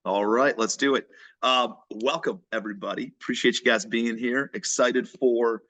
All right, let's do it. Welcome, everybody. Appreciate you guys being here. Excited for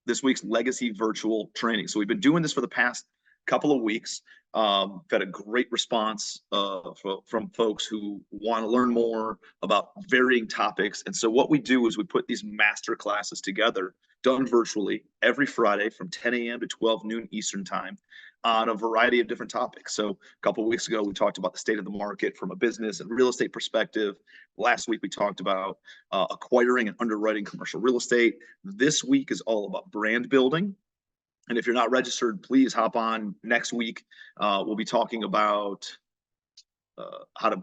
this week's Legacy Virtual Training. So we've been doing this for the past couple of weeks. Got a great response from folks who want to learn more about varying topics. And so what we do is we put these master classes together, done virtually, every Friday from 10 a.m. to 12 noon Eastern time, on a variety of different topics. So a couple of weeks ago, we talked about the state of the market from a business and real estate perspective. Last week, we talked about acquiring and underwriting commercial real estate. This week is all about brand building. And if you're not registered, please hop on next week. We'll be talking about I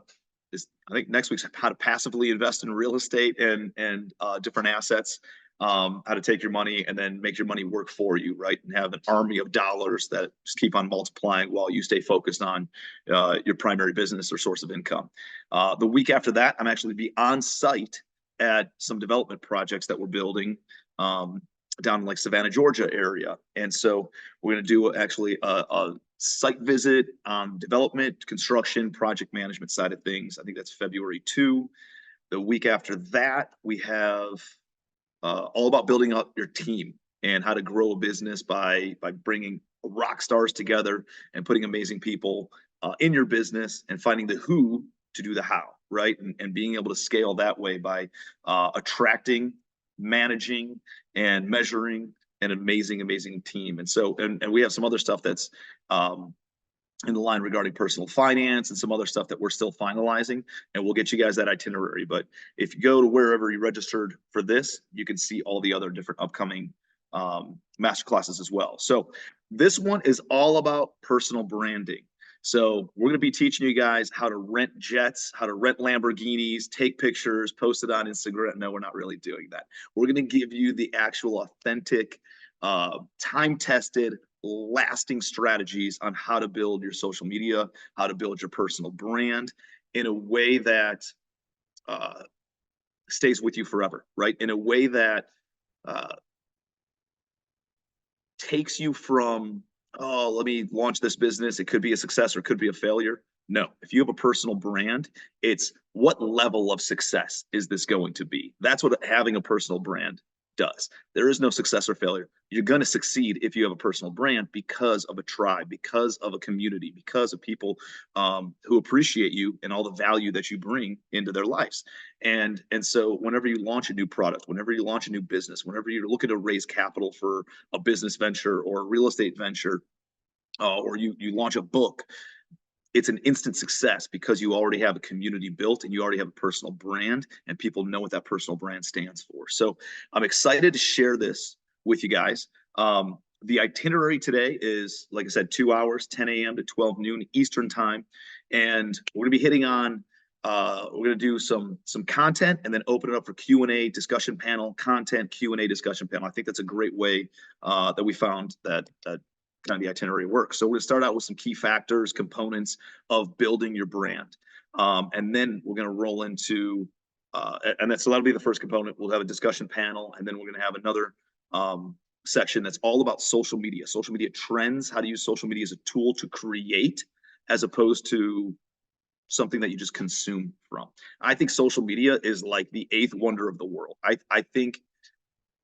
think next week's how to passively invest in real estate and different assets. How to take your money and then make your money work for you, right? And have an army of dollars that just keep on multiplying while you stay focused on your primary business or source of income. The week after that, I'm actually be on site at some development projects that we're building down in like Savannah, Georgia area. And so we're going to do actually a site visit on development, construction, project management side of things. I think that's February 2. The week after that, we have all about building up your team and how to grow a business by bringing rock stars together and putting amazing people in your business and finding the who to do the how, right? And being able to scale that way by attracting, managing, and measuring an amazing team. And so, and we have some other stuff that's in the line regarding personal finance and some other stuff that we're still finalizing, and we'll get you guys that itinerary. But if you go to wherever you registered for this, you can see all the other different upcoming master classes as well. So this one is all about personal branding. So we're going to be teaching you guys how to rent jets, how to rent Lamborghinis, take pictures, post it on Instagram. No, we're not really doing that. We're going to give you the actual authentic, time-tested, lasting strategies on how to build your social media, how to build your personal brand in a way that stays with you forever, right? In a way that takes you from, oh, let me launch this business. It could be a success or it could be a failure. No, if you have a personal brand, it's what level of success is this going to be? That's what having a personal brand does. There is no success or failure. You're going to succeed if you have a personal brand because of a tribe, because of a community, because of people who appreciate you and all the value that you bring into their lives. And so whenever you launch a new product, whenever you launch a new business, whenever you're looking to raise capital for a business venture or a real estate venture, or you launch a book, it's an instant success because you already have a community built and you already have a personal brand and people know what that personal brand stands for. So I'm excited to share this with you guys. The itinerary today is, like I said, 2 hours, 10 a.m. to 12 noon Eastern time. And we're going to be hitting on, we're going to do some content and then open it up for Q&A discussion panel, content Q&A discussion panel. I think that's a great way that we found that kind of the itinerary works. So we're going to start out with some key factors, components of building your brand. And then we're going to roll into, so that'll be the first component. We'll have a discussion panel, and then we're going to have another section that's all about social media trends, how to use social media as a tool to create, as opposed to something that you just consume from. I think social media is like the eighth wonder of the world. I think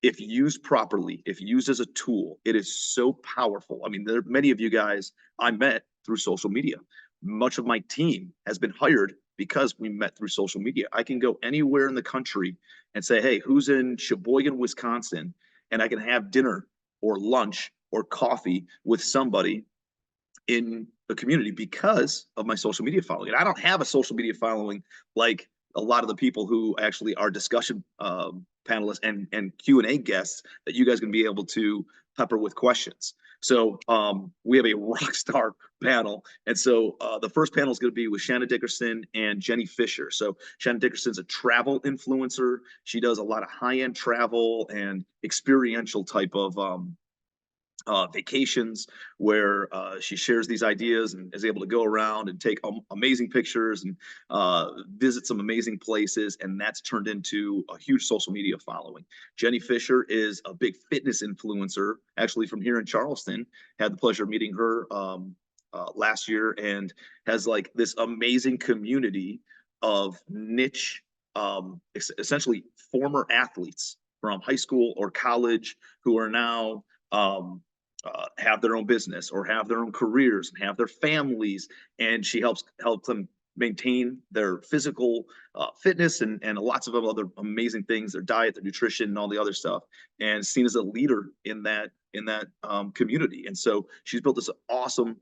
if used properly, if used as a tool, it is so powerful. I mean, there are many of you guys I met through social media. Much of my team has been hired because we met through social media. I can go anywhere in the country and say, hey, who's in Sheboygan, Wisconsin? And I can have dinner or lunch or coffee with somebody in the community because of my social media following. And I don't have a social media following like a lot of the people who actually are discussion panelists and Q&A guests that you guys can be able to pepper with questions. So we have a rock star panel. And so the first panel is going to be with Shanna Dickerson and Jenny Fisher. So Shanna Dickerson's a travel influencer. She does a lot of high-end travel and experiential type of vacations where she shares these ideas and is able to go around and take amazing pictures and visit some amazing places, and that's turned into a huge social media following. Jenny Fisher is a big fitness influencer, actually from here in Charleston. Had the pleasure of meeting her last year, and has like this amazing community of niche, essentially former athletes from high school or college who are now have their own business or have their own careers and have their families, and she helps them maintain their physical fitness and lots of other amazing things, their diet, their nutrition, and all the other stuff, and seen as a leader in that community. And so she's built this awesome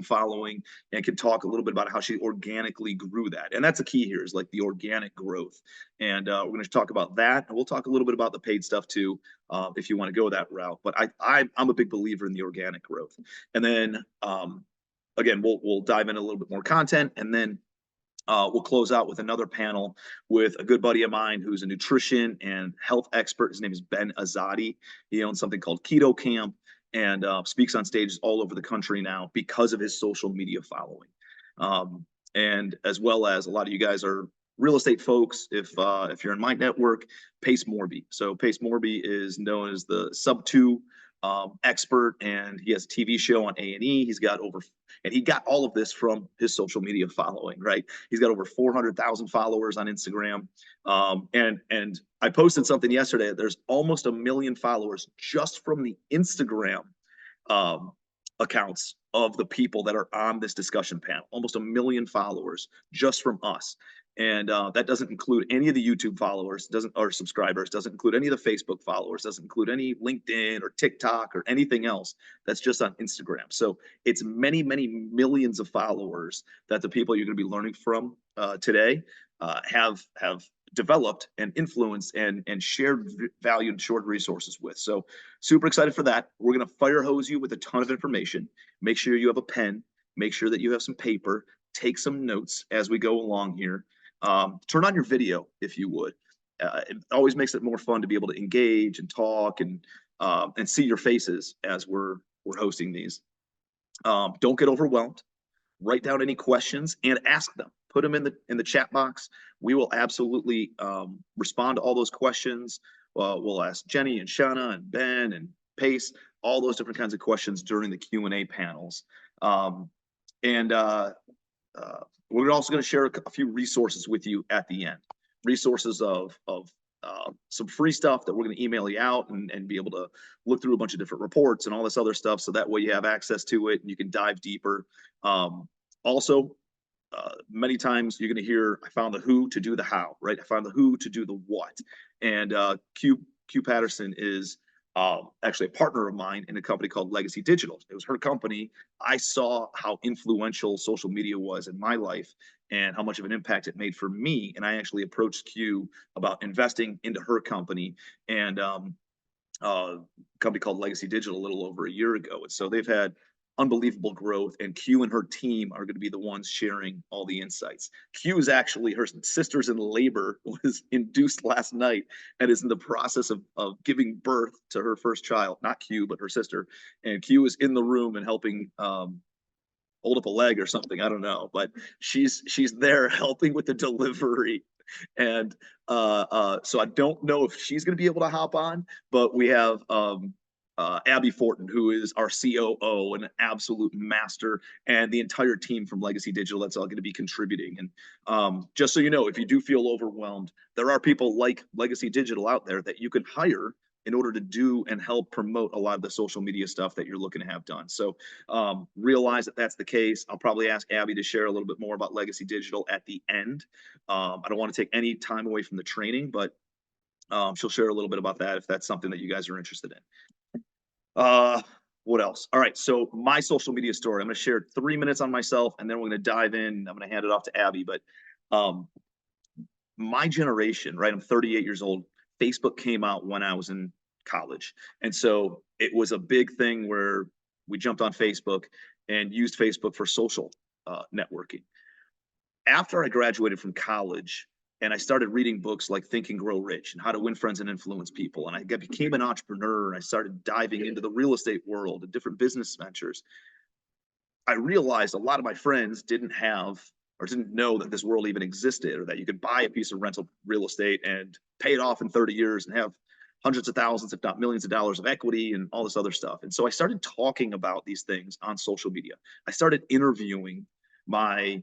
following and can talk a little bit about how she organically grew that. And that's a key here, is like the organic growth. And we're going to talk about that, and we'll talk a little bit about the paid stuff too, if you want to go that route. But I'm a big believer in the organic growth. And then again, we'll dive in a little bit more content, and then we'll close out with another panel with a good buddy of mine who's a nutrition and health expert. His name is Ben Azadi. He owns something called Keto Camp and speaks on stages all over the country now because of his social media following. And as well as a lot of you guys are real estate folks. If you're in my network, Pace Morby. So Pace Morby is known as the sub-2 expert, and he has a TV show on A&E. And he got all of this from his social media following, right? He's got over 400,000 followers on Instagram. And I posted something yesterday. There's almost 1 million followers just from the Instagram accounts of the people that are on this discussion panel. Almost 1 million followers just from us. And that doesn't include any of the YouTube followers, or subscribers, doesn't include any of the Facebook followers, doesn't include any LinkedIn or TikTok or anything else. That's just on Instagram. So it's many millions of followers that the people you're going to be learning from today have developed and influenced and shared value and shared resources with. So super excited for that. We're going to fire hose you with a ton of information. Make sure you have a pen. Make sure that you have some paper. Take some notes as we go along here. Turn on your video if you would. It always makes it more fun to be able to engage and talk and see your faces as we're hosting these. Don't get overwhelmed. Write down any questions and ask them. Put them in the chat box. We will absolutely respond to all those questions. We'll ask Jenny and Shanna and Ben and Pace all those different kinds of questions during the Q&A panels. We're also going to share a few resources with you at the end. Resources of some free stuff that we're going to email you out and be able to look through a bunch of different reports and all this other stuff, so that way you have access to it and you can dive deeper. Also, many times you're going to hear, I found the who to do the how, right? I found the who to do the what. And Q Patterson is actually a partner of mine in a company called Legacy Digital. It was her company. I saw how influential social media was in my life and how much of an impact it made for me. And I actually approached Q about investing into her company and a company called Legacy Digital a little over a year ago. And so they've had unbelievable growth, and Q and her team are going to be the ones sharing all the insights. Q is actually, her sister's in labor, was induced last night, and is in the process of giving birth to her first child. Not Q, but her sister. And Q is in the room and helping hold up a leg or something. I don't know, but she's there helping with the delivery. And so I don't know if she's going to be able to hop on, but we have Abby Fortin, who is our COO and an absolute master, and the entire team from Legacy Digital that's all going to be contributing. And just so you know, if you do feel overwhelmed, there are people like Legacy Digital out there that you can hire in order to do and help promote a lot of the social media stuff that you're looking to have done. So realize that that's the case. I'll probably ask Abby to share a little bit more about Legacy Digital at the end. I don't want to take any time away from the training, but she'll share a little bit about that if that's something that you guys are interested in. What else? All right. So my social media story, I'm going to share 3 minutes on myself, and then we're going to dive in. I'm going to hand it off to Abby. But my generation, right? I'm 38 years old. Facebook came out when I was in college. And so it was a big thing where we jumped on Facebook and used Facebook for social networking. After I graduated from college, and I started reading books like Think and Grow Rich and How to Win Friends and Influence People, and I became an entrepreneur, and I started diving into the real estate world and different business ventures, I realized a lot of my friends didn't have or didn't know that this world even existed, or that you could buy a piece of rental real estate and pay it off in 30 years and have hundreds of thousands, if not millions of dollars of equity and all this other stuff. And so I started talking about these things on social media. I started interviewing my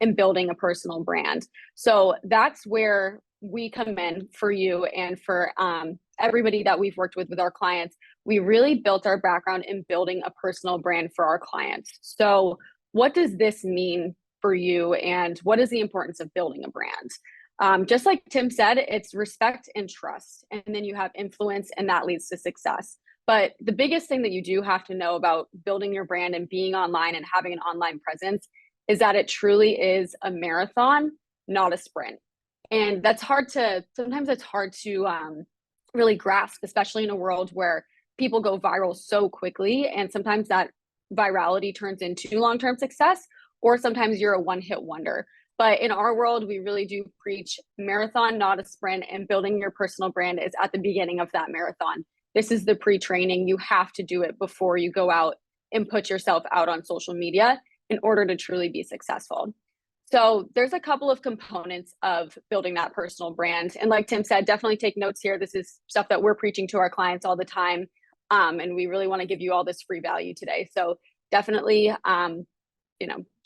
in building a personal brand. So that's where we come in for you and for everybody that we've worked with our clients. We really built our background in building a personal brand for our clients. So what does this mean for you, and what is the importance of building a brand? Just like Tim said, it's respect and trust, and then you have influence, and that leads to success. But the biggest thing that you do have to know about building your brand and being online and having an online presence is that it truly is a marathon, not a sprint. And sometimes it's hard to really grasp, especially in a world where people go viral so quickly. And sometimes that virality turns into long-term success, or sometimes you're a one-hit wonder. But in our world, we really do preach marathon, not a sprint, and building your personal brand is at the beginning of that marathon. This is the pre-training. You have to do it before you go out and put yourself out on social media in order to truly be successful. So there's a couple of components of building that personal brand. And like Tim said, definitely take notes here. This is stuff that we're preaching to our clients all the time. And we really want to give you all this free value today. So definitely,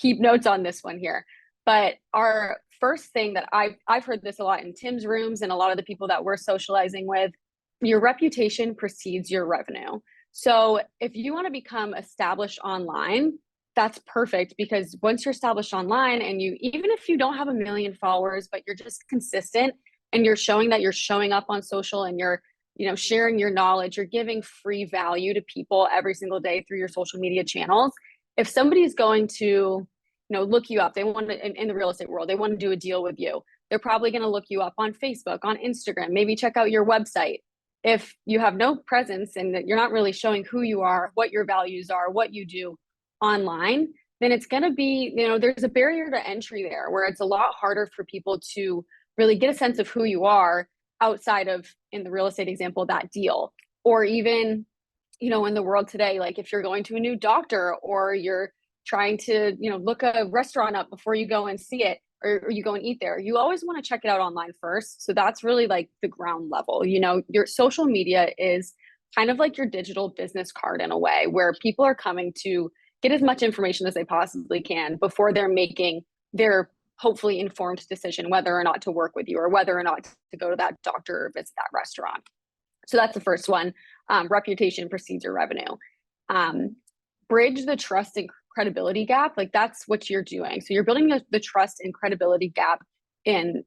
keep notes on this one here. But our first thing that I've heard this a lot in Tim's rooms and a lot of the people that we're socializing with, your reputation precedes your revenue. So if you want to become established online, that's perfect, because once you're established online and even if you don't have 1 million followers, but you're just consistent and you're showing that you're showing up on social and you're, sharing your knowledge, you're giving free value to people every single day through your social media channels. If somebody's going to, look you up, they want to, in the real estate world, they want to do a deal with you. They're probably going to look you up on Facebook, on Instagram, maybe check out your website. If you have no presence and that you're not really showing who you are, what your values are, what you do online, then it's going to be, there's a barrier to entry there where it's a lot harder for people to really get a sense of who you are outside of, in the real estate example, that deal. Or even, in the world today, like if you're going to a new doctor or you're trying to, look a restaurant up before you go and see it, or you go and eat there, you always want to check it out online first. So that's really like the ground level. Your social media is kind of like your digital business card in a way, where people are coming to get as much information as they possibly can before they're making their hopefully informed decision whether or not to work with you or whether or not to go to that doctor or visit that restaurant. So that's the first one. Reputation precedes your revenue. Bridge the trust and credibility gap. Like that's what you're doing. So you're building the trust and credibility gap in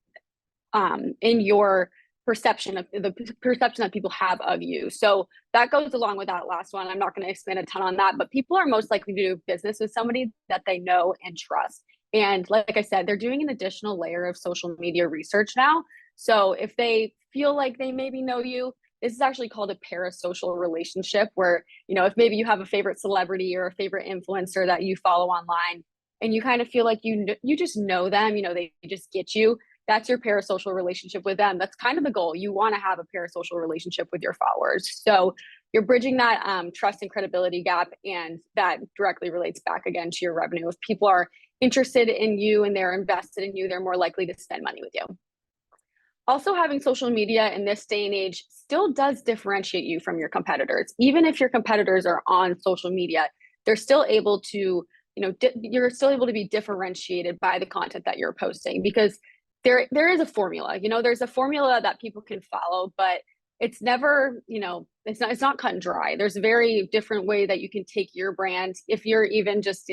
your perception that people have of you. So that goes along with that last one. I'm not going to expand a ton on that, but people are most likely to do business with somebody that they know and trust. And like I said, they're doing an additional layer of social media research now. So if they feel like they maybe know you, this is actually called a parasocial relationship, where, if maybe you have a favorite celebrity or a favorite influencer that you follow online and you kind of feel like you just know them, they just get you. That's your parasocial relationship with them. That's kind of the goal. You want to have a parasocial relationship with your followers. So you're bridging that trust and credibility gap, and that directly relates back again to your revenue. If people are interested in you and they're invested in you, they're more likely to spend money with you. Also, having social media in this day and age still does differentiate you from your competitors. Even if your competitors are on social media, they're still able to, you're still able to be differentiated by the content that you're posting, because there is a formula. There's a formula that people can follow, but it's never, it's not cut and dry. There's a very different way that you can take your brand. If you're even just,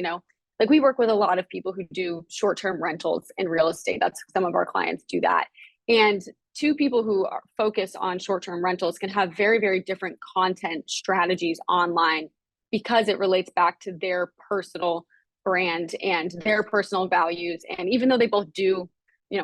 like we work with a lot of people who do short-term rentals in real estate. That's some of our clients do that. And two people who are focused on short-term rentals can have very, very different content strategies online, because it relates back to their personal brand and their personal values. And even though they both do,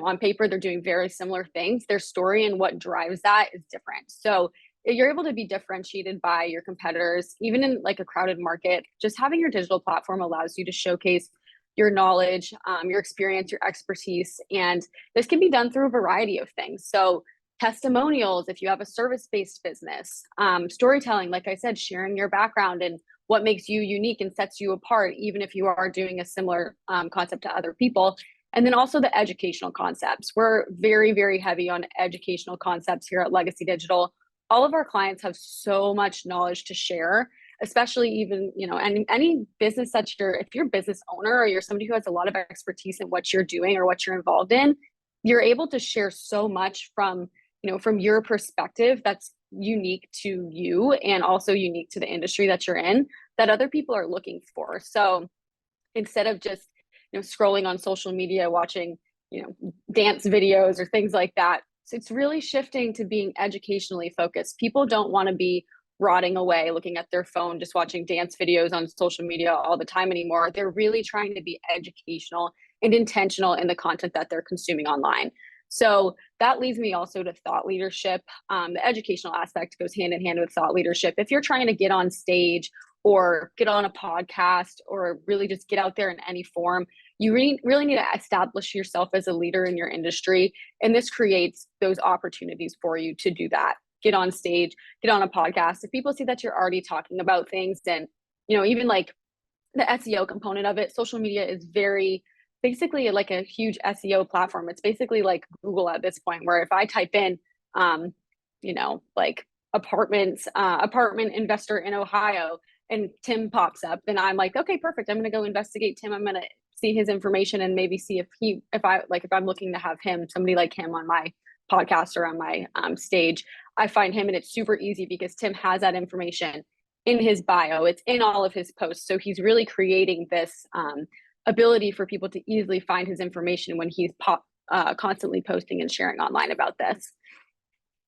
on paper, they're doing very similar things, their story and what drives that is different. So you're able to be differentiated by your competitors, even in like a crowded market. Just having your digital platform allows you to showcase your knowledge, your experience, your expertise. And this can be done through a variety of things. So testimonials, if you have a service-based business, storytelling, like I said, sharing your background and what makes you unique and sets you apart, even if you are doing a similar concept to other people. And then also the educational concepts. We're very, very heavy on educational concepts here at Legacy Digital. All of our clients have so much knowledge to share. especially even, any business that if you're a business owner or you're somebody who has a lot of expertise in what you're doing or what you're involved in, you're able to share so much from your perspective that's unique to you and also unique to the industry that you're in that other people are looking for. So instead of just, scrolling on social media, watching, dance videos or things like that, so it's really shifting to being educationally focused. People don't want to be rotting away looking at their phone, just watching dance videos on social media all the time anymore. They're really trying to be educational and intentional in the content that they're consuming online. So that leads me also to thought leadership. The educational aspect goes hand in hand with thought leadership. If you're trying to get on stage or get on a podcast or really just get out there in any form, you really need to establish yourself as a leader in your industry. And this creates those opportunities for you to do that. Get on stage, get on a podcast. If people see that you're already talking about things, then, even like the SEO component of it, social media is basically like a huge SEO platform. It's basically like Google at this point, where if I type in, like apartment investor in Ohio, and Tim pops up, then I'm like, okay, perfect. I'm going to go investigate Tim. I'm going to see his information and maybe see if I'm looking to have somebody like him on my podcast or on my stage. I find him, and it's super easy because Tim has that information in his bio. It's in all of his posts. So he's really creating this ability for people to easily find his information when he's constantly posting and sharing online about this.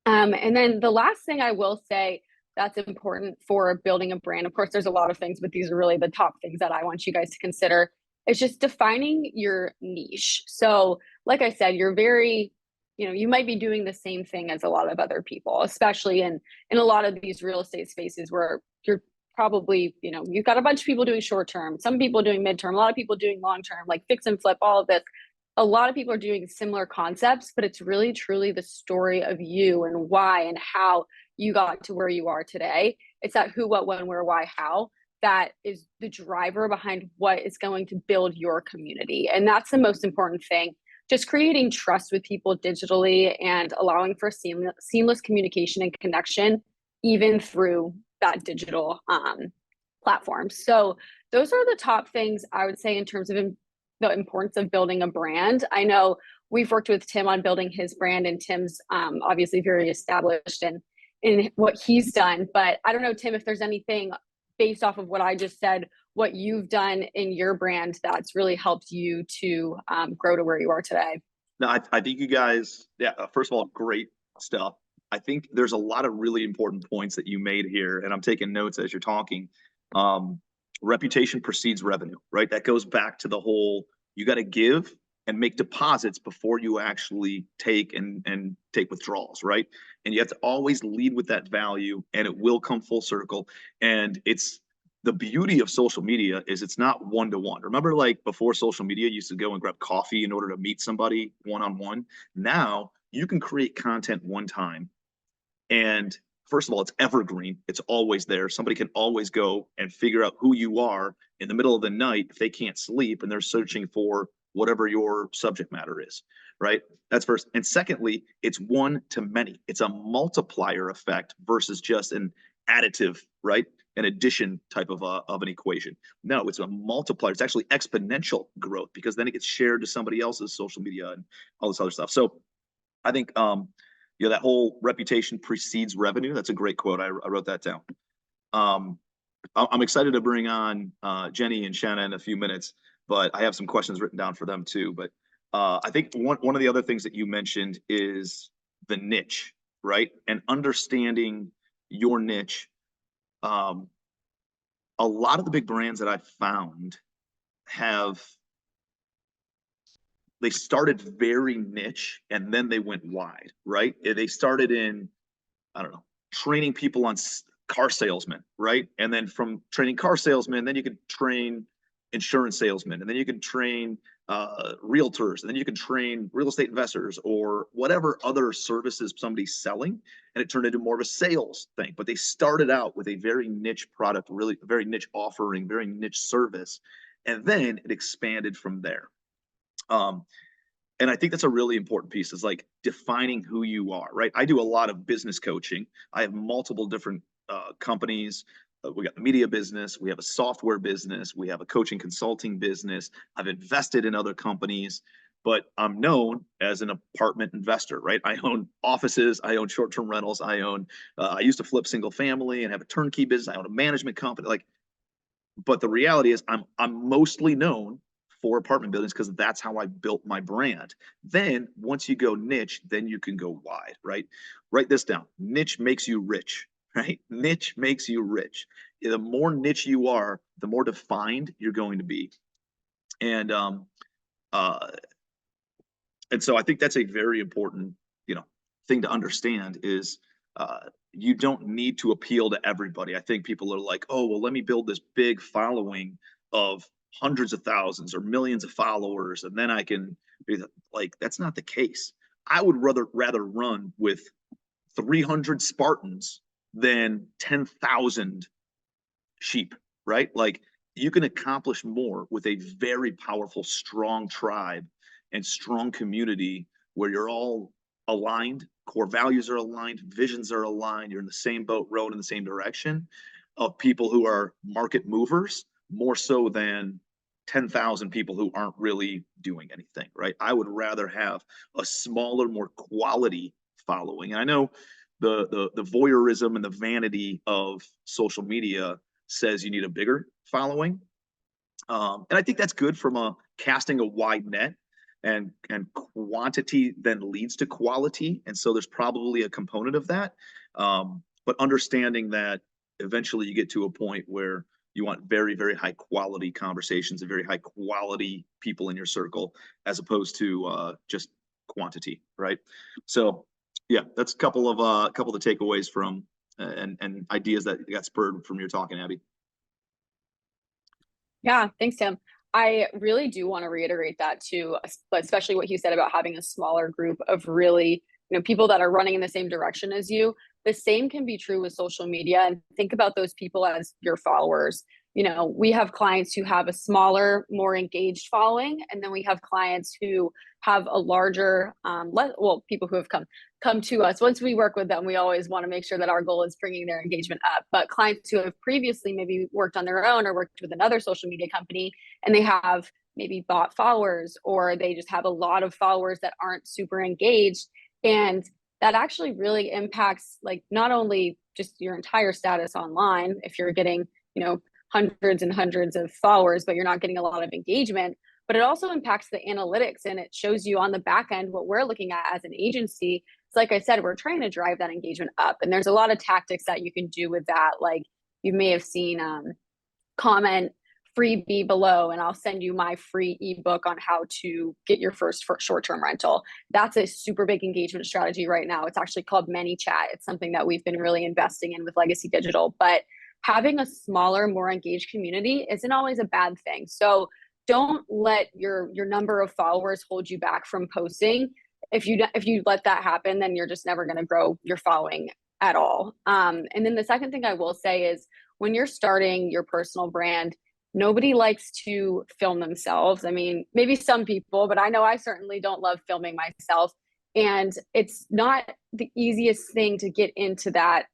And then the last thing I will say that's important for building a brand, of course, there's a lot of things, but these are really the top things that I want you guys to consider, is just defining your niche. So like I said, you're very, you might be doing the same thing as a lot of other people, especially in a lot of these real estate spaces where you're probably, you've got a bunch of people doing short term, some people doing midterm, a lot of people doing long term, like fix and flip, all of this. A lot of people are doing similar concepts, but it's really truly the story of you and why and how you got to where you are today. It's that who, what, when, where, why, how that is the driver behind what is going to build your community. And that's the most important thing. Just creating trust with people digitally and allowing for seamless communication and connection, even through that digital platform. So those are the top things I would say in terms of the importance of building a brand. I know we've worked with Tim on building his brand, and Tim's obviously very established in what he's done. But I don't know, Tim, if there's anything based off of what I just said, what you've done in your brand that's really helped you to grow to where you are today. No, I think you guys, first of all, great stuff. I think there's a lot of really important points that you made here, and I'm taking notes as you're talking. Reputation precedes revenue, right? That goes back to the whole, you got to give and make deposits before you actually take and take withdrawals, right? And you have to always lead with that value, and it will come full circle. And it's the beauty of social media is it's not one-to-one. Remember, like before social media, you used to go and grab coffee in order to meet somebody one-on-one. Now you can create content one time, and first of all, it's evergreen. It's always there. Somebody can always go and figure out who you are in the middle of the night if they can't sleep and they're searching for whatever your subject matter is, right? That's first. And secondly, it's one to many. It's a multiplier effect versus just an additive, right? An addition type of an equation. No, it's a multiplier. It's actually exponential growth because then it gets shared to somebody else's social media and all this other stuff. So I think that whole reputation precedes revenue. That's a great quote. I wrote that down. I'm excited to bring on Jenny and Shanna in a few minutes, but I have some questions written down for them too. But I think one of the other things that you mentioned is the niche, right? And understanding your niche. A lot of the big brands that I've found they started very niche and then they went wide, right? They started in, I don't know, training people on car salesmen, right? And then from training car salesmen, then you can train insurance salesmen, and then you can train realtors, and then you can train real estate investors or whatever other services somebody's selling. And it turned into more of a sales thing. But they started out with a very niche product, really very niche offering, very niche service. And then it expanded from there. And I think that's a really important piece, is like defining who you are, right? I do a lot of business coaching. I have multiple different companies, we got the media business, we have a software business, we have a coaching consulting business. I've invested in other companies, but I'm known as an apartment investor, right? I own offices, I own short-term rentals, I used to flip single family and have a turnkey business, I own a management company. Like, but the reality is I'm mostly known for apartment buildings because that's how I built my brand. Then once you go niche, then you can go wide, right? Write this down. Niche makes you rich, right? Niche makes you rich. The more niche you are, the more defined you're going to be. And uh and so I think that's a very important, thing to understand is you don't need to appeal to everybody. I think people are like, oh, well, let me build this big following of hundreds of thousands or millions of followers, and then I can be like, that's not the case. I would rather run with 300 Spartans than 10,000 sheep, right? Like you can accomplish more with a very powerful, strong tribe and strong community where you're all aligned, core values are aligned, visions are aligned, you're in the same boat, rowing in the same direction, of people who are market movers more so than 10,000 people who aren't really doing anything, right? I would rather have a smaller, more quality following. And I know the voyeurism and the vanity of social media says you need a bigger following. And I think that's good from casting a wide net, and quantity then leads to quality. And so there's probably a component of that. But understanding that eventually you get to a point where you want very, very high quality conversations and very high quality people in your circle, as opposed to just quantity, right? So yeah, that's a couple of the takeaways from and ideas that got spurred from your talking, Abby. Yeah, thanks, Tim. I really do want to reiterate that too, especially what you said about having a smaller group of really, people that are running in the same direction as you. The same can be true with social media, and think about those people as your followers. We have clients who have a smaller, more engaged following, and then we have clients who have a larger, people who have come to us. Once we work with them, we always want to make sure that our goal is bringing their engagement up. But clients who have previously maybe worked on their own or worked with another social media company, and they have maybe bought followers, or they just have a lot of followers that aren't super engaged. And that actually really impacts, like, not only just your entire status online, if you're getting, hundreds and hundreds of followers, but you're not getting a lot of engagement, but it also impacts the analytics, and it shows you on the back end what we're looking at as an agency. So like I said, we're trying to drive that engagement up, and there's a lot of tactics that you can do with that. Like, you may have seen comment freebie below, and I'll send you my free ebook on how to get your first short-term rental. That's a super big engagement strategy right now. It's actually called ManyChat. It's something that we've been really investing in with Legacy Digital. But having a smaller, more engaged community isn't always a bad thing. So don't let your number of followers hold you back from posting. If you let that happen, then you're just never going to grow your following at all. And then the second thing I will say is, when you're starting your personal brand, nobody likes to film themselves. I mean, maybe some people, but I know I certainly don't love filming myself. And it's not the easiest thing to get into that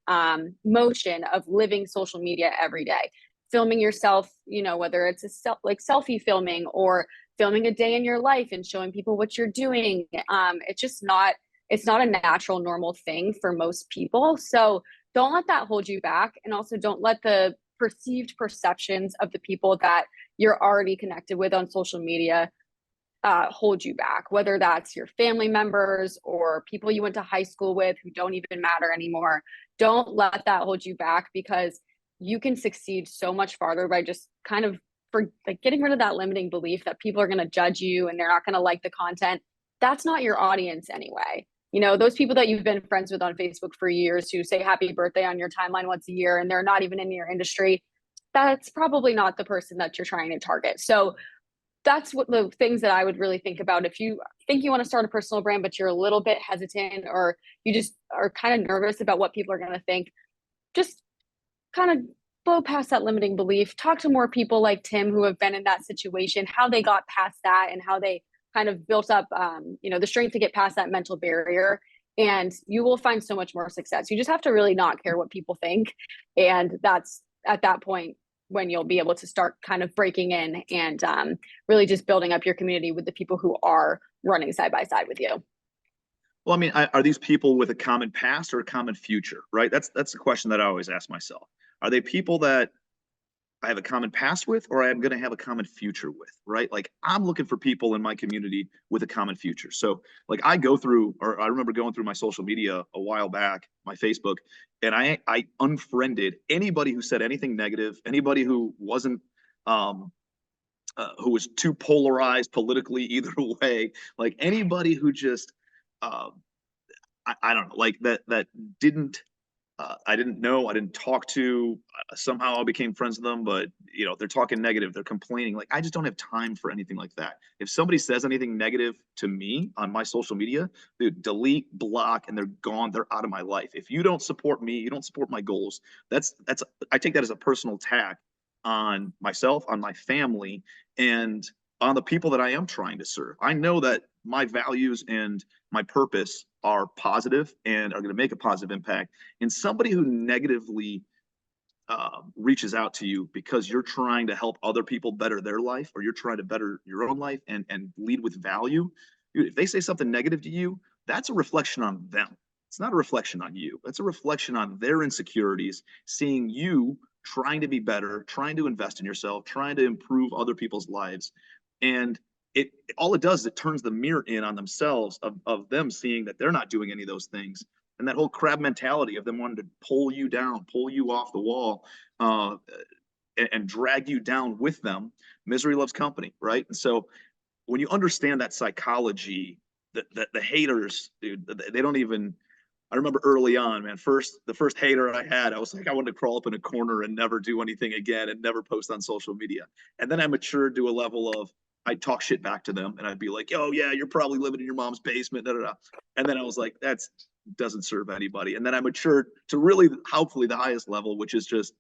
motion of living social media every day. Filming yourself, whether it's selfie filming or filming a day in your life and showing people what you're doing. It's not a natural, normal thing for most people. So don't let that hold you back. And also don't let the perceived perceptions of the people that you're already connected with on social media hold you back, whether that's your family members or people you went to high school with who don't even matter anymore. Don't let that hold you back, because you can succeed so much farther by just kind of getting rid of that limiting belief that people are going to judge you and they're not going to like the content. That's not your audience anyway. Those people that you've been friends with on Facebook for years who say happy birthday on your timeline once a year and they're not even in your industry, that's probably not the person that you're trying to target. So that's what the things that I would really think about. If you think you want to start a personal brand, but you're a little bit hesitant, or you just are kind of nervous about what people are going to think, just kind of blow past that limiting belief. Talk to more people like Tim who have been in that situation, how they got past that, and how they kind of built up, the strength to get past that mental barrier. And you will find so much more success. You just have to really not care what people think. And that's at that point when you'll be able to start kind of breaking in and really just building up your community with the people who are running side by side with you. Well, I mean, are these people with a common past or a common future, right? That's the question that I always ask myself. Are they people that I have a common past with, or I'm going to have a common future with, right? Like I'm looking for people in my community with a common future. So like I go through, or I remember going through my social media a while back, my Facebook, and I unfriended anybody who said anything negative, anybody who wasn't, who was too polarized politically either way, like anybody who just, uh, I don't know, like that didn't I didn't know, I didn't talk to. Somehow I became friends with them, but you know, they're talking negative, they're complaining. Like I just don't have time for anything like that. If somebody says anything negative to me on my social media, dude, delete, block, and they're gone. They're out of my life. If you don't support me, you don't support my goals. That's I take that as a personal attack on myself, on my family, and on the people that I am trying to serve. I know that my values and my purpose are positive and are going to make a positive impact. And somebody who negatively reaches out to you because you're trying to help other people better their life, or you're trying to better your own life and lead with value, dude, if they say something negative to you, that's a reflection on them. It's not a reflection on you. That's a reflection on their insecurities, seeing you trying to be better, trying to invest in yourself, trying to improve other people's lives. And it all it does is it turns the mirror in on themselves of them seeing that they're not doing any of those things, and that whole crab mentality of them wanting to pull you down, pull you off the wall, and drag you down with them. Misery loves company, right? And so when you understand that psychology, the haters, dude, they don't even. I remember early on, man, the first hater I had, I was like, I wanted to crawl up in a corner and never do anything again and never post on social media. And then I matured to a level of I'd talk shit back to them and I'd be like, oh yeah, you're probably living in your mom's basement, da, da, da. And then I was like, that's doesn't serve anybody. And then I matured to really hopefully the highest level, which is just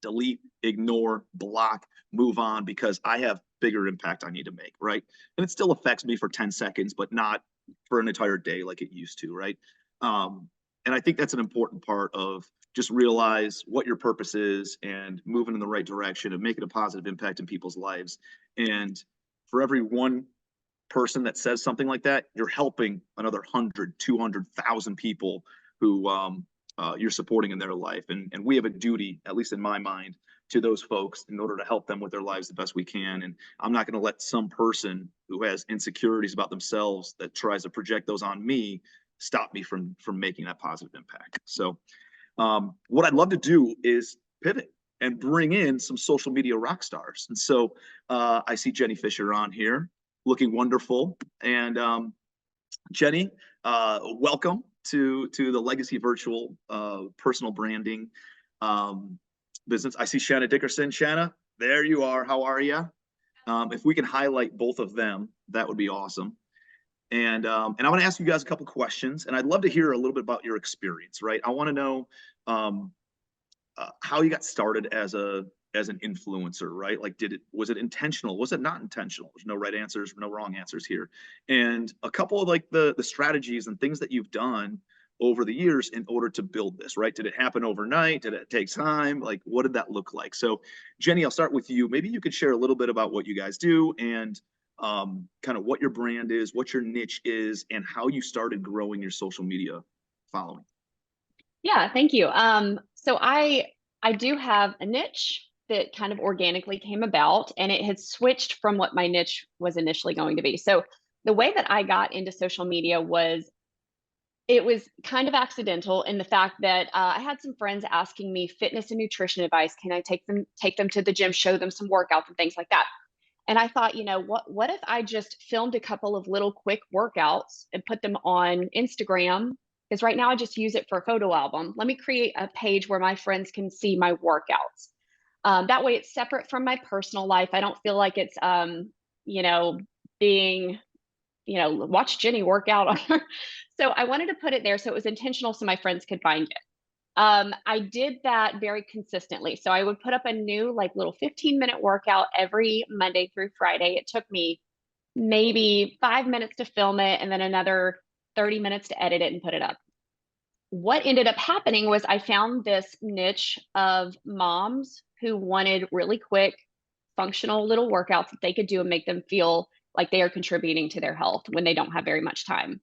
delete, ignore, block, move on, because I have bigger impact I need to make, right? And it still affects me for 10 seconds, but not for an entire day like it used to, right? And I think that's an important part of just realize what your purpose is and moving in the right direction and making a positive impact in people's lives. And for every one person that says something like that, you're helping another 100, 200,000 people who you're supporting in their life. And we have a duty, at least in my mind, to those folks in order to help them with their lives the best we can. And I'm not going to let some person who has insecurities about themselves that tries to project those on me stop me from making that positive impact. So what I'd love to do is pivot and bring in some social media rock stars. And so I see Jenny Fisher on here looking wonderful. And Jenny, welcome to the Legacy Virtual personal branding business. I see Shanna Dickerson. Shanna, there you are. How are you? If we can highlight both of them, that would be awesome. And I want to ask you guys a couple questions, and I'd love to hear a little bit about your experience, right? I want to know how you got started as an influencer, right? Like, was it intentional? Was it not intentional? There's no right answers, no wrong answers here. And a couple of like the strategies and things that you've done over the years in order to build this, right? Did it happen overnight? Did it take time? Like, what did that look like? So, Jenny, I'll start with you. Maybe you could share a little bit about what you guys do and kind of what your brand is, what your niche is, and how you started growing your social media following. Yeah, thank you. So I do have a niche that kind of organically came about, and it had switched from what my niche was initially going to be. So the way that I got into social media was it was kind of accidental in the fact that I had some friends asking me fitness and nutrition advice. Can I take them to the gym, show them some workouts and things like that? And I thought, what if I just filmed a couple of little quick workouts and put them on Instagram? Because right now I just use it for a photo album. Let me create a page where my friends can see my workouts. That way it's separate from my personal life. I don't feel like it's, being, watch Jenny work out on her. So I wanted to put it there so it was intentional so my friends could find it. I did that very consistently. So I would put up a new like little 15-minute workout every Monday through Friday. It took me maybe 5 minutes to film it and then another 30 minutes to edit it and put it up. what ended up happening was I found this niche of moms who wanted really quick, functional little workouts that they could do and make them feel like they are contributing to their health when they don't have very much time.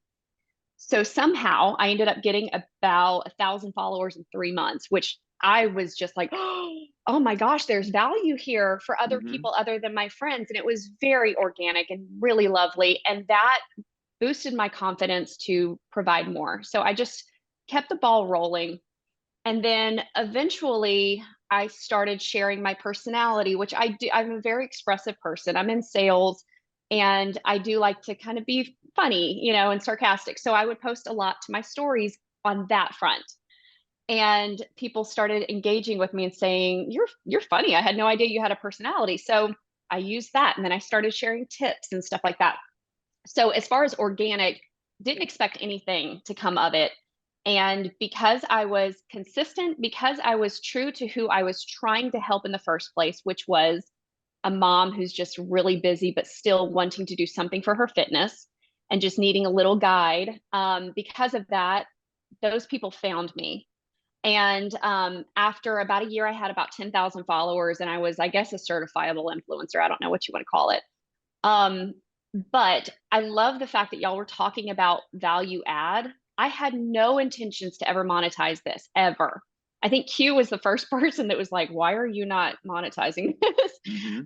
So somehow I ended up getting about 1,000 followers in 3 months, which I was just like, oh my gosh, there's value here for other Mhm. people other than my friends. And it was very organic and really lovely. And that boosted my confidence to provide more. So I just kept the ball rolling. And then eventually I started sharing my personality, which I do. I'm a very expressive person. I'm in sales and I do like to kind of be funny, and sarcastic. So I would post a lot to my stories on that front. And people started engaging with me and saying, "You're funny. I had no idea you had a personality." So I used that and then I started sharing tips and stuff like that. So as far as organic, didn't expect anything to come of it. And because I was consistent, because I was true to who I was trying to help in the first place, which was a mom who's just really busy, but still wanting to do something for her fitness and just needing a little guide. Because of that, those people found me. And after about a year, I had about 10,000 followers, and I was, I guess, a certifiable influencer. I don't know what you want to call it. Um, but I love the fact that y'all were talking about value add. I had no intentions to ever monetize this ever. I think Q was the first person that was like, "Why are you not monetizing this?" Mhm.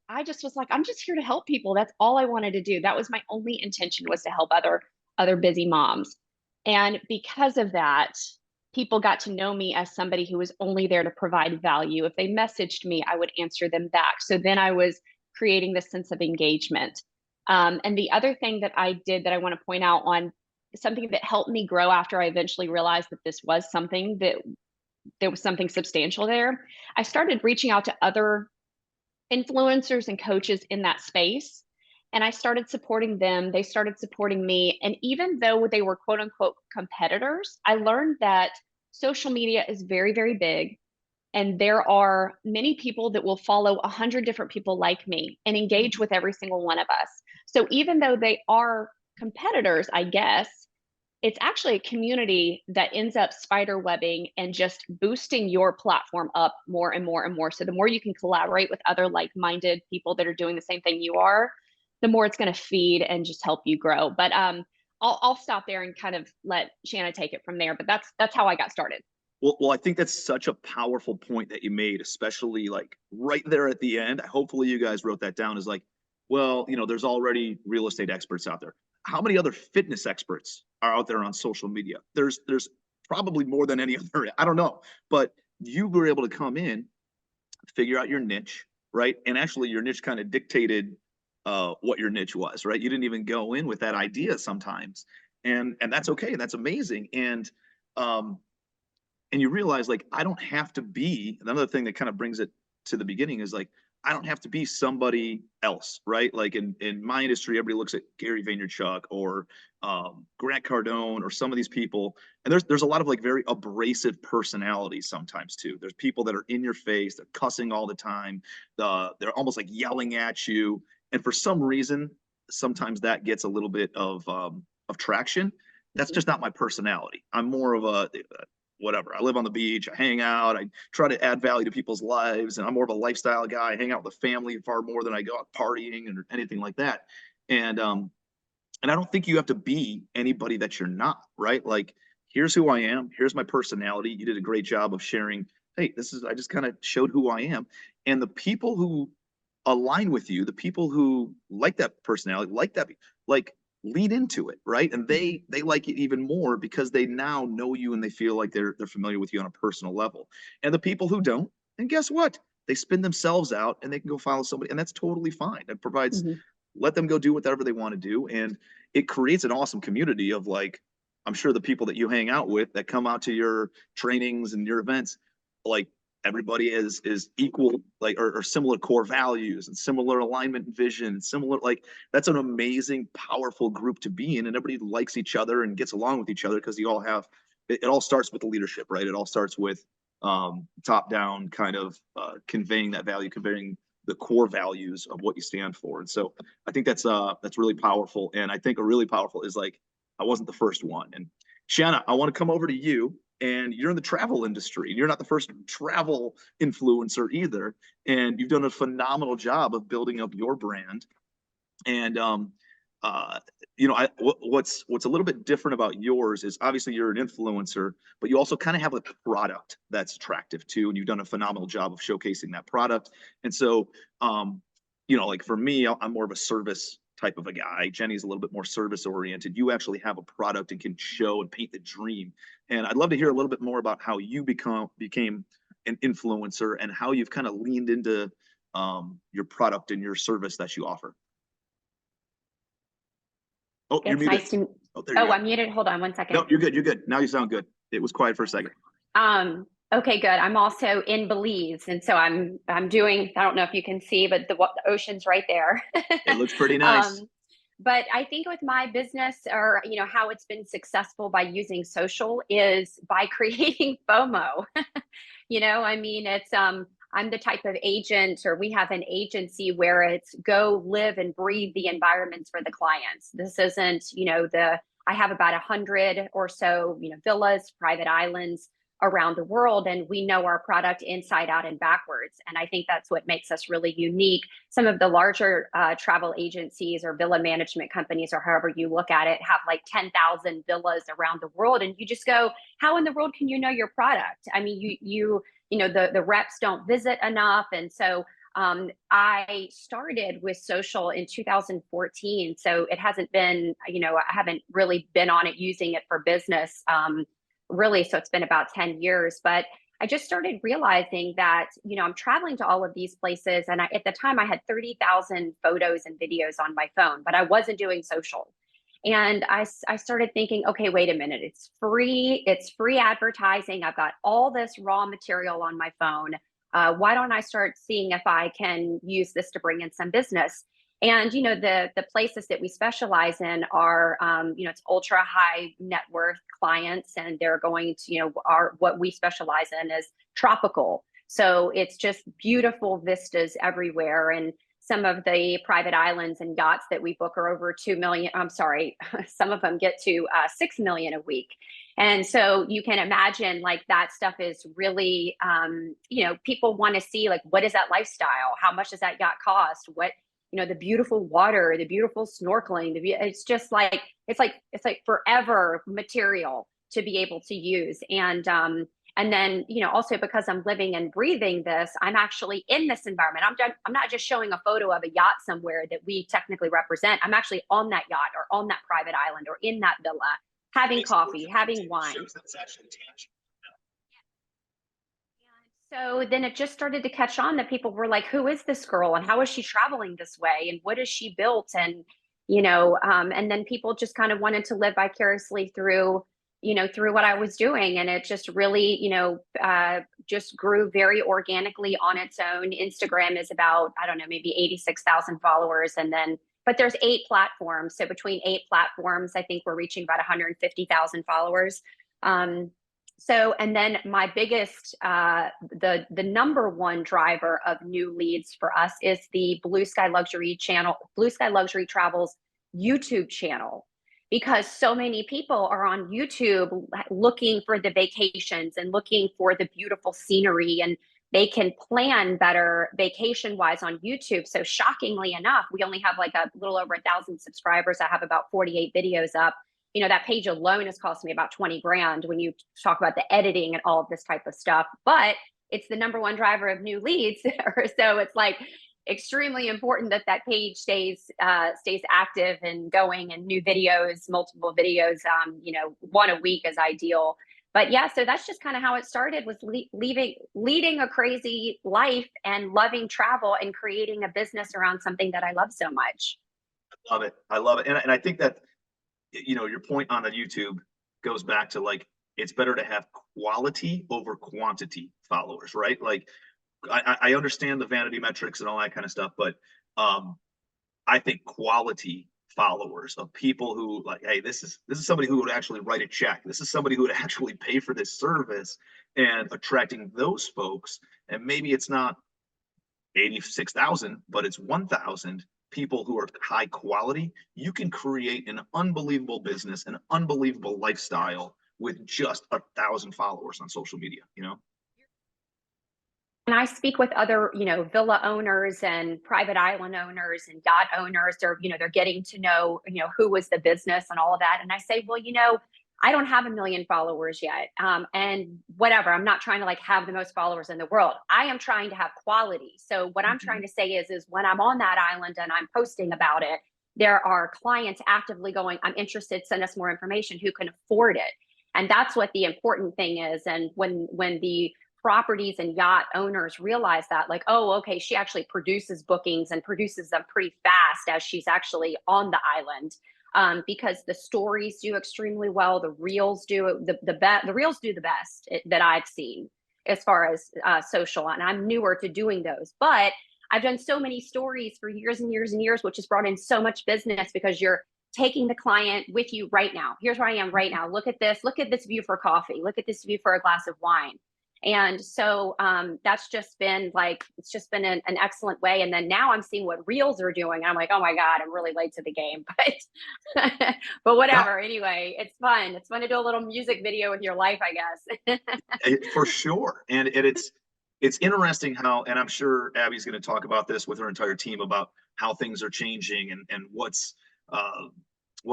I just was like, "I'm just here to help people. That's all I wanted to do. That was my only intention, was to help other busy moms." And because of that, people got to know me as somebody who was only there to provide value. If they messaged me, I would answer them back. So then I was creating this sense of engagement. And the other thing that I did that I want to point out on, something that helped me grow after I eventually realized that this was something that there was something substantial there. I started reaching out to other influencers and coaches in that space. And I started supporting them. They started supporting me. And even though they were quote unquote competitors, I learned that social media is very, very big. And there are many people that will follow 100 different people like me and engage with every single one of us. So even though they are competitors, I guess, it's actually a community that ends up spider webbing and just boosting your platform up more and more and more. So the more you can collaborate with other like-minded people that are doing the same thing you are, the more it's going to feed and just help you grow. But I'll stop there and kind of let Shanna take it from there. But that's how I got started. Well, I think that's such a powerful point that you made, especially like right there at the end. Hopefully, you guys wrote that down. Is like, well, there's already real estate experts out there. How many other fitness experts are out there on social media? There's probably more than any other. I don't know, but you were able to come in, figure out your niche, right? And actually, your niche kind of dictated what your niche was, right? You didn't even go in with that idea sometimes, and that's okay. That's amazing. Um, and you realize like I don't have to be another thing that kind of brings it to the beginning is like I don't have to be somebody else, right? Like in my industry, everybody looks at Gary Vaynerchuk or Grant Cardone or some of these people, and there's a lot of like very abrasive personalities sometimes too. There's people that are in your face, they're cussing all the time, they're almost like yelling at you, and for some reason, sometimes that gets a little bit of traction. That's Mhm. just not my personality. I'm more of a whatever. I live on the beach. I hang out. I try to add value to people's lives, and I'm more of a lifestyle guy. I hang out with the family far more than I go out partying or anything like that. And and I don't think you have to be anybody that you're not, right? Like, here's who I am. Here's my personality. You did a great job of sharing. Hey, this is. I just kind of showed who I am, and the people who align with you, the people who like that personality, like that, like lead into it, right? And they like it even more because they now know you and they feel like they're familiar with you on a personal level. And the people who don't, and guess what? They spin themselves out and they can go follow somebody, and that's totally fine. It provides Mhm. let them go do whatever they want to do, and it creates an awesome community of like I'm sure the people that you hang out with that come out to your trainings and your events, like everybody is equal like or similar core values and similar alignment and vision, similar like that's an amazing powerful group to be in, and everybody likes each other and gets along with each other because you all have it all starts with the leadership, right? It all starts with top down kind of conveying that value, conveying the core values of what you stand for. And so I think that's really powerful. And I think a really powerful is like I wasn't the first one. And Shanna, I want to come over to you. And you're in the travel industry. You're not the first travel influencer either. And you've done a phenomenal job of building up your brand. And what's a little bit different about yours is obviously you're an influencer, but you also kind of have a product that's attractive too, and you've done a phenomenal job of showcasing that product. And so, like for me, I'm more of a service type of a guy. Jenny's a little bit more service oriented. You actually have a product and can show and paint the dream. And I'd love to hear a little bit more about how you became an influencer and how you've kind of leaned into your product and your service that you offer. Oh, you're muted. Nice to. Oh, there you go. I'm muted. Hold on one second. No, you're good. You're good. Now you sound good. It was quiet for a second. Okay, good. I'm also in Belize, and so I'm doing. I don't know if you can see, but the ocean's right there. It looks pretty nice. But I think with my business, or how it's been successful by using social is by creating FOMO. It's I'm the type of agent, or we have an agency where it's go live and breathe the environments for the clients. This isn't, I have about 100 or so, villas, private islands around the world, and we know our product inside out and backwards. And I think that's what makes us really unique. Some of the larger travel agencies or villa management companies, or however you look at it, have like 10,000 villas around the world. And you just go, how in the world can you know your product? I mean, the reps don't visit enough. And so I started with social in 2014. So it hasn't been, I haven't really been on it using it for business, really. So it's been about 10 years, but I just started realizing that, I'm traveling to all of these places. And at the time I had 30,000 photos and videos on my phone, but I wasn't doing social. And I started thinking, okay, wait a minute, it's free advertising. I've got all this raw material on my phone. Why don't I start seeing if I can use this to bring in some business? And, the places that we specialize in are, it's ultra high net worth clients, and they're going to, what we specialize in is tropical. So it's just beautiful vistas everywhere. And some of the private islands and yachts that we book are over 2 million. I'm sorry, some of them get to 6 million a week. And so you can imagine like that stuff is really, people want to see like, what is that lifestyle? How much does that yacht cost? What, the beautiful water, the beautiful snorkeling, it's just like, it's like forever material to be able to use. And then, also because I'm living and breathing this, I'm actually in this environment. I'm not just showing a photo of a yacht somewhere that we technically represent. I'm actually on that yacht or on that private island or in that villa, having coffee, having wine. So then it just started to catch on that people were like, who is this girl and how is she traveling this way? And what has she built? And, and then people just kind of wanted to live vicariously through what I was doing. And it just really, just grew very organically on its own. Instagram is about, I don't know, maybe 86,000 followers. But there's 8 platforms. So between 8 platforms, I think we're reaching about 150,000 followers. And then my biggest, the number one driver of new leads for us is the Blue Sky Luxury Travels YouTube channel, because so many people are on YouTube looking for the vacations and looking for the beautiful scenery, and they can plan better vacation wise on YouTube. So shockingly enough, we only have like a little over 1,000 subscribers. I have about 48 videos up. That page alone has cost me about 20 grand when you talk about the editing and all of this type of stuff, but it's the number one driver of new leads. So it's like extremely important that page stays active and going, and new videos, multiple videos, one a week is ideal. But yeah, so that's just kind of how it started, was leading a crazy life and loving travel and creating a business around something that I love so much. I love it. And I think that, your point on the YouTube goes back to like, it's better to have quality over quantity followers, right? Like I understand the vanity metrics and all that kind of stuff, but I think quality followers of people who like, hey, this is somebody who would actually write a check. This is somebody who would actually pay for this service, and attracting those folks. And maybe it's not 86,000, but it's 1,000 people who are high quality. You can create an unbelievable business, an unbelievable lifestyle with just 1,000 followers on social media, you know? And I speak with other, villa owners and private island owners and yacht owners. They're getting to know, who was the business and all of that. And I say, well, I don't have 1 million followers yet. And whatever, I'm not trying to like have the most followers in the world. I am trying to have quality. So what I'm trying to say is when I'm on that island and I'm posting about it, there are clients actively going, I'm interested, send us more information, who can afford it. And that's what the important thing is. And when the properties and yacht owners realize that, like, oh, okay, she actually produces bookings and produces them pretty fast as she's actually on the island, because the stories do extremely well. The reels do the reels do the best that I've seen as far as social, and I'm newer to doing those, but I've done so many stories for years and years and years, which has brought in so much business because you're taking the client with you right now. Here's where I am right now. Look at this. Look at this view for coffee. Look at this view for a glass of wine. And so that's just been like, it's just been an excellent way. And then now I'm seeing what reels are doing. I'm like, oh my God, I'm really late to the game, but whatever. Anyway, it's fun. It's fun to do a little music video with your life, I guess. For sure. And it's interesting how, and I'm sure Abby's going to talk about this with her entire team about how things are changing and what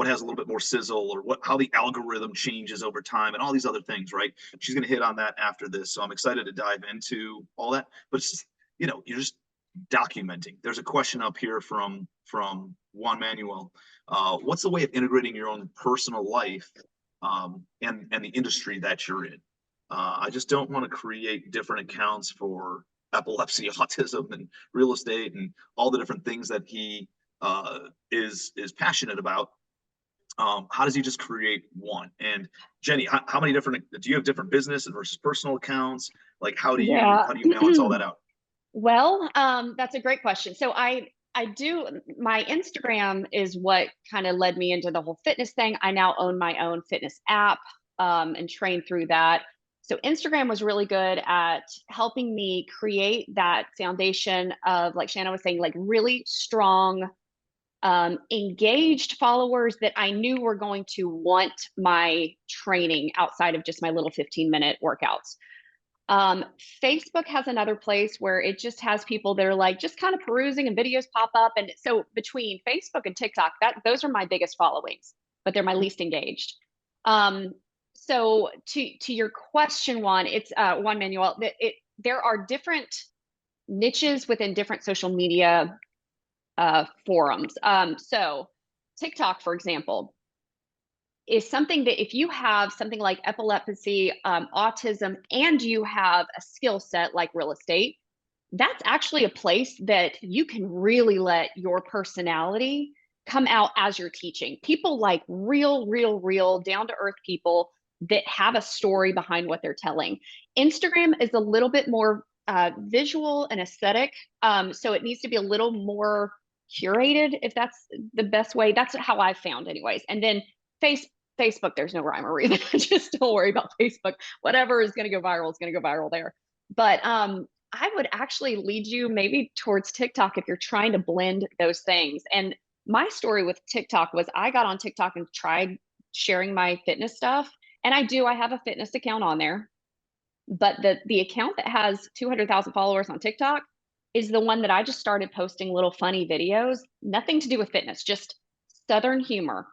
has a little bit more sizzle, or how the algorithm changes over time and all these other things, right? She's going to hit on that after this. So I'm excited to dive into all that, but it's, you're just documenting. There's a question up here from Juan Manuel. What's the way of integrating your own personal life and the industry that you're in? I just don't want to create different accounts for epilepsy, autism, and real estate and all the different things that he is passionate about. How does he just create one? And Jenny, how many different, do you have different business versus personal accounts? Like, how do you balance all that out? Well, that's a great question. So I do, my Instagram is what kind of led me into the whole fitness thing. I now own my own fitness app and train through that. So Instagram was really good at helping me create that foundation of, like Shanna was saying, like really strong, engaged followers that I knew were going to want my training outside of just my little 15-minute workouts. Facebook has another place where it just has people that are like just kind of perusing and videos pop up. And so between Facebook and TikTok, those are my biggest followings, but they're my least engaged. So to your question, Juan, it's Juan Manuel, there are different niches within different social media forums. So TikTok, for example, is something that if you have something like epilepsy, autism, and you have a skill set like real estate, that's actually a place that you can really let your personality come out as you're teaching. People like real, down to earth people that have a story behind what they're telling. Instagram is a little bit more visual and aesthetic. So it needs to be a little more curated, if that's the best way. That's how I've found anyways. And then Facebook, there's no rhyme or reason. Just don't worry about Facebook. Whatever is going to go viral is going to go viral there. But I would actually lead you maybe towards TikTok if you're trying to blend those things. And my story with TikTok was I got on TikTok and tried sharing my fitness stuff. And I have a fitness account on there. But the account that has 200,000 followers on TikTok is the one that I just started posting little funny videos, nothing to do with fitness, just Southern humor.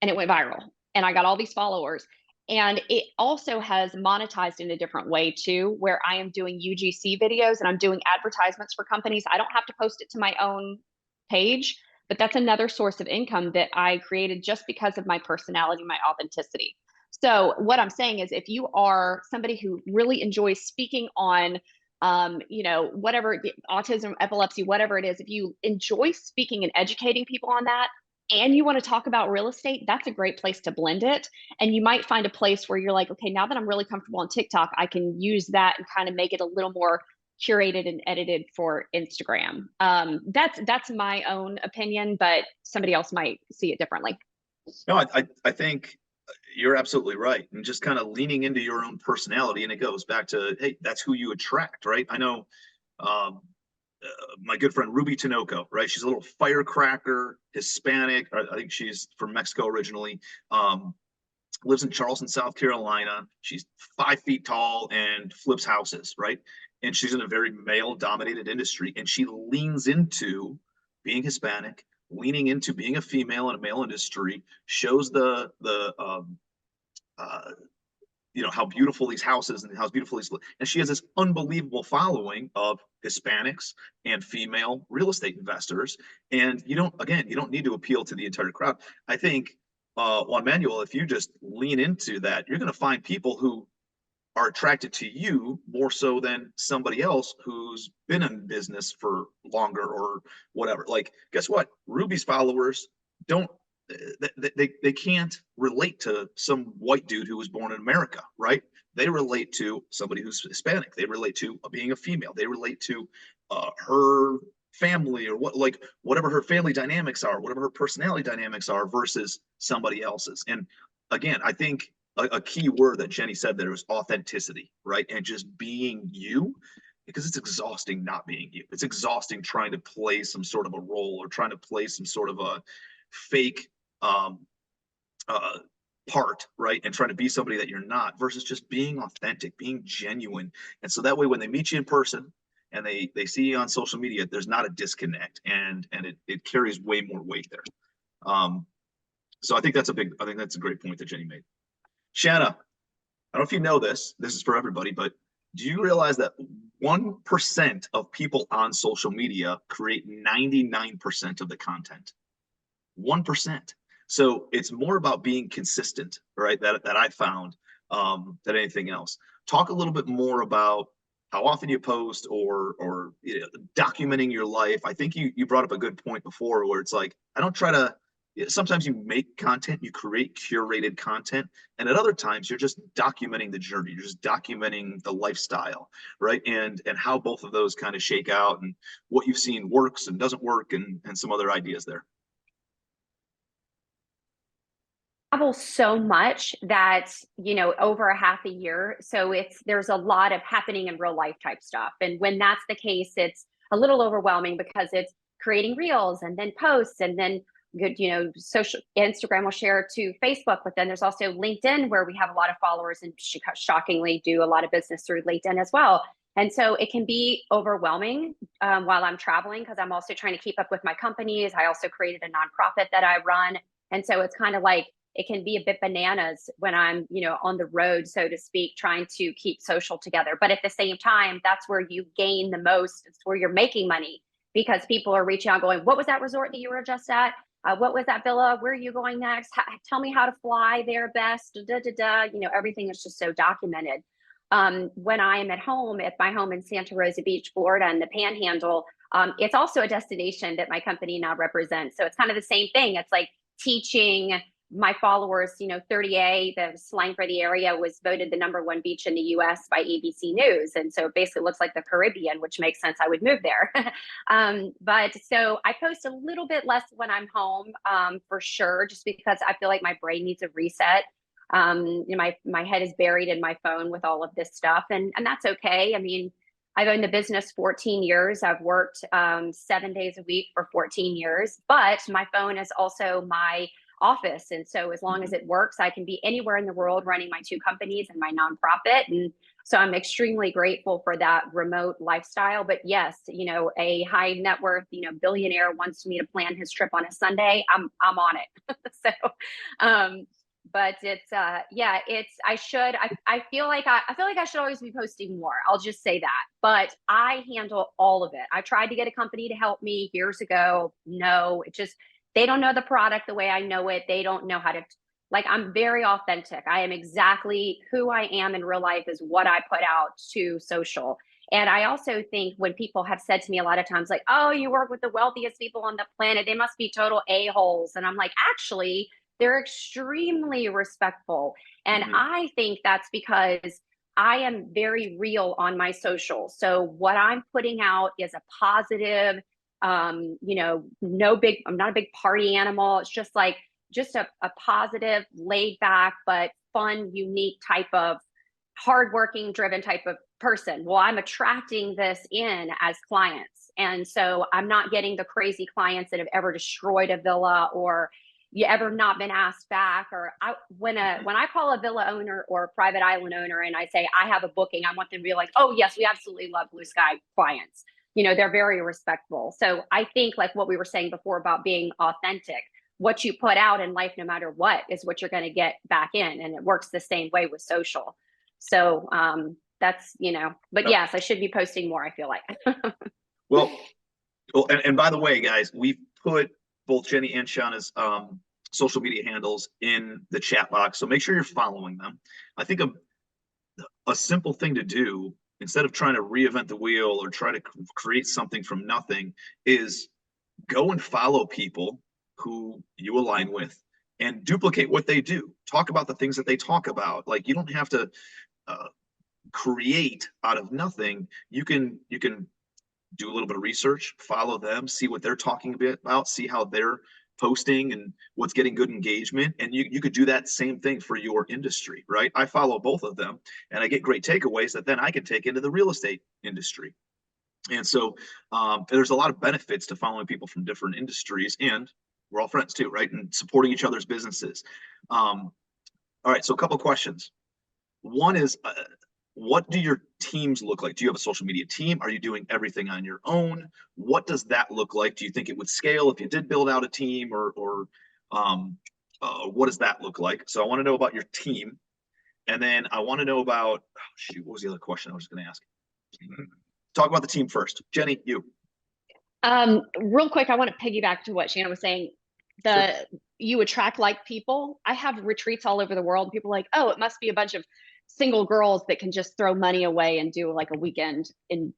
And it went viral. And I got all these followers. And it also has monetized in a different way too, where I am doing UGC videos and I'm doing advertisements for companies. I don't have to post it to my own page, but that's another source of income that I created just because of my personality, my authenticity. So what I'm saying is, if you are somebody who really enjoys speaking on, whatever, autism, epilepsy, whatever it is, if you enjoy speaking and educating people on that, and you want to talk about real estate, that's a great place to blend it. And you might find a place where you're like, okay, now that I'm really comfortable on TikTok, I can use that and kind of make it a little more curated and edited for Instagram. That's my own opinion, but somebody else might see it differently. No, I think you're absolutely right. And just kind of leaning into your own personality. And it goes back to, hey, that's who you attract, right? I know my good friend Ruby Tinoco, right? She's a little firecracker, Hispanic. I think she's from Mexico originally. lives in Charleston, South Carolina. She's 5 feet tall and flips houses, right? And she's in a very male dominated industry. And she leans into being Hispanic, leaning into being a female in a male industry, shows uh, how beautiful these houses and how beautiful these, and she has this unbelievable following of Hispanics and female real estate investors. And you don't need to appeal to the entire crowd. I think Juan Manuel, if you just lean into that, you're going to find people who are attracted to you more so than somebody else who's been in business for longer or whatever. Like, guess what? Ruby's followers don't they can't relate to some white dude who was born in America, right? They relate to somebody who's Hispanic. They relate to being a female. They relate to her family or whatever her family dynamics are, whatever her personality dynamics are versus somebody else's. And again, I think a key word that Jenny said there was authenticity, right? And just being you, because it's exhausting not being you. It's exhausting trying to play some sort of a role or trying to play some sort of a fake part, right? And trying to be somebody that you're not versus just being authentic, being genuine. And so that way, when they meet you in person and they see you on social media, there's not a disconnect, and it carries way more weight there. So I think that's a great point that Jenny made. Shanna, I don't know if you know this is for everybody, but do you realize that 1% of people on social media create 99% of the content? 1%. So it's more about being consistent, right? That I found than anything else. Talk a little bit more about how often you post or documenting your life. I think you brought up a good point before where it's like, I don't try to, sometimes you make content, you create curated content, and at other times you're just documenting the journey, you're just documenting the lifestyle, right? And how both of those kind of shake out and what you've seen works and doesn't work and some other ideas there. Travel so much that over a half a year, so there's a lot of happening in real life type stuff, and when that's the case, it's a little overwhelming because it's creating reels and then posts and then good social. Instagram will share to Facebook, but then there's also LinkedIn where we have a lot of followers and shockingly do a lot of business through LinkedIn as well. And so it can be overwhelming while I'm traveling, because I'm also trying to keep up with my companies. I also created a nonprofit that I run, and so it's kind of like it can be a bit bananas when I'm, on the road, so to speak, trying to keep social together. But at the same time, that's where you gain the most. It's where you're making money, because people are reaching out going, what was that resort that you were just at? What was that villa? Where are you going next? Tell me how to fly there best. Everything is just so documented. When I am at my home in Santa Rosa Beach, Florida, in the Panhandle, it's also a destination that my company now represents. So it's kind of the same thing. It's like teaching my followers, 30A, the slang for the area, was voted the #1 beach in the US by ABC News. And so it basically looks like the Caribbean, which makes sense. I would move there. But so I post a little bit less when I'm home, for sure, just because I feel like my brain needs a reset. My head is buried in my phone with all of this stuff, and that's okay. I mean, I've owned the business 14 years. I've worked 7 days a week for 14 years, but my phone is also my office. And so as long as it works, I can be anywhere in the world running my 2 companies and my nonprofit. And so I'm extremely grateful for that remote lifestyle. But yes, a high net worth, billionaire wants me to plan his trip on a Sunday, I'm on it. But it's I feel like I should always be posting more. I'll just say that. But I handle all of it. I tried to get a company to help me years ago. No, they don't know the product the way I know it. They don't know how to, I'm very authentic. I am exactly who I am in real life is what I put out to social. And I also think when people have said to me a lot of times, like, oh, you work with the wealthiest people on the planet, they must be total a-holes. And I'm like, actually, they're extremely respectful. And I think that's because I am very real on my social. So what I'm putting out is a positive, I'm not a big party animal. It's just a positive, laid back, but fun, unique type of hardworking, driven type of person. Well, I'm attracting this in as clients. And so I'm not getting the crazy clients that have ever destroyed a villa or, you ever not been asked back? Or when I call a villa owner or a private island owner and I say I have a booking, I want them to be like, oh yes, we absolutely love blue sky clients. You know, they're very respectful. So I think like what we were saying before about being authentic, what you put out in life, no matter what, is what you're going to get back in. And it works the same way with social. So that's, you know, but yes, I should be posting more, I feel like. Well, and by the way, guys, we've put both Jenny and Shanna's social media handles in the chat box. So make sure you're following them. I think a simple thing to do, instead of trying to reinvent the wheel or try to create something from nothing, is go and follow people who you align with and duplicate what they do. Talk about the things that they talk about. Like, you don't have to create out of nothing. You can do a little bit of research, follow them, see what they're talking about, see how they're posting and what's getting good engagement. And you could do that same thing for your industry, right? I follow both of them and I get great takeaways that then I can take into the real estate industry. And so there's a lot of benefits to following people from different industries, and we're all friends too, right? And supporting each other's businesses. All right, so a couple questions. One is, what do your teams look like? Do you have a social media team? Are you doing everything on your own? What does that look like? Do you think it would scale if you did build out a team, or what does that look like? So I want to know about your team. And then I want to know about, oh, shoot, what was the other question I was going to ask? Talk about the team first. Jenny, you. Real quick, I want to piggyback to what Shanna was saying. Sure. You attract like people. I have retreats all over the world. People are like, oh, it must be a bunch of single girls that can just throw money away and do like a weekend in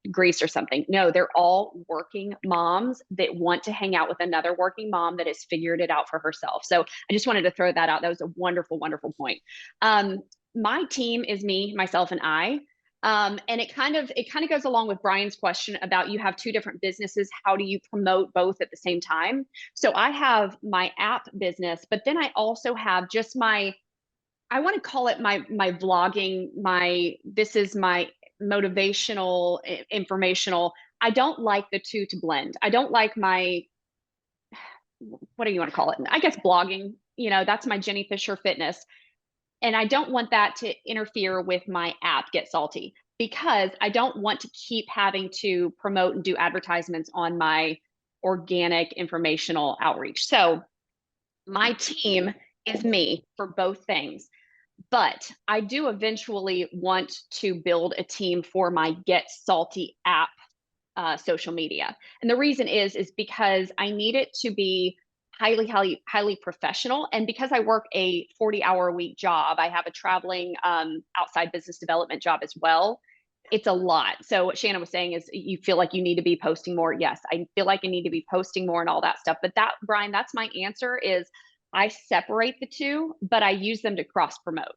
Greece or something. No, they're all working moms that want to hang out with another working mom that has figured it out for herself. So I just wanted to throw that out. That was a wonderful, wonderful point. My team is me, myself, and I. And it kind of goes along with Brian's question about, you have two different businesses. How do you promote both at the same time? So I have my app business, but then I also have just I want to call it my vlogging, this is my motivational, informational. I don't like the two to blend. I don't like what do you want to call it? I guess blogging, you know, that's my Jenny Fisher Fitness. And I don't want that to interfere with my app, Get Salty, because I don't want to keep having to promote and do advertisements on my organic informational outreach. So my team is me for both things. But I do eventually want to build a team for my Get Salty app social media. And the reason is because I need it to be highly professional. And because I work a 40-hour-a-week job, I have a traveling outside business development job as well. It's a lot. So what Shanna was saying is, you feel like you need to be posting more. Yes, I feel like I need to be posting more and all that stuff. But that, Brian, that's my answer, is I separate the two, but I use them to cross promote.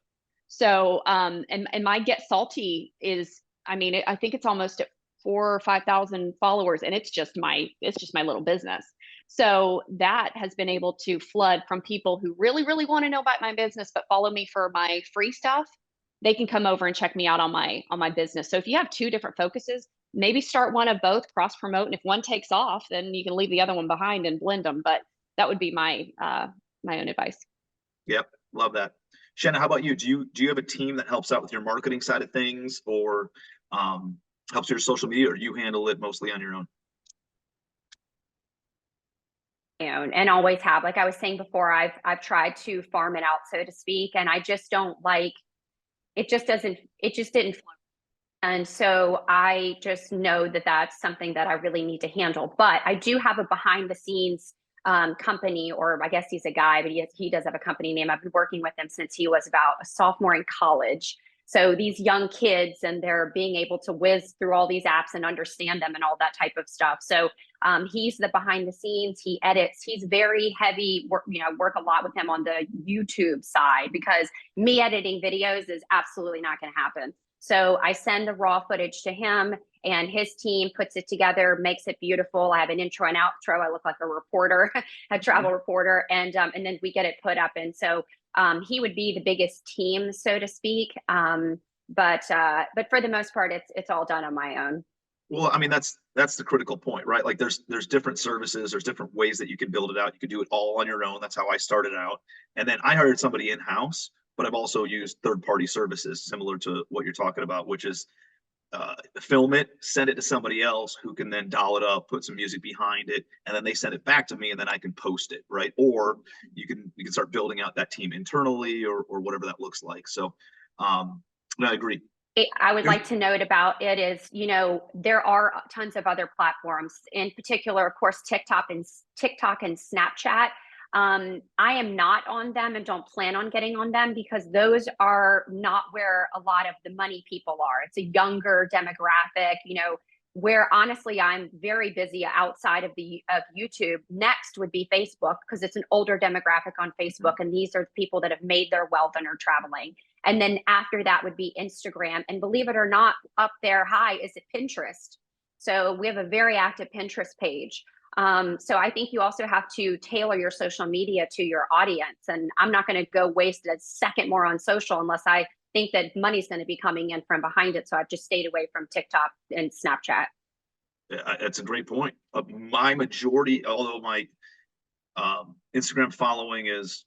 So, and my Get Salty is, I mean, I think it's almost at 4,000 or 5,000 followers, and it's just my little business. So that has been able to flood from people who really, really want to know about my business, but follow me for my free stuff. They can come over and check me out on my business. So if you have two different focuses, maybe start one of both, cross promote, and if one takes off, then you can leave the other one behind and blend them. But that would be my my own advice. Yep, love that. Shanna, how about you? Do you have a team that helps out with your marketing side of things, or helps your social media, or you handle it mostly on your own? And always have. Like I was saying before, I've tried to farm it out, so to speak, and I just don't like it. Just didn't flow. And so I just know that that's something that I really need to handle. But I do have a behind the scenes company, or I guess he's a guy, but he does have a company name. I've been working with him since he was about a sophomore in college. So these young kids, and they're being able to whiz through all these apps and understand them and all that type of stuff. So he's the behind the scenes. He edits. He's very heavy. Work a lot with him on the YouTube side, because me editing videos is absolutely not going to happen. So I send the raw footage to him, and his team puts it together, makes it beautiful. I have an intro and outro. I look like a reporter, a travel reporter, and then we get it put up. And so he would be the biggest team, so to speak. But for the most part, it's all done on my own. Well, I mean, that's the critical point, right? Like there's different services, there's different ways that you can build it out. You can do it all on your own. That's how I started out. And then I hired somebody in-house, but I've also used third-party services similar to what you're talking about, which is film it, send it to somebody else who can then doll it up, put some music behind it, and then they send it back to me, and then I can post it, right? Or you can start building out that team internally, or whatever that looks like. So, I agree. I would like to note about it is, there are tons of other platforms, in particular, of course, TikTok and Snapchat. I am not on them and don't plan on getting on them because those are not where a lot of the money people are. It's a younger demographic, where honestly I'm very busy outside of YouTube. Next would be Facebook because it's an older demographic on Facebook, and these are people that have made their wealth and are traveling. And then after that would be Instagram, and believe it or not, up there high is it Pinterest. So we have a very active Pinterest page. So I think you also have to tailor your social media to your audience. And I'm not going to go waste a second more on social unless I think that money's going to be coming in from behind it. So I've just stayed away from TikTok and Snapchat. That's a great point. My majority, although my Instagram following is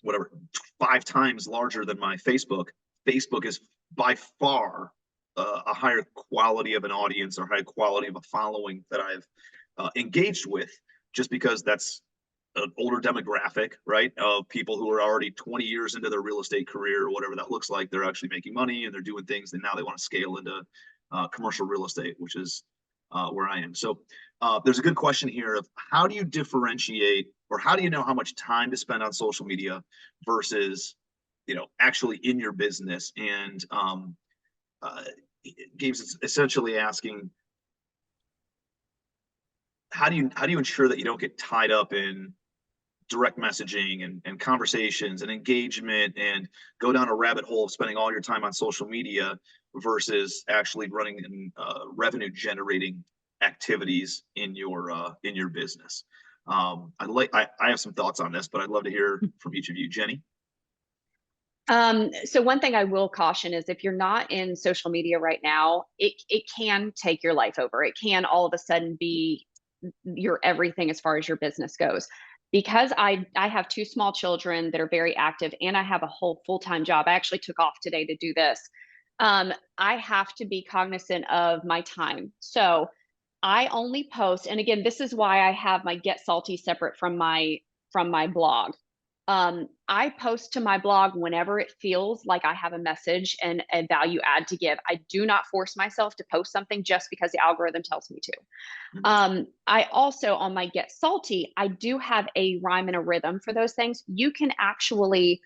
whatever 5 times larger than my Facebook is by far a higher quality of an audience or high quality of a following that I've engaged with, just because that's an older demographic, right? Of people who are already 20 years into their real estate career or whatever that looks like. They're actually making money and they're doing things that now they want to scale into commercial real estate, which is where I am. So there's a good question here of how do you differentiate, or how do you know how much time to spend on social media versus, actually in your business? And Gabe's essentially asking, how do you ensure that you don't get tied up in direct messaging and conversations and engagement and go down a rabbit hole of spending all your time on social media versus actually running revenue generating activities in your business? I have some thoughts on this, but I'd love to hear from each of you. Jenny? So one thing I will caution is if you're not in social media right now, it can take your life over. It can all of a sudden be your everything as far as your business goes. Because I have 2 small children that are very active, and I have a whole full-time job. I actually took off today to do this. I have to be cognizant of my time. So I only post, and again, this is why I have my Get Salty separate from my blog. I post to my blog whenever it feels like I have a message and a value add to give. I do not force myself to post something just because the algorithm tells me to. I also, on my Get Salty, I do have a rhyme and a rhythm for those things. You can actually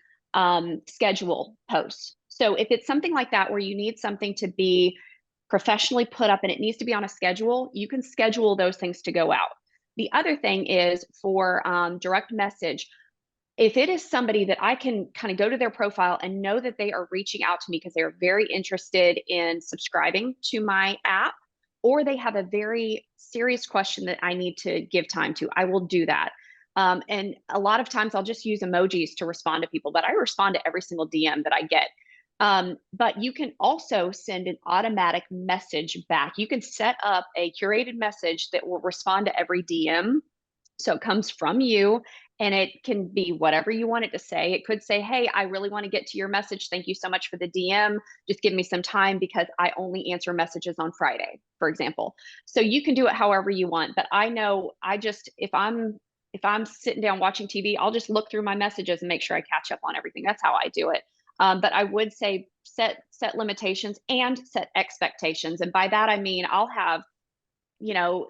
schedule posts. So if it's something like that where you need something to be professionally put up and it needs to be on a schedule, you can schedule those things to go out. The other thing is for direct message. If it is somebody that I can kind of go to their profile and know that they are reaching out to me because they are very interested in subscribing to my app, or they have a very serious question that I need to give time to, I will do that. And a lot of times I'll just use emojis to respond to people, but I respond to every single DM that I get. But you can also send an automatic message back. You can set up a curated message that will respond to every DM. So it comes from you, and it can be whatever you want it to say. It could say, hey, I really want to get to your message. Thank you so much for the DM. Just give me some time because I only answer messages on Friday, for example. So you can do it however you want. But I know if I'm sitting down watching TV, I'll just look through my messages and make sure I catch up on everything. That's how I do it. But I would say set limitations and set expectations. And by that, I mean, I'll have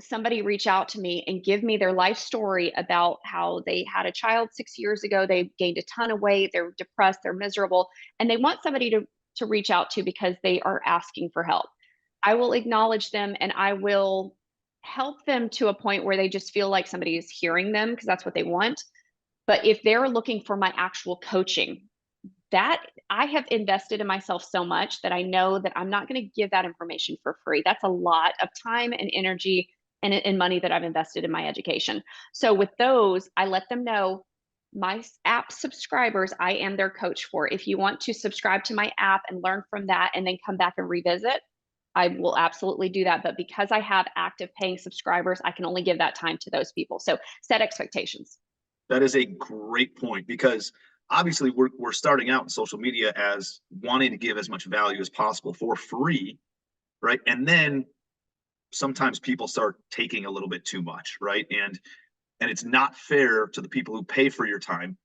somebody reach out to me and give me their life story about how they had a child 6 years ago. They gained a ton of weight. They're depressed. They're miserable. And they want somebody to reach out to because they are asking for help. I will acknowledge them and I will help them to a point where they just feel like somebody is hearing them because that's what they want. But if they're looking for my actual coaching, that I have invested in myself so much that I know that I'm not going to give that information for free. That's a lot of time and energy and money that I've invested in my education. So with those, I let them know my app subscribers, I am their coach for. If you want to subscribe to my app and learn from that and then come back and revisit, I will absolutely do that. But because I have active paying subscribers, I can only give that time to those people. So set expectations. That is a great point, because obviously we're starting out in social media as wanting to give as much value as possible for free, right? And then sometimes people start taking a little bit too much, right? And it's not fair to the people who pay for your time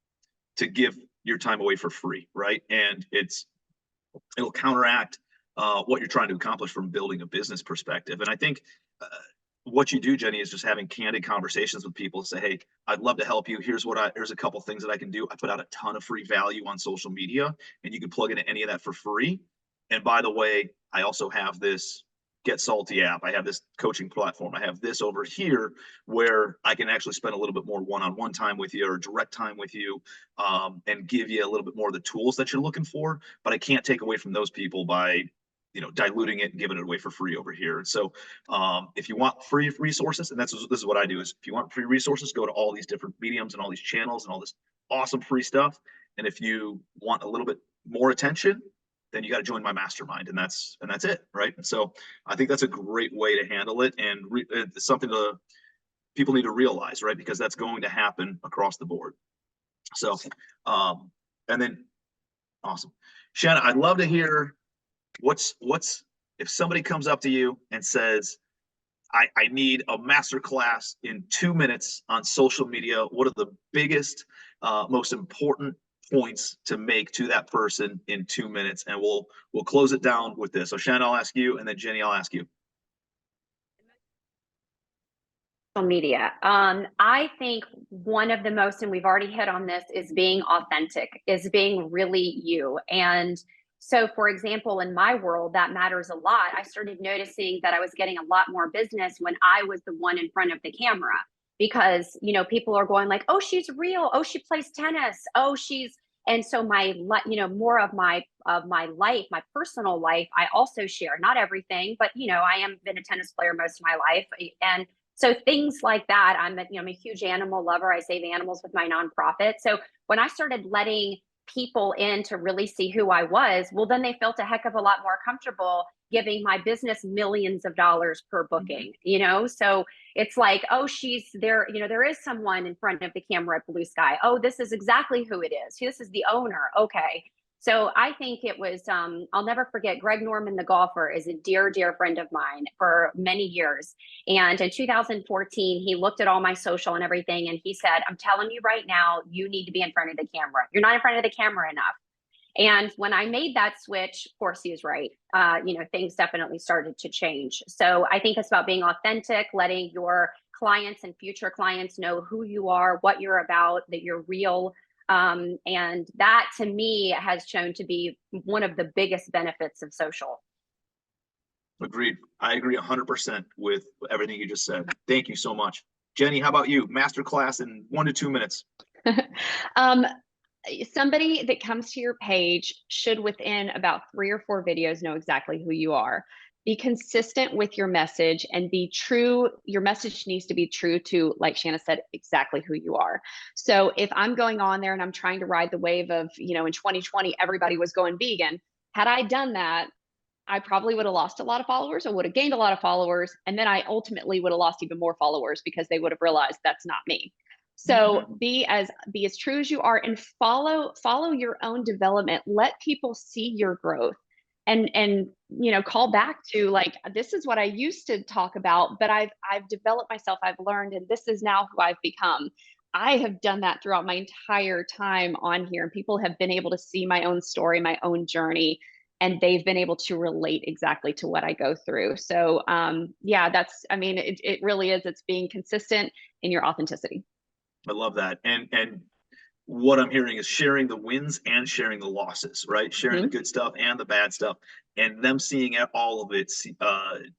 to give your time away for free, right? And it'll counteract what you're trying to accomplish from building a business perspective. And I think what you do, Jenny, is just having candid conversations with people. Say, hey, I'd love to help you. Here's a couple things that I can do. I put out a ton of free value on social media, and you can plug into any of that for free. And by the way, I also have this Get Salty app. I have this coaching platform. I have this over here where I can actually spend a little bit more one-on-one time with you, or direct time with you, and give you a little bit more of the tools that you're looking for. But I can't take away from those people by diluting it and giving it away for free over here. And so if you want free resources, and this is what I do, is if you want free resources, go to all these different mediums and all these channels and all this awesome free stuff. And if you want a little bit more attention, then you got to join my mastermind, and that's it, right? And so I think that's a great way to handle it, and it's something people need to realize, right? Because that's going to happen across the board. So, and then, awesome, Shanna, I'd love to hear what's if somebody comes up to you and says, I need a masterclass in 2 minutes on social media. What are the biggest, most important points to make to that person in 2 minutes? And we'll close it down with this. So Shanna, I'll ask you, and then Jenny, I'll ask you. Social media. I think one of the most, and we've already hit on this, is being authentic, is being really you. And so, for example, in my world, that matters a lot. I started noticing that I was getting a lot more business when I was the one in front of the camera, because, people are going like, oh, she's real. Oh, she plays tennis. Oh, and so more of my life, my personal life, I also share, not everything, but, I am been a tennis player most of my life. And so things like that, I'm a huge animal lover. I save animals with my nonprofit. So when I started letting people in to really see who I was, well, then they felt a heck of a lot more comfortable giving my business millions of dollars per booking, So it's like, oh, she's there, there is someone in front of the camera at Blue Sky. Oh, this is exactly who it is. This is the owner. Okay. So I think it was, I'll never forget, Greg Norman, the golfer, is a dear, dear friend of mine for many years. And in 2014, he looked at all my social and everything, and he said, I'm telling you right now, you need to be in front of the camera. You're not in front of the camera enough. And when I made that switch, of course, he was right. Things definitely started to change. So I think it's about being authentic, letting your clients and future clients know who you are, what you're about, that you're real. And that, to me, has shown to be one of the biggest benefits of social. Agreed. I agree 100% with everything you just said. Thank you so much. Jenny, how about you? Masterclass in 1 to 2 minutes. Somebody that comes to your page should, within about 3 or 4 videos, know exactly who you are. Be consistent with your message and be true. Your message needs to be true to, like Shanna said, exactly who you are. So if I'm going on there and I'm trying to ride the wave of, in 2020, everybody was going vegan. Had I done that, I probably would have lost a lot of followers. I would have gained a lot of followers. And then I ultimately would have lost even more followers, because they would have realized that's not me. So be as true as you are, and follow your own development. Let people see your growth, and call back to, like, this is what I used to talk about, but I've developed myself, I've learned, and this is now who I've become. I have done that throughout my entire time on here, and people have been able to see my own story, my own journey, and they've been able to relate exactly to what I go through. So it really is. It's being consistent in your authenticity. I love that. And what I'm hearing is sharing the wins and sharing the losses, right? Sharing the good stuff and the bad stuff, and them seeing all of it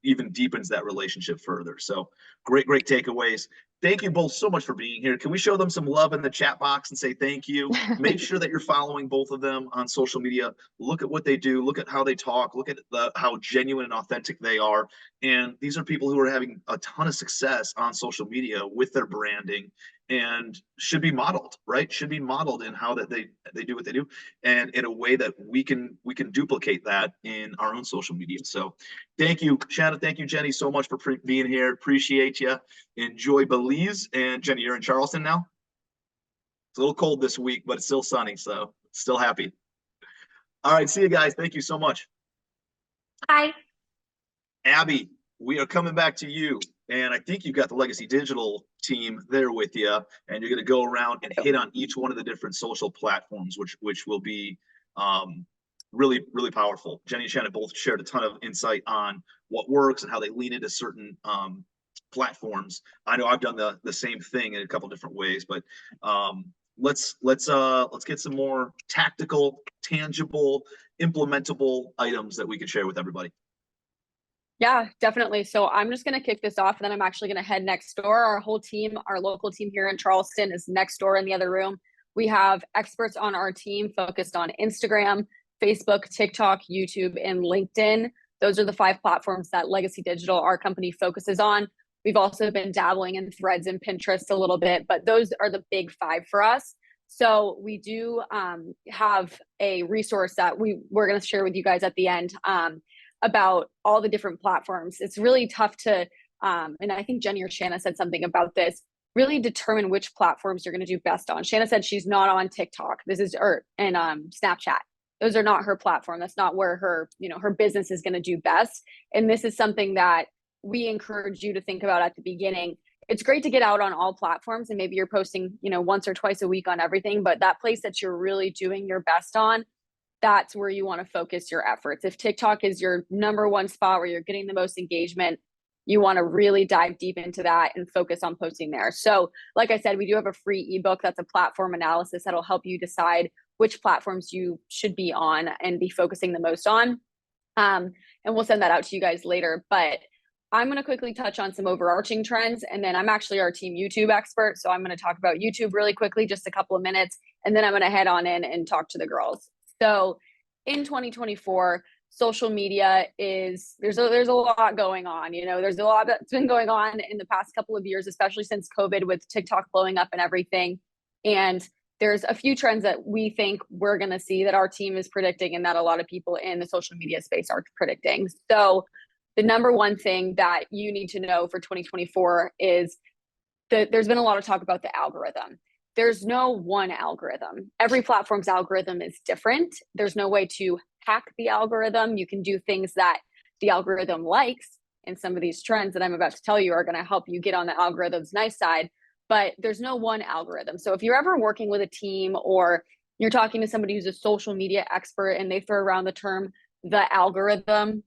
even deepens that relationship further. So great takeaways. Thank you both so much for being here. Can we show them some love in the chat box and say thank you? Make sure that you're following both of them on social media. Look at what they do. Look at how they talk. Look at how genuine and authentic they are. And these are people who are having a ton of success on social media with their branding. and should be modeled, right? Should be modeled in how that they do what they do, and in a way that we can duplicate that in our own social media. So thank you, Shanna. Thank you, Jenny, so much for being here. Appreciate you. Enjoy Belize. And Jenny, you're in Charleston now? It's a little cold this week, but it's still sunny, so still happy. All right, see you guys. Thank you so much. Bye. Abby, we are coming back to you. And I think you've got the Legacy Digital team there with you, and you're going to go around and hit on each one of the different social platforms, which will be really, really powerful. Jenny and Shanna both shared a ton of insight on what works and how they lean into certain platforms. I know I've done the same thing in a couple different ways, but let's get some more tactical, tangible, implementable items that we can share with everybody. Yeah, definitely. So I'm just going to kick this off, and then I'm actually going to head next door. Our whole team, our local team here in Charleston, is next door in the other room. We have experts on our team focused on Instagram, Facebook, TikTok, YouTube, and LinkedIn. Those are the 5 platforms that Legacy Digital, our company, focuses on. We've also been dabbling in Threads and Pinterest a little bit, but those are the big 5 for us. So we do have a resource that we're going to share with you guys at the end about all the different platforms. It's really tough to, and I think Jenny or Shanna said something about this, really determine which platforms you're going to do best on. Shanna said she's not on TikTok. And Snapchat. Those are not her platform. That's not where her business is going to do best. And this is something that we encourage you to think about at the beginning. It's great to get out on all platforms, and maybe you're posting, once or twice a week on everything, but that place that you're really doing your best on, that's where you want to focus your efforts. If TikTok is your number one spot where you're getting the most engagement, you want to really dive deep into that and focus on posting there. So like I said, we do have a free ebook that's a platform analysis that'll help you decide which platforms you should be on and be focusing the most on. And we'll send that out to you guys later. But I'm going to quickly touch on some overarching trends. And then I'm actually our team YouTube expert. So I'm going to talk about YouTube really quickly, just a couple of minutes. And then I'm going to head on in and talk to the girls. So in 2024, social media there's a lot going on. There's a lot that's been going on in the past couple of years, especially since COVID, with TikTok blowing up and everything. And there's a few trends that we think we're going to see, that our team is predicting, and that a lot of people in the social media space are predicting. So the number one thing that you need to know for 2024 is that there's been a lot of talk about the algorithm. There's no one algorithm. Every platform's algorithm is different. There's no way to hack the algorithm. You can do things that the algorithm likes, and some of these trends that I'm about to tell you are going to help you get on the algorithm's nice side, but there's no one algorithm. So if you're ever working with a team, or you're talking to somebody who's a social media expert and they throw around the term the algorithm,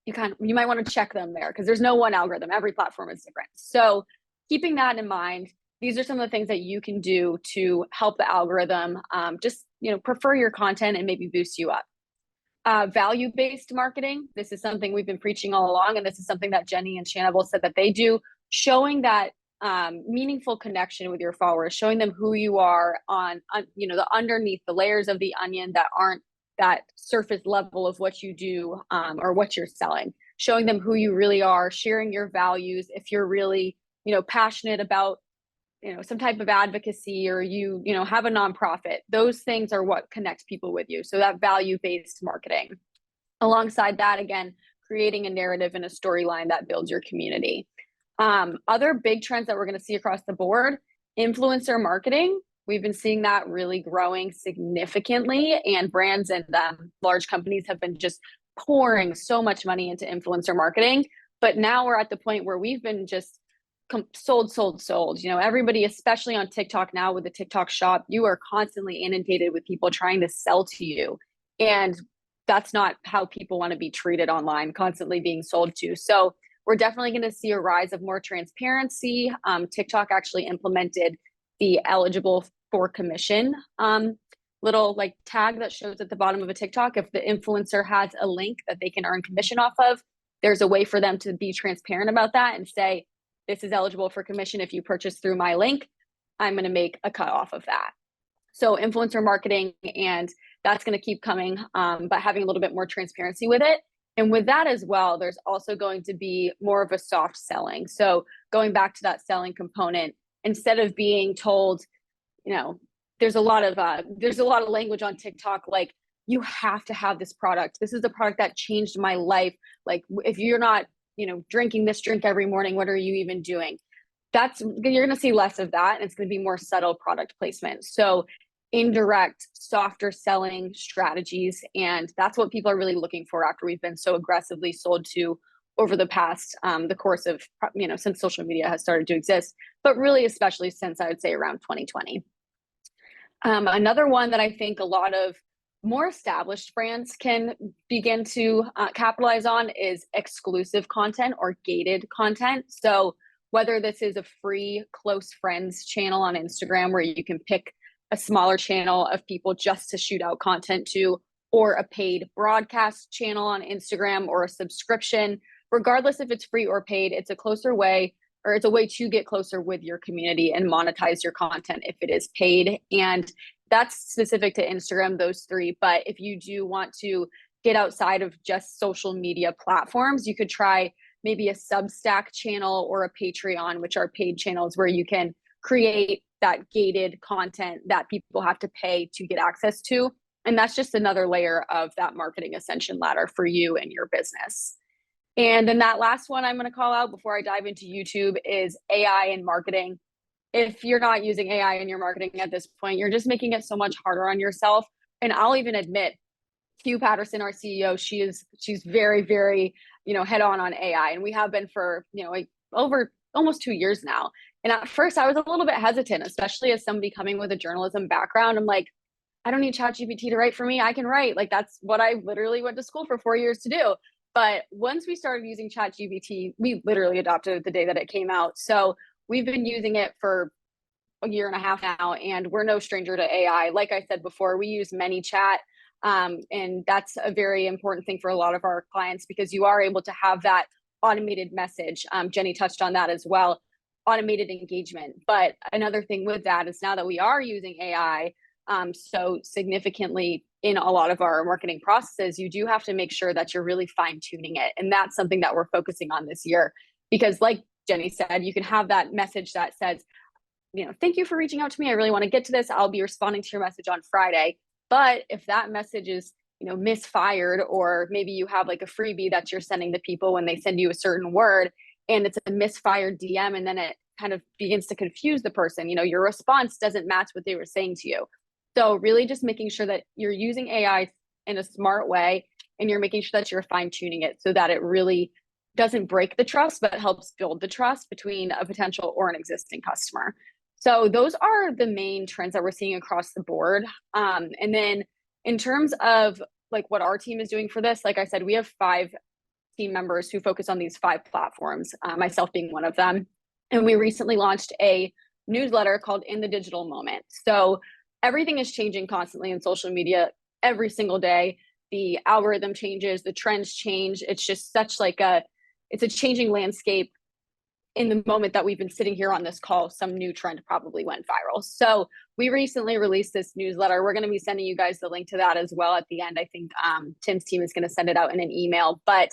you might want to check them there, because there's no one algorithm. Every platform is different. So keeping that in mind, these are some of the things that you can do to help the algorithm prefer your content and maybe boost you up. Value-based marketing. This is something we've been preaching all along, and this is something that Jenny and Shanna both said that they do, showing that meaningful connection with your followers, showing them who you are on the underneath, the layers of the onion that aren't that surface level of what you do or what you're selling, showing them who you really are, sharing your values. If you're really passionate about some type of advocacy, or you have a nonprofit, those things are what connect people with you. So that value-based marketing. Alongside that, again, creating a narrative and a storyline that builds your community. Other big trends that we're going to see across the board: influencer marketing. We've been seeing that really growing significantly, and brands and large companies have been just pouring so much money into influencer marketing. But now we're at the point where we've been just sold. Everybody, especially on TikTok now with the TikTok shop, you are constantly inundated with people trying to sell to you. And that's not how people want to be treated online, constantly being sold to. So we're definitely going to see a rise of more transparency. TikTok actually implemented the eligible for commission little tag that shows at the bottom of a TikTok. If the influencer has a link that they can earn commission off of, there's a way for them to be transparent about that and say, this is eligible for commission. If you purchase through my link, I'm going to make a cut off of that. So influencer marketing, and that's going to keep coming, but having a little bit more transparency with it. And with that as well, there's also going to be more of a soft selling. So going back to that selling component, instead of being told, you know, there's a lot of language on TikTok like, you have to have this product. This is the product that changed my life. Like, if you're not, you know, drinking this drink every morning, what are you even doing? You're going to see less of that, and it's going to be more subtle product placement. So indirect, softer selling strategies, and that's what people are really looking for after we've been so aggressively sold to over the past the course of, you know, since social media has started to exist, but really especially since I would say around 2020. Another one that I think a lot of more established brands can begin to capitalize on is exclusive content or gated content. So whether this is a free close friends channel on Instagram where you can pick a smaller channel of people just to shoot out content to, or a paid broadcast channel on Instagram, or a subscription, regardless if it's free or paid, it's a closer way, or it's a way to get closer with your community and monetize your content if it is paid. And that's specific to Instagram, those three. But if you do want to get outside of just social media platforms, you could try maybe a Substack channel or a Patreon, which are paid channels where you can create that gated content that people have to pay to get access to. And that's just another layer of that marketing ascension ladder for you and your business. And then that last one I'm going to call out before I dive into YouTube is AI and marketing. If you're not using AI in your marketing at this point, you're just making it so much harder on yourself. And I'll even admit, Q Patterson, our CEO, she's very, very, you know, head on AI. And we have been for, you know, like over almost 2 years now. And at first I was a little bit hesitant, especially as somebody coming with a journalism background. I'm like, I don't need ChatGPT to write for me. I can write. Like, that's what I literally went to school for 4 years to do. But once we started using ChatGPT, we literally adopted it the day that it came out. So we've been using it for a year and a half now, and we're no stranger to AI. Like I said before, we use ManyChat, and that's a very important thing for a lot of our clients because you are able to have that automated message. Jenny touched on that as well, automated engagement. But another thing with that is now that we are using AI so significantly in a lot of our marketing processes, you do have to make sure that you're really fine tuning it. And that's something that we're focusing on this year, because like Jenny said, you can have that message that says, you know, thank you for reaching out to me. I really want to get to this. I'll be responding to your message on Friday. But if that message is, you know, misfired, or maybe you have like a freebie that you're sending to people when they send you a certain word and it's a misfired DM, and then it kind of begins to confuse the person, you know, your response doesn't match what they were saying to you. So really just making sure that you're using AI in a smart way, and you're making sure that you're fine tuning it so that it really doesn't break the trust, but helps build the trust between a potential or an existing customer. So those are the main trends that we're seeing across the board. And then in terms of like what our team is doing for this, like I said, we have 5 team members who focus on these 5 platforms, myself being one of them. And we recently launched a newsletter called In the Digital Moment. So everything is changing constantly in social media every single day. The algorithm changes, the trends change. It's just such like it's a changing landscape. In the moment that we've been sitting here on this call, some new trend probably went viral. So we recently released this newsletter. We're going to be sending you guys the link to that as well at the end. I think Tim's team is going to send it out in an email, but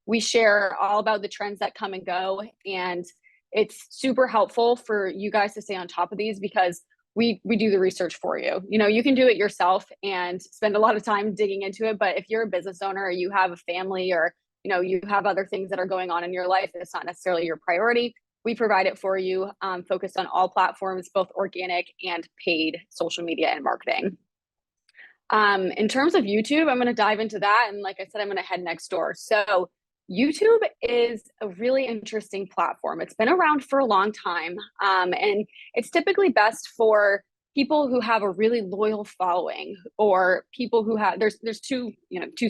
we share all about the trends that come and go. And it's super helpful for you guys to stay on top of these because we do the research for you. You know, you can do it yourself and spend a lot of time digging into it. But if you're a business owner, or you have a family, or you know, you have other things that are going on in your life, it's not necessarily your priority, we provide it for you, focused on all platforms, both organic and paid social media and marketing. In terms of YouTube, I'm going to dive into that. And like I said, I'm going to head next door. So YouTube is a really interesting platform. It's been around for a long time. And it's typically best for people who have a really loyal following, or people who have, there's two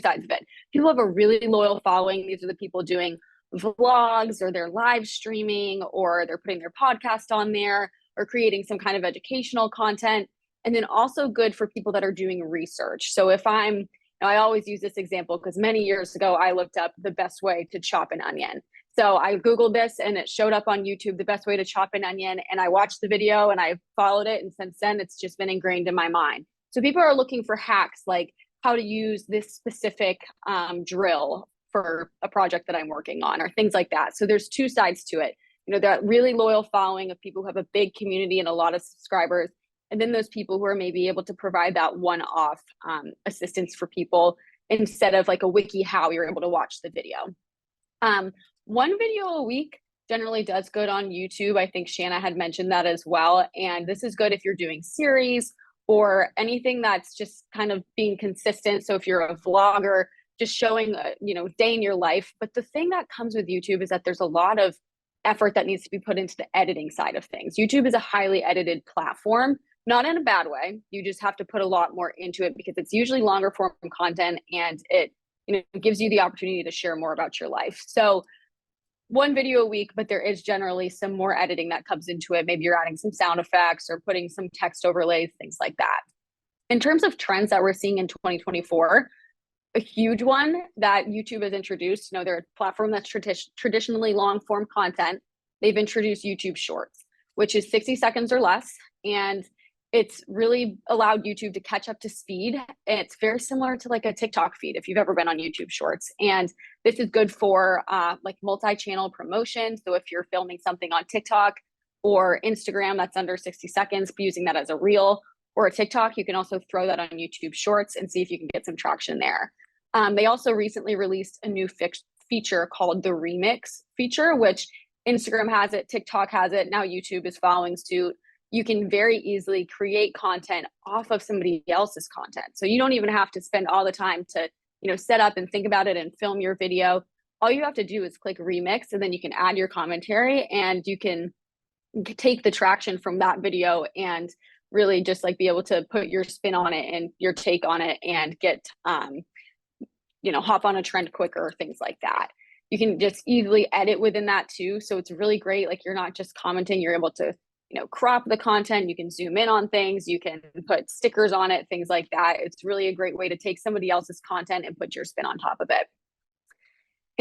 sides of it. People have a really loyal following. These are the people doing vlogs, or they're live streaming, or they're putting their podcast on there, or creating some kind of educational content. And then also good for people that are doing research. So if I always use this example because many years ago, I looked up the best way to chop an onion. So I Googled this and it showed up on YouTube, the best way to chop an onion. And I watched the video and I followed it. And since then, it's just been ingrained in my mind. So people are looking for hacks, like how to use this specific drill for a project that I'm working on, or things like that. So there's 2 sides to it. that really loyal following of people who have a big community and a lot of subscribers. And then those people who are maybe able to provide that one-off assistance for people instead of like a wiki how you're able to watch the video. One video a week generally does good on YouTube. I think Shanna had mentioned that as well. And this is good if you're doing series or anything that's just kind of being consistent. So if you're a vlogger, just showing, day in your life. But the thing that comes with YouTube is that there's a lot of effort that needs to be put into the editing side of things. YouTube is a highly edited platform, not in a bad way. You just have to put a lot more into it because it's usually longer form content and it gives you the opportunity to share more about your life. So one video a week, but there is generally some more editing that comes into it. Maybe you're adding some sound effects or putting some text overlays, things like that. In terms of trends that we're seeing in 2024, a huge one that YouTube has introduced, they're a platform that's traditionally long form content. They've introduced YouTube Shorts, which is 60 seconds or less. And it's really allowed YouTube to catch up to speed. And it's very similar to like a TikTok feed if you've ever been on YouTube Shorts. And this is good for like multi-channel promotion. So if you're filming something on TikTok or Instagram that's under 60 seconds, using that as a reel or a TikTok, you can also throw that on YouTube Shorts and see if you can get some traction there. They also recently released a new feature called the Remix feature, which Instagram has it, TikTok has it, now YouTube is following suit. You can very easily create content off of somebody else's content. So you don't even have to spend all the time to, set up and think about it and film your video. All you have to do is click Remix, and then you can add your commentary and you can take the traction from that video and really just like be able to put your spin on it and your take on it and get, hop on a trend quicker, things like that. You can just easily edit within that too. So it's really great. Like you're not just commenting, you're able to, crop the content. You can zoom in on things. You can put stickers on it, things like that. It's really a great way to take somebody else's content and put your spin on top of it.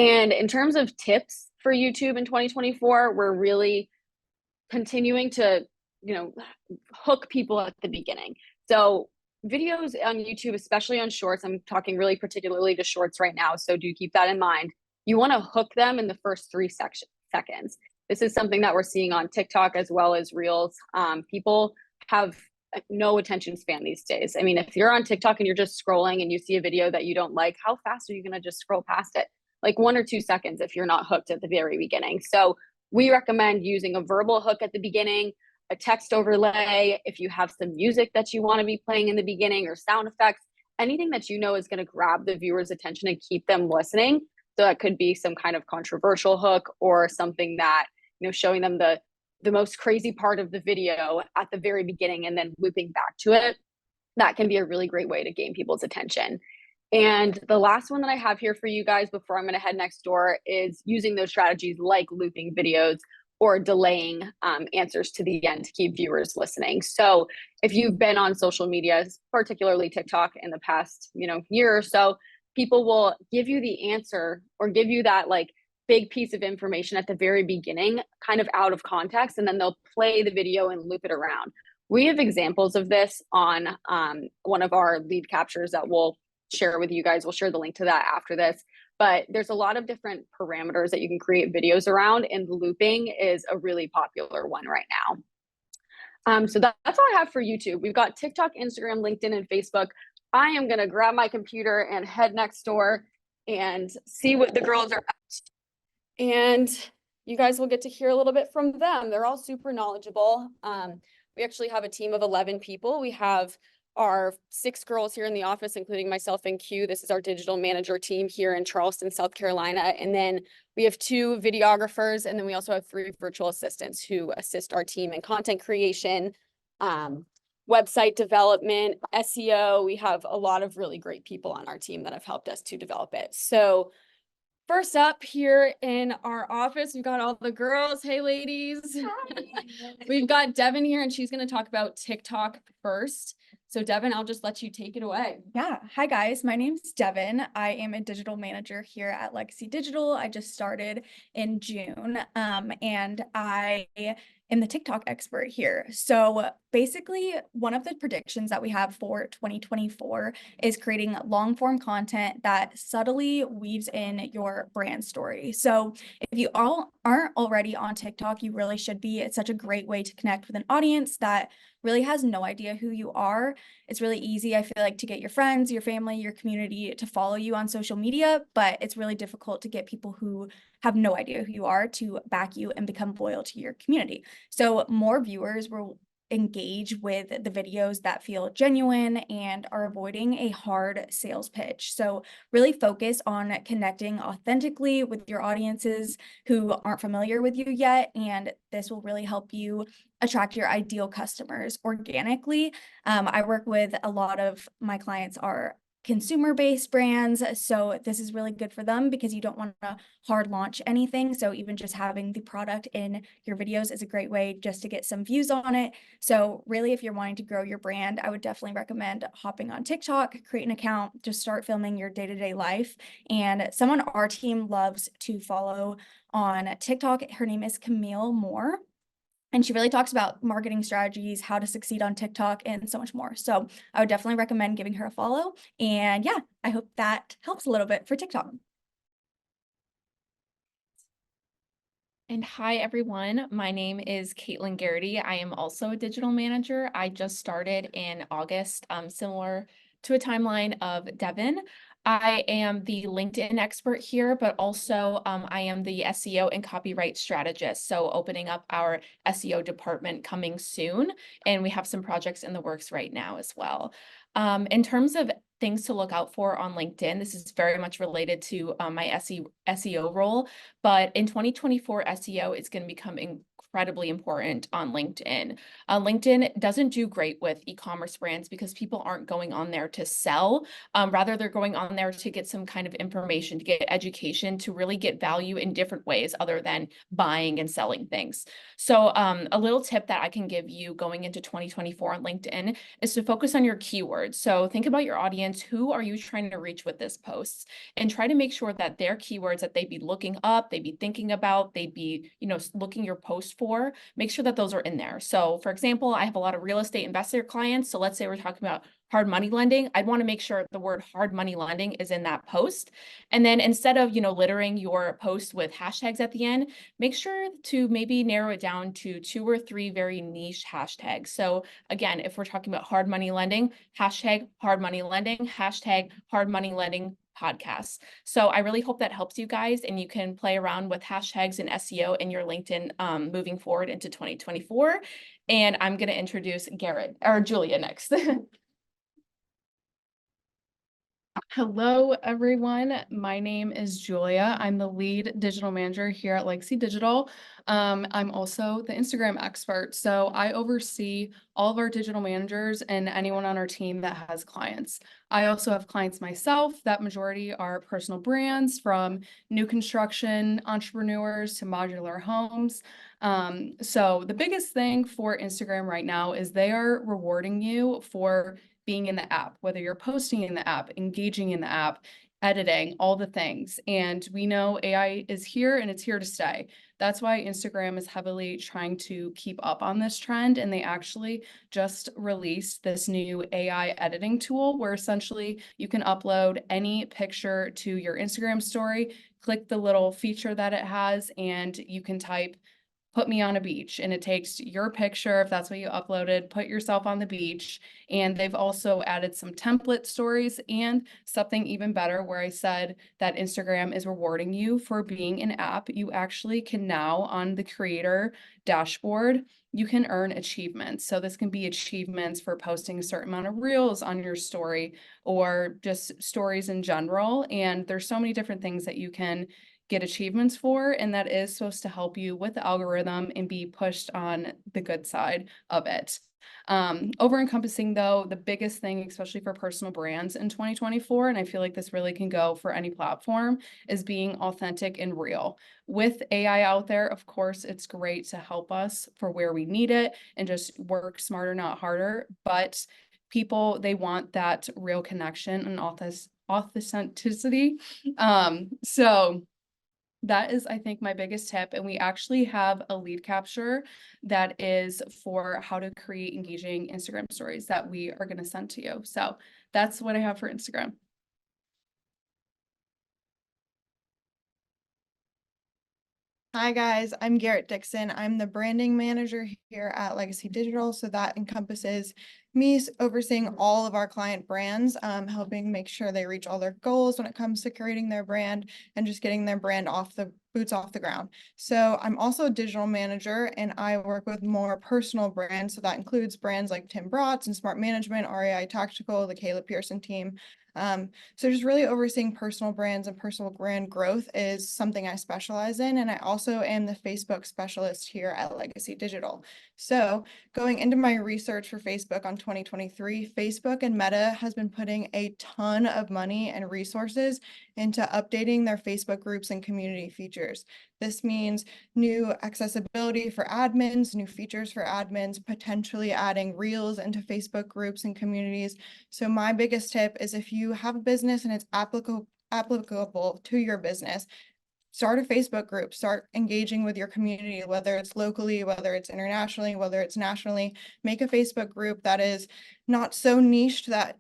And in terms of tips for YouTube in 2024, we're really continuing to, hook people at the beginning. So videos on YouTube, especially on Shorts, I'm talking really particularly to Shorts right now, so do keep that in mind. You want to hook them in the first 3 seconds. This is something that we're seeing on TikTok as well as Reels. People have no attention span these days. I mean, if you're on TikTok and you're just scrolling and you see a video that you don't like, how fast are you going to just scroll past it? Like 1 or 2 seconds if you're not hooked at the very beginning. So we recommend using a verbal hook at the beginning, a text overlay, if you have some music that you want to be playing in the beginning or sound effects, anything that is going to grab the viewer's attention and keep them listening. So that could be some kind of controversial hook or something that, showing them the most crazy part of the video at the very beginning and then looping back to it. That can be a really great way to gain people's attention. And the last one that I have here for you guys before I'm going to head next door is using those strategies like looping videos or delaying answers to the end to keep viewers listening. So if you've been on social media, particularly TikTok in the past, year or so, people will give you the answer or give you that like big piece of information at the very beginning, kind of out of context, and then they'll play the video and loop it around. We have examples of this on one of our lead captures that we'll share with you guys. We'll share the link to that after this. But there's a lot of different parameters that you can create videos around, and looping is a really popular one right now. So that's all I have for YouTube. We've got TikTok, Instagram, LinkedIn, and Facebook. I am going to grab my computer and head next door and see what the girls are up to. And you guys will get to hear a little bit from them. They're all super knowledgeable. We actually have a team of 11 people. We have our 6 girls here in the office, including myself and Q. This is our digital manager team here in Charleston, South Carolina. And then we have 2 videographers, and then we also have 3 virtual assistants who assist our team in content creation, website development, SEO. We have a lot of really great people on our team that have helped us to develop it. So first up here in our office, we've got all the girls. Hey, ladies. We've got Devin here, and she's going to talk about TikTok first. So Devin, I'll just let you take it away. Yeah. Hi, guys. My name's Devin. I am a digital manager here at Legacy Digital. I just started in June, and I am the TikTok expert here. So basically, one of the predictions that we have for 2024 is creating long form content that subtly weaves in your brand story. So if you all aren't already on TikTok, you really should be. It's such a great way to connect with an audience that really has no idea who you are. It's really easy, I feel like, to get your friends, your family, your community to follow you on social media, but it's really difficult to get people who have no idea who you are to back you and become loyal to your community. So more viewers will engage with the videos that feel genuine and are avoiding a hard sales pitch. So really focus on connecting authentically with your audiences who aren't familiar with you yet, and this will really help you attract your ideal customers organically. I work with a lot of my clients are consumer-based brands, so this is really good for them because you don't want to hard launch anything. So even just having the product in your videos is a great way just to get some views on it. So really, if you're wanting to grow your brand, I would definitely recommend hopping on TikTok, create an account, just start filming your day-to-day life. And someone our team loves to follow on TikTok, her name is Camille Moore. And she really talks about marketing strategies, how to succeed on TikTok, and so much more. So I would definitely recommend giving her a follow. And yeah, I hope that helps a little bit for TikTok. And hi, everyone. My name is Caitlin Garrity. I am also a digital manager. I just started in August, similar to a timeline of Devin. I am the LinkedIn expert here, but also I am the SEO and copyright strategist. So opening up our SEO department coming soon. And we have some projects in the works right now as well. In terms of things to look out for on LinkedIn, this is very much related to my SEO role. But in 2024, SEO is going to become incredibly important on LinkedIn. LinkedIn doesn't do great with e-commerce brands because people aren't going on there to sell. Rather, they're going on there to get some kind of information, to get education, to really get value in different ways other than buying and selling things. So a little tip that I can give you going into 2024 on LinkedIn is to focus on your keywords. So think about your audience. Who are you trying to reach with this post? And try to make sure that their keywords that they'd be looking up, they'd be thinking about, they'd be, looking your post for, make sure that those are in there. So for example, I have a lot of real estate investor clients. So let's say we're talking about hard money lending. I'd want to make sure the word hard money lending is in that post. And then instead of, littering your post with hashtags at the end, make sure to maybe narrow it down to 2 or 3 very niche hashtags. So again, if we're talking about hard money lending, hashtag hard money lending, hashtag hard money lending podcasts. So I really hope that helps you guys, and you can play around with hashtags and SEO in your LinkedIn moving forward into 2024. And I'm going to introduce Julia next. Hello, everyone. My name is Julia. I'm the lead digital manager here at Legacy Digital. I'm also the Instagram expert. So I oversee all of our digital managers and anyone on our team that has clients. I also have clients myself. That majority are personal brands, from new construction entrepreneurs to modular homes. So the biggest thing for Instagram right now is they are rewarding you for being in the app, whether you're posting in the app, engaging in the app, editing, all the things. And we know AI is here and it's here to stay. That's why Instagram is heavily trying to keep up on this trend. And they actually just released this new AI editing tool where essentially you can upload any picture to your Instagram story, click the little feature that it has, and you can type "put me on a beach," and it takes your picture, if that's what you uploaded, put yourself on the beach. And they've also added some template stories and something even better, where I said that Instagram is rewarding you for being an app. You actually can now, on the creator dashboard, you can earn achievements. So this can be achievements for posting a certain amount of reels on your story, or just stories in general. And there's so many different things that you can get achievements for, and that is supposed to help you with the algorithm and be pushed on the good side of it. Over encompassing though, the biggest thing, especially for personal brands in 2024, and I feel like this really can go for any platform, is being authentic and real. With AI out there, of course, it's great to help us for where we need it and just work smarter, not harder. But people, they want that real connection and authenticity. So That is, I think, my biggest tip. And we actually have a lead capture that is for how to create engaging Instagram stories that we are going to send to you. So that's what I have for Instagram. Hi guys, I'm Garrett Dixon. I'm the branding manager here at Legacy Digital. So that encompasses me overseeing all of our client brands, helping make sure they reach all their goals when it comes to creating their brand and just getting their brand boots off the ground. So I'm also a digital manager and I work with more personal brands. So that includes brands like Tim Bratz and Smart Management, REI Tactical, the Caleb Pearson team. So just really overseeing personal brands and personal brand growth is something I specialize in. And I also am the Facebook specialist here at Legacy Digital. So going into my research for Facebook on 2023, Facebook and Meta has been putting a ton of money and resources into updating their Facebook groups and community features. This means new accessibility for admins, new features for admins, potentially adding reels into Facebook groups and communities. So my biggest tip is if you have a business and it's applicable to your business, start a Facebook group, start engaging with your community, whether it's locally, whether it's internationally, whether it's nationally. Make a Facebook group that is not so niched that,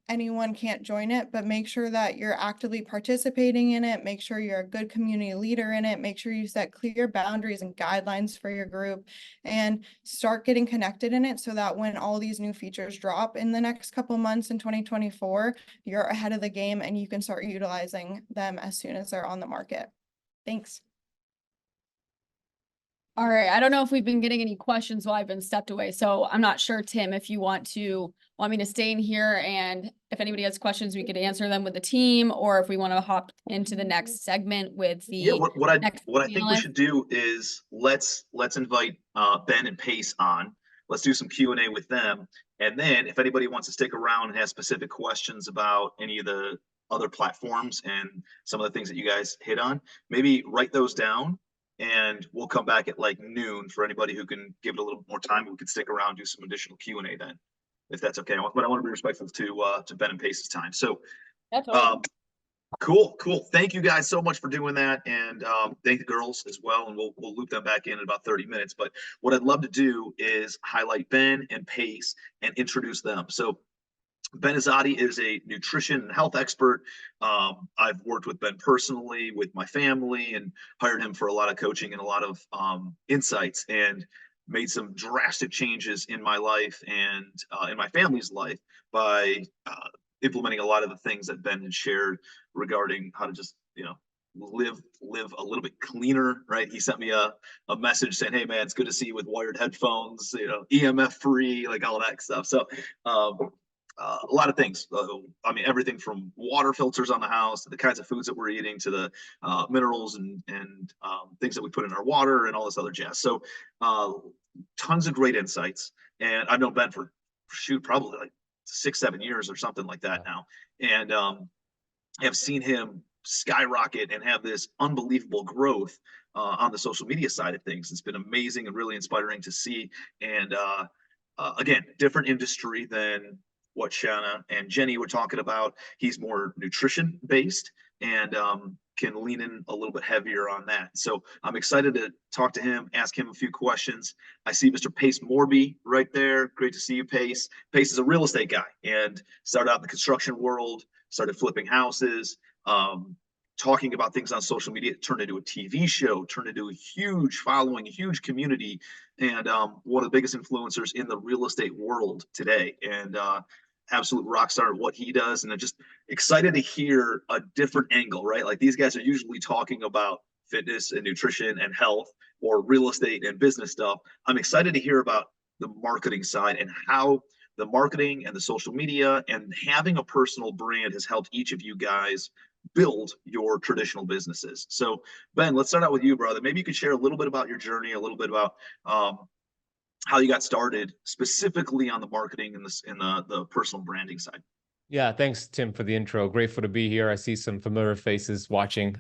anyone can't join it, but make sure that you're actively participating in it. Make sure you're a good community leader in it. Make sure you set clear boundaries and guidelines for your group and start getting connected in it so that when all these new features drop in the next couple months in 2024, you're ahead of the game and you can start utilizing them as soon as they're on the market. Thanks. All right. I don't know if we've been getting any questions while I've been stepped away. So I'm not sure, Tim, if you want me to stay in here, and if anybody has questions, we could answer them with the team, or if we want to hop into the next segment with the what I next think we should do is let's invite Ben and Pace on. Let's do some Q&A with them. And then if anybody wants to stick around and has specific questions about any of the other platforms and some of the things that you guys hit on, maybe write those down and we'll come back at like noon for anybody who can give it a little more time. We can stick around, do some additional Q&A then, if that's okay. But I want to be respectful to Ben and Pace's time. So cool. Thank you guys so much for doing that. And thank the girls as well. And we'll loop them back in about 30 minutes. But what I'd love to do is highlight Ben and Pace and introduce them. So Ben Azadi is a nutrition and health expert. I've worked with Ben personally with my family and hired him for a lot of coaching and a lot of insights, and made some drastic changes in my life and in my family's life by implementing a lot of the things that Ben had shared regarding how to just, live a little bit cleaner, right? He sent me a message saying, "Hey man, it's good to see you with wired headphones, EMF free, like all that stuff." So a lot of things. Everything from water filters on the house to the kinds of foods that we're eating to the minerals and things that we put in our water and all this other jazz. So tons of great insights. And I've known Ben for probably like 6-7 years or something like that now. And have seen him skyrocket and have this unbelievable growth on the social media side of things. It's been amazing and really inspiring to see. And again, different industry than what Shanna and Jenny were talking about. He's more nutrition based and can lean in a little bit heavier on that. So I'm excited to talk to him, ask him a few questions. I see Mr. Pace Morby right there. Great to see you, Pace. Pace is a real estate guy and started out in the construction world, started flipping houses, talking about things on social media, turned into a TV show, turned into a huge following, a huge community, and one of the biggest influencers in the real estate world today. And absolute rock star at what he does. And I'm just excited to hear a different angle, right? Like these guys are usually talking about fitness and nutrition and health or real estate and business stuff. I'm excited to hear about the marketing side and how the marketing and the social media and having a personal brand has helped each of you guys build your traditional businesses. So Ben, let's start out with you, brother. Maybe you could share a little bit about your journey, a little bit about how you got started specifically on the marketing and the personal branding side. Yeah, thanks, Tim, for the intro. Grateful to be here. I see some familiar faces watching.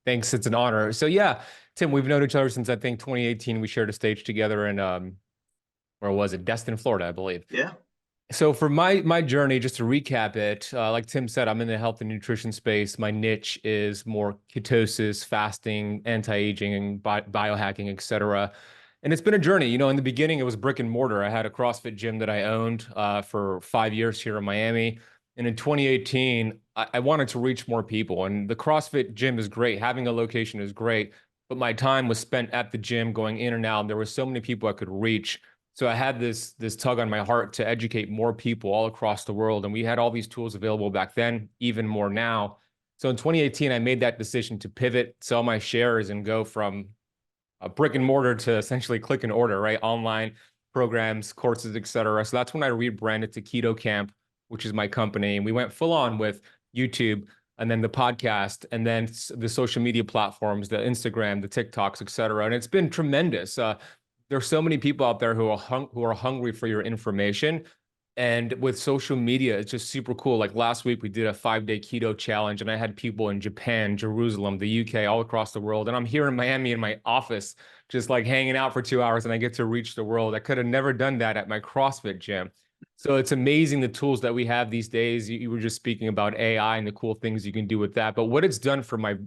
Thanks, it's an honor. So yeah, Tim, we've known each other since I think 2018. We shared a stage together in, where was it? Destin, Florida, I believe. Yeah. So for my journey, just to recap it, like Tim said, I'm in the health and nutrition space. My niche is more ketosis, fasting, anti-aging, and biohacking, et cetera. And it's been a journey. In the beginning, it was brick and mortar. I had a CrossFit gym that I owned for 5 years here in Miami. And in 2018, I wanted to reach more people. And the CrossFit gym is great. Having a location is great. But my time was spent at the gym, going in and out. And there were so many people I could reach. So I had this tug on my heart to educate more people all across the world. And we had all these tools available back then, even more now. So in 2018, I made that decision to pivot, sell my shares, and go from a brick and mortar to essentially click and order, right? Online programs, courses, et cetera. So that's when I rebranded to Keto Camp, which is my company. And we went full on with YouTube, and then the podcast, and then the social media platforms, the Instagram, the TikToks, et cetera. And it's been tremendous. There's so many people out there who are hungry for your information. And with social media, it's just super cool. Like last week, we did a 5-day keto challenge, and I had people in Japan, Jerusalem, the UK, all across the world. And I'm here in Miami in my office, just like hanging out for 2 hours, and I get to reach the world. I could have never done that at my CrossFit gym. So it's amazing the tools that we have these days. You were just speaking about AI and the cool things you can do with that. But what it's done for my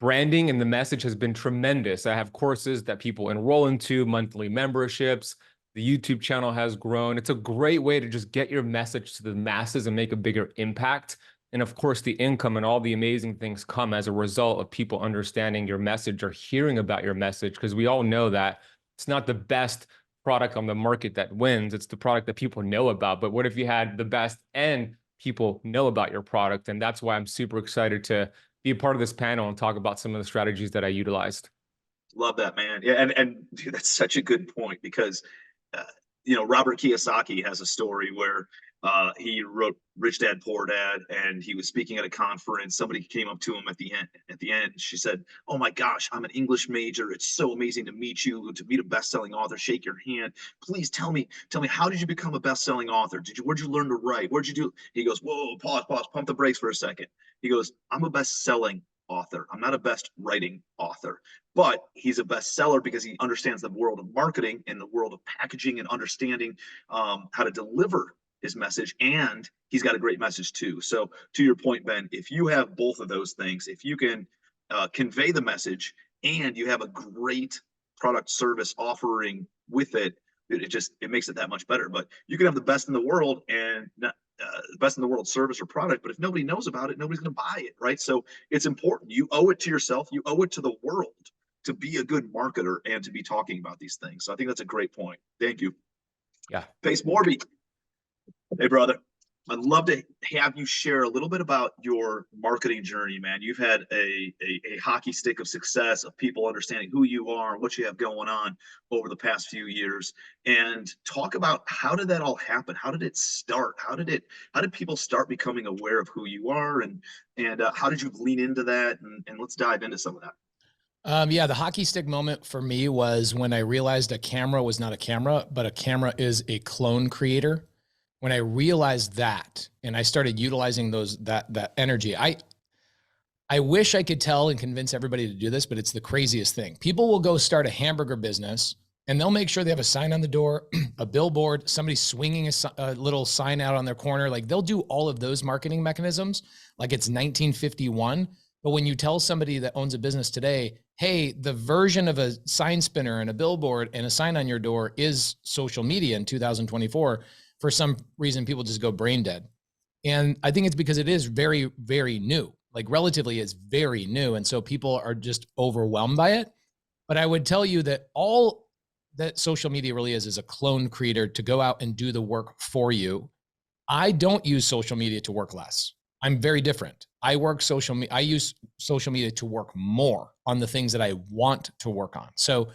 branding and the message has been tremendous. I have courses that people enroll into, monthly memberships. The YouTube channel has grown. It's a great way to just get your message to the masses and make a bigger impact. And of course, the income and all the amazing things come as a result of people understanding your message or hearing about your message, because we all know that it's not the best product on the market that wins. It's the product that people know about. But what if you had the best and people know about your product? And that's why I'm super excited to be a part of this panel and talk about some of the strategies that I utilized. Love that, man. Yeah, and dude, that's such a good point because Robert Kiyosaki has a story where he wrote Rich Dad Poor Dad, and he was speaking at a conference. Somebody came up to him at the end. She said, "Oh my gosh, I'm an English major. It's so amazing to meet you, to meet a best-selling author. Shake your hand. Please tell me, how did you become a best-selling author? Where'd you learn to write? Where'd you do?" He goes, "Whoa, pause, pump the brakes for a second." He goes, "I'm a best-selling author. I'm not a best writing author." But he's a bestseller because he understands the world of marketing and the world of packaging and understanding how to deliver his message. And he's got a great message too. So to your point, Ben, if you have both of those things, if you can convey the message and you have a great product service offering with it, it makes it that much better. But you can have the best in the world and not, the best in the world service or product, but if nobody knows about it, nobody's going to buy it, right? So it's important. You owe it to yourself. You owe it to the world to be a good marketer and to be talking about these things. So I think that's a great point. Thank you. Yeah. Pace Morby. Hey, brother. I'd love to have you share a little bit about your marketing journey, man. You've had a hockey stick of success of people understanding who you are, what you have going on over the past few years, and talk about how did that all happen? How did it start? How did people start becoming aware of who you are, and how did you lean into that? And let's dive into some of that. Yeah, the hockey stick moment for me was when I realized a camera was not a camera, but a camera is a clone creator. When I realized that, and I started utilizing that energy, I wish I could tell and convince everybody to do this, but it's the craziest thing. People will go start a hamburger business and they'll make sure they have a sign on the door, a billboard, somebody swinging a little sign out on their corner. Like they'll do all of those marketing mechanisms like it's 1951. But when you tell somebody that owns a business today, hey, the version of a sign spinner and a billboard and a sign on your door is social media in 2024, for some reason, people just go brain dead. And I think it's because it is very, very new. Like relatively, it's very new. And so people are just overwhelmed by it. But I would tell you that all that social media really is a clone creator to go out and do the work for you. I don't use social media to work less. I'm very different. I use social media to work more on the things that I want to work on. So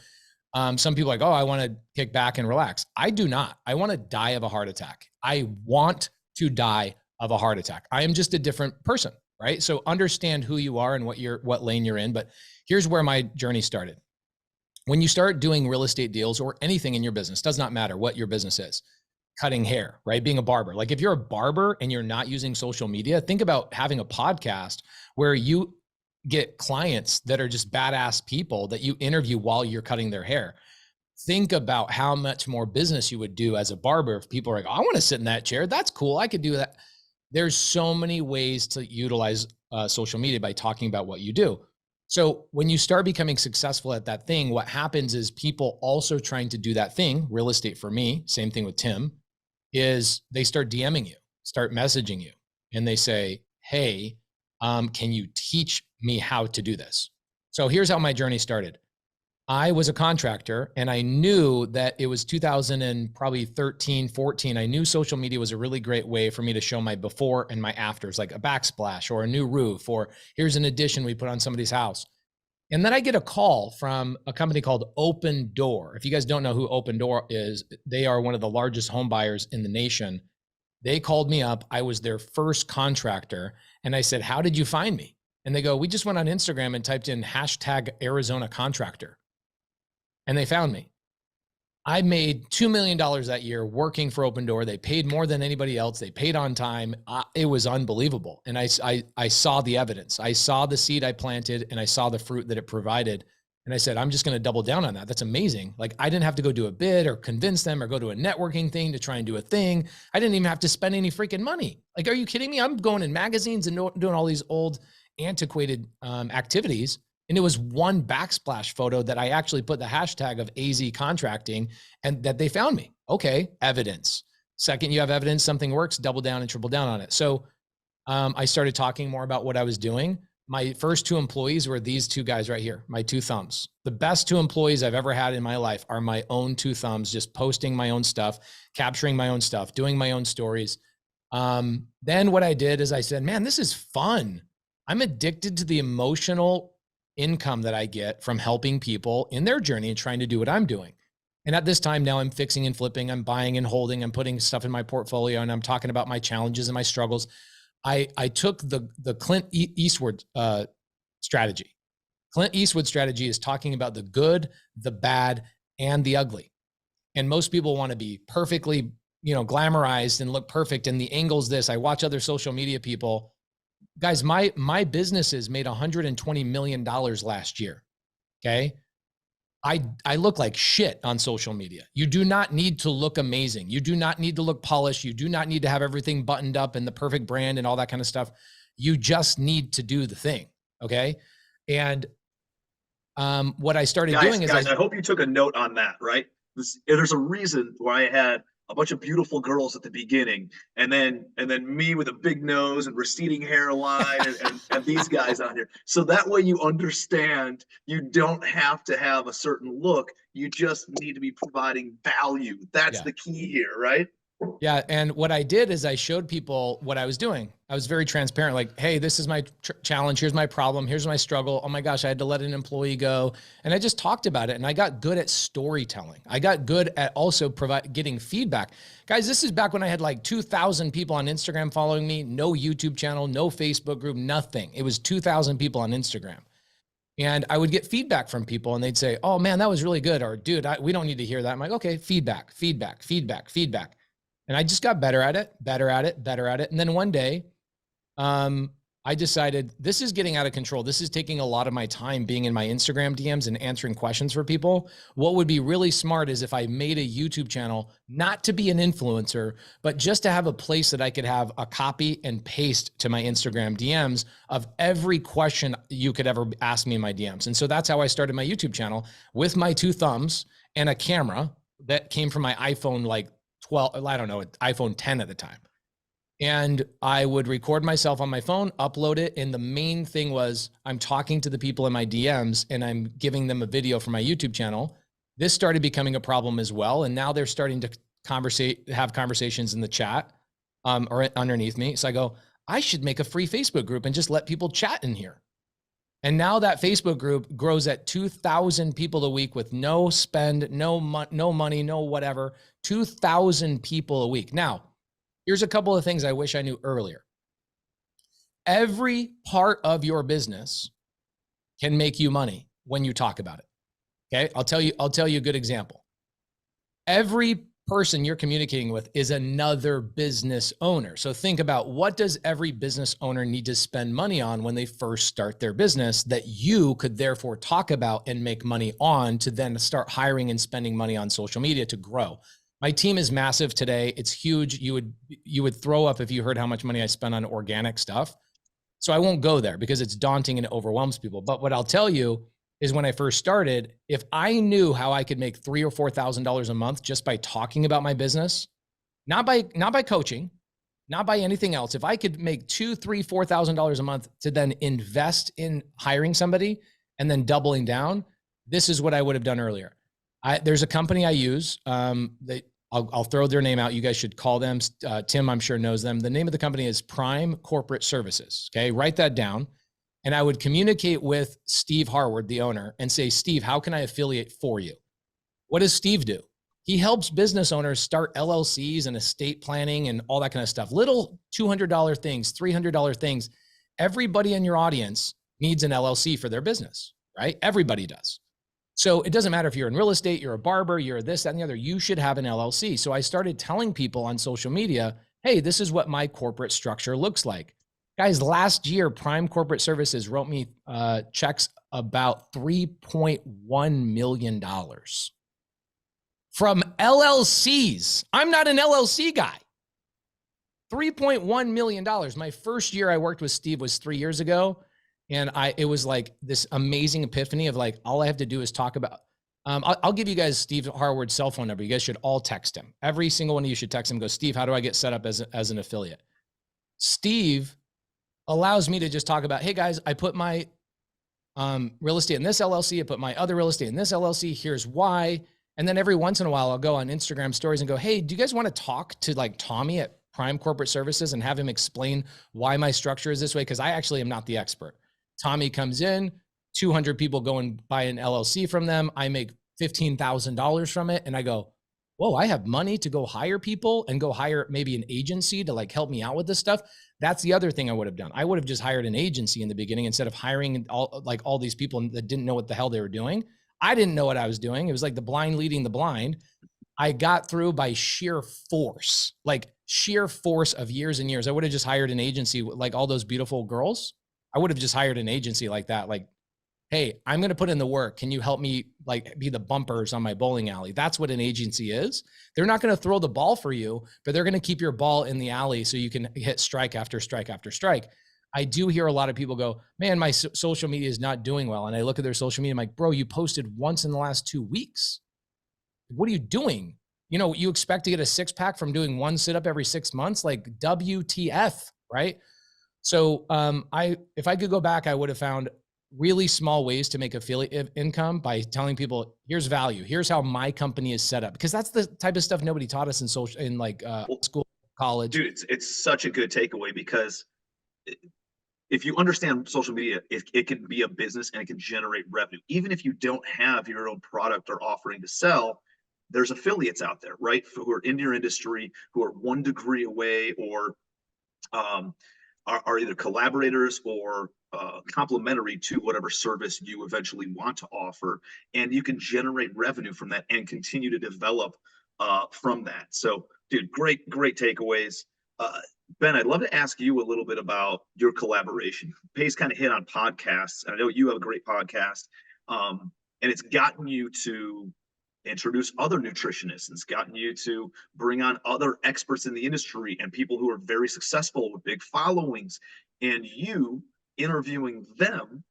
some people are like, oh, I want to kick back and relax. I do not. I want to die of a heart attack. I want to die of a heart attack. I am just a different person, right? So understand who you are and what lane you're in. But here's where my journey started. When you start doing real estate deals or anything in your business, does not matter what your business is, cutting hair, right? Being a barber. Like if you're a barber and you're not using social media, think about having a podcast where you get clients that are just badass people that you interview while you're cutting their hair. think about how much more business you would do as a barber if people are like, oh, I want to sit in that chair. That's cool. I could do that. There's so many ways to utilize social media by talking about what you do. So when you start becoming successful at that thing, what happens is people also trying to do that thing, real estate for me, same thing with Tim, is they start DMing you, start messaging you, and they say, hey, can you teach me how to do this? So here's how my journey started. I was a contractor and I knew that it was 2013, 14. I knew social media was a really great way for me to show my before and my afters, like a backsplash or a new roof, or here's an addition we put on somebody's house. And then I get a call from a company called Open Door. If you guys don't know who Open Door is, they are one of the largest home buyers in the nation. They called me up. I was their first contractor. And I said, how did you find me? And they go, we just went on Instagram and typed in #Arizona contractor. And they found me. I made $2 million that year working for Open Door. They paid more than anybody else. They paid on time. It was unbelievable. And I saw the evidence. I saw the seed I planted and I saw the fruit that it provided. And I said, I'm just going to double down on that. That's amazing. Like I didn't have to go do a bid or convince them or go to a networking thing to try and do a thing. I didn't even have to spend any freaking money. Like, are you kidding me? I'm going in magazines and doing all these old antiquated activities. And it was one backsplash photo that I actually put the hashtag of AZ contracting and that they found me. Okay, evidence. Second, you have evidence, something works, double down and triple down on it. So I started talking more about what I was doing. My first 2 employees were these 2 guys right here, my 2 thumbs. The best 2 employees I've ever had in my life are my own 2 thumbs, just posting my own stuff, capturing my own stuff, doing my own stories. Then what I did is I said, man, this is fun. I'm addicted to the emotional income that I get from helping people in their journey and trying to do what I'm doing. And at this time now I'm fixing and flipping, I'm buying and holding, I'm putting stuff in my portfolio, and I'm talking about my challenges and my struggles. I took the Clint Eastwood strategy. Clint Eastwood strategy is talking about the good, the bad, and the ugly. And most people want to be perfectly, glamorized and look perfect. And the angle's this. I watch other social media people. Guys, my businesses made $120 million last year. Okay. I look like shit on social media. You do not need to look amazing. You do not need to look polished. You do not need to have everything buttoned up and the perfect brand and all that kind of stuff. You just need to do the thing. Okay. And what I started doing is I hope you took a note on that, right? There's a reason why I had a bunch of beautiful girls at the beginning, and then me with a big nose and receding hairline and these guys on here. So that way you understand you don't have to have a certain look. You just need to be providing value. That's the key here, right? Yeah. And what I did is I showed people what I was doing. I was very transparent, like, hey, this is my challenge. Here's my problem. Here's my struggle. Oh my gosh, I had to let an employee go. And I just talked about it. And I got good at storytelling. I got good at also getting feedback. Guys, this is back when I had like 2,000 people on Instagram following me, no YouTube channel, no Facebook group, nothing. It was 2,000 people on Instagram. And I would get feedback from people and they'd say, oh man, that was really good. Or dude, we don't need to hear that. I'm like, okay, feedback. And I just got better at it. And then one day, I decided this is getting out of control. This is taking a lot of my time being in my Instagram DMs and answering questions for people. What would be really smart is if I made a YouTube channel, not to be an influencer, but just to have a place that I could have a copy and paste to my Instagram DMs of every question you could ever ask me in my DMs. And so that's how I started my YouTube channel, with my 2 thumbs and a camera that came from my iPhone, like 12, I don't know, iPhone 10 at the time. And I would record myself on my phone, upload it. And the main thing was I'm talking to the people in my DMs and I'm giving them a video for my YouTube channel. This started becoming a problem as well. And now they're starting to have conversations in the chat or underneath me. So I go, I should make a free Facebook group and just let people chat in here. And now that Facebook group grows at 2,000 people a week with no spend, no money, no whatever, 2,000 people a week. Now, here's a couple of things I wish I knew earlier. Every part of your business can make you money when you talk about it. Okay, I'll tell you a good example. Every person you're communicating with is another business owner. So think about, what does every business owner need to spend money on when they first start their business that you could therefore talk about and make money on to then start hiring and spending money on social media to grow. My team is massive today. It's huge. You would throw up if you heard how much money I spend on organic stuff. So I won't go there because it's daunting and it overwhelms people. But what I'll tell you is, when I first started, if I knew how I could make $3,000 or $4,000 a month just by talking about my business, not by coaching, not by anything else, if I could make $2,000, $3,000, $4,000 a month to then invest in hiring somebody and then doubling down, this is what I would have done earlier. There's a company I use. I'll throw their name out. You guys should call them. Tim, I'm sure, knows them. The name of the company is Prime Corporate Services. Okay, write that down. And I would communicate with Steve Harward, the owner, and say, Steve, how can I affiliate for you? What does Steve do? He helps business owners start LLCs and estate planning and all that kind of stuff. Little $200 things, $300 things. Everybody in your audience needs an LLC for their business, right? Everybody does. So it doesn't matter if you're in real estate, you're a barber, you're this, that, and the other, you should have an LLC. So I started telling people on social media, hey, this is what my corporate structure looks like. Guys, last year, Prime Corporate Services wrote me checks about $3.1 million from LLCs. I'm not an LLC guy. $3.1 million. My first year I worked with Steve was 3 years ago. And it was like this amazing epiphany of like, all I have to do is talk about, I'll give you guys Steve Harward's cell phone number. You guys should all text him. Every single one of you should text him, go, Steve, how do I get set up as an affiliate? Steve allows me to just talk about, hey guys, I put my real estate in this LLC. I put my other real estate in this LLC. Here's why. And then every once in a while, I'll go on Instagram stories and go, hey, do you guys want to talk to like Tommy at Prime Corporate Services and have him explain why my structure is this way? Because I actually am not the expert. Tommy comes in, 200 people go and buy an LLC from them. I make $15,000 from it. And I go, whoa, I have money to go hire people and go hire maybe an agency to like help me out with this stuff. That's the other thing I would have done. I would have just hired an agency in the beginning instead of hiring all these people that didn't know what the hell they were doing. I didn't know what I was doing. It was like the blind leading the blind. I got through by sheer force of years and years. I would have just hired an agency like all those beautiful girls. I would have just hired an agency like that. Like, hey, I'm going to put in the work. Can you help me like be the bumpers on my bowling alley? That's what an agency is. They're not going to throw the ball for you, but they're going to keep your ball in the alley so you can hit strike after strike after strike. I do hear a lot of people go, man, my social media is not doing well. And I look at their social media, I'm like, bro, you posted once in the last 2 weeks. What are you doing? You know, you expect to get a six pack from doing one sit up every 6 months, like WTF, right? So if I could go back, I would have found really small ways to make affiliate income by telling people, here's value. Here's how my company is set up. Because that's the type of stuff nobody taught us in school, college. Dude, it's such a good takeaway because if you understand social media, it can be a business and it can generate revenue. Even if you don't have your own product or offering to sell, there's affiliates out there, right? Who are in your industry, who are 1 degree away or are either collaborators or complementary to whatever service you eventually want to offer. And you can generate revenue from that and continue to develop from that. So, dude, great takeaways. Ben, I'd love to ask you a little bit about your collaboration. Pace kind of hit on podcasts. I know you have a great podcast, and it's gotten you to introduce other nutritionists. It's gotten you to bring on other experts in the industry and people who are very successful with big followings. And you interviewing them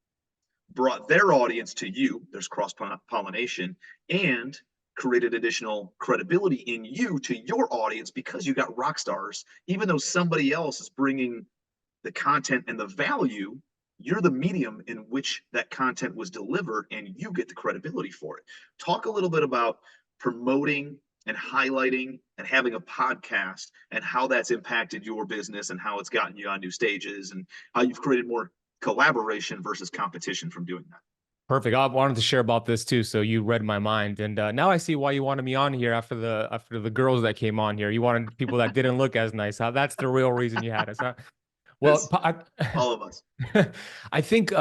brought their audience to you. There's cross-pollination and created additional credibility in you to your audience because you got rock stars. Even though somebody else is bringing the content and the value, you're the medium in which that content was delivered and you get the credibility for it. Talk a little bit about promoting and highlighting and having a podcast and how that's impacted your business and how it's gotten you on new stages and how you've created more collaboration versus competition from doing that. Perfect. I wanted to share about this too. So you read my mind, and now I see why you wanted me on here after the girls that came on here. You wanted people that didn't look as nice. That's the real reason you had us. Huh? Well, all of us. I think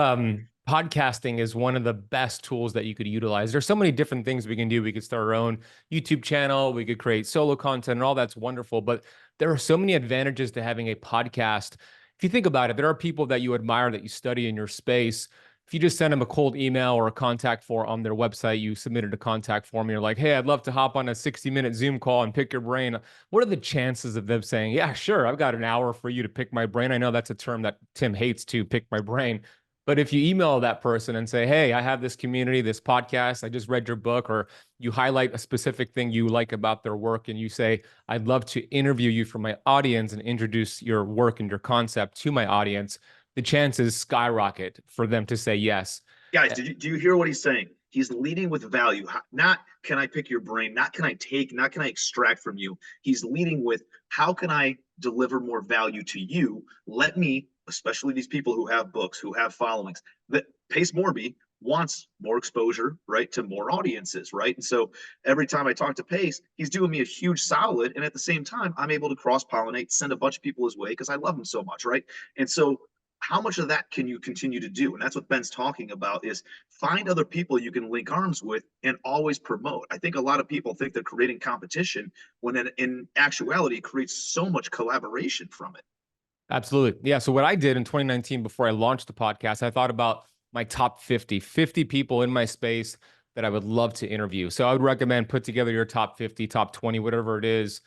podcasting is one of the best tools that you could utilize. There's so many different things we can do. We could start our own YouTube channel. We could create solo content and all that's wonderful. But there are so many advantages to having a podcast. If you think about it, there are people that you admire that you study in your space. If you just send them a cold email or a contact form on their website, you submitted a contact form, you're like, hey, I'd love to hop on a 60-minute Zoom call and pick your brain. What are the chances of them saying, yeah, sure, I've got an hour for you to pick my brain? I know that's a term that Tim hates, to pick my brain. But if you email that person and say, hey, I have this community, this podcast, I just read your book, or you highlight a specific thing you like about their work and you say, I'd love to interview you for my audience and introduce your work and your concept to my audience, the chances skyrocket for them to say yes. Guys, do you hear what he's saying? He's leading with value. Not can I pick your brain, not can I take, not can I extract from you. He's leading with how can I deliver more value to you? Let me, especially these people who have books, who have followings, that Pace Morby wants more exposure, right, to more audiences, right? And so every time I talk to Pace, he's doing me a huge solid. And at the same time, I'm able to cross-pollinate, send a bunch of people his way because I love him so much, right? And so how much of that can you continue to do? And that's what Ben's talking about, is find other people you can link arms with and always promote. I think a lot of people think they're creating competition when in actuality it creates so much collaboration from it. Absolutely. Yeah. So what I did in 2019 before I launched the podcast, I thought about my top 50 people in my space that I would love to interview. So I would recommend put together your top 50, top 20, whatever it is,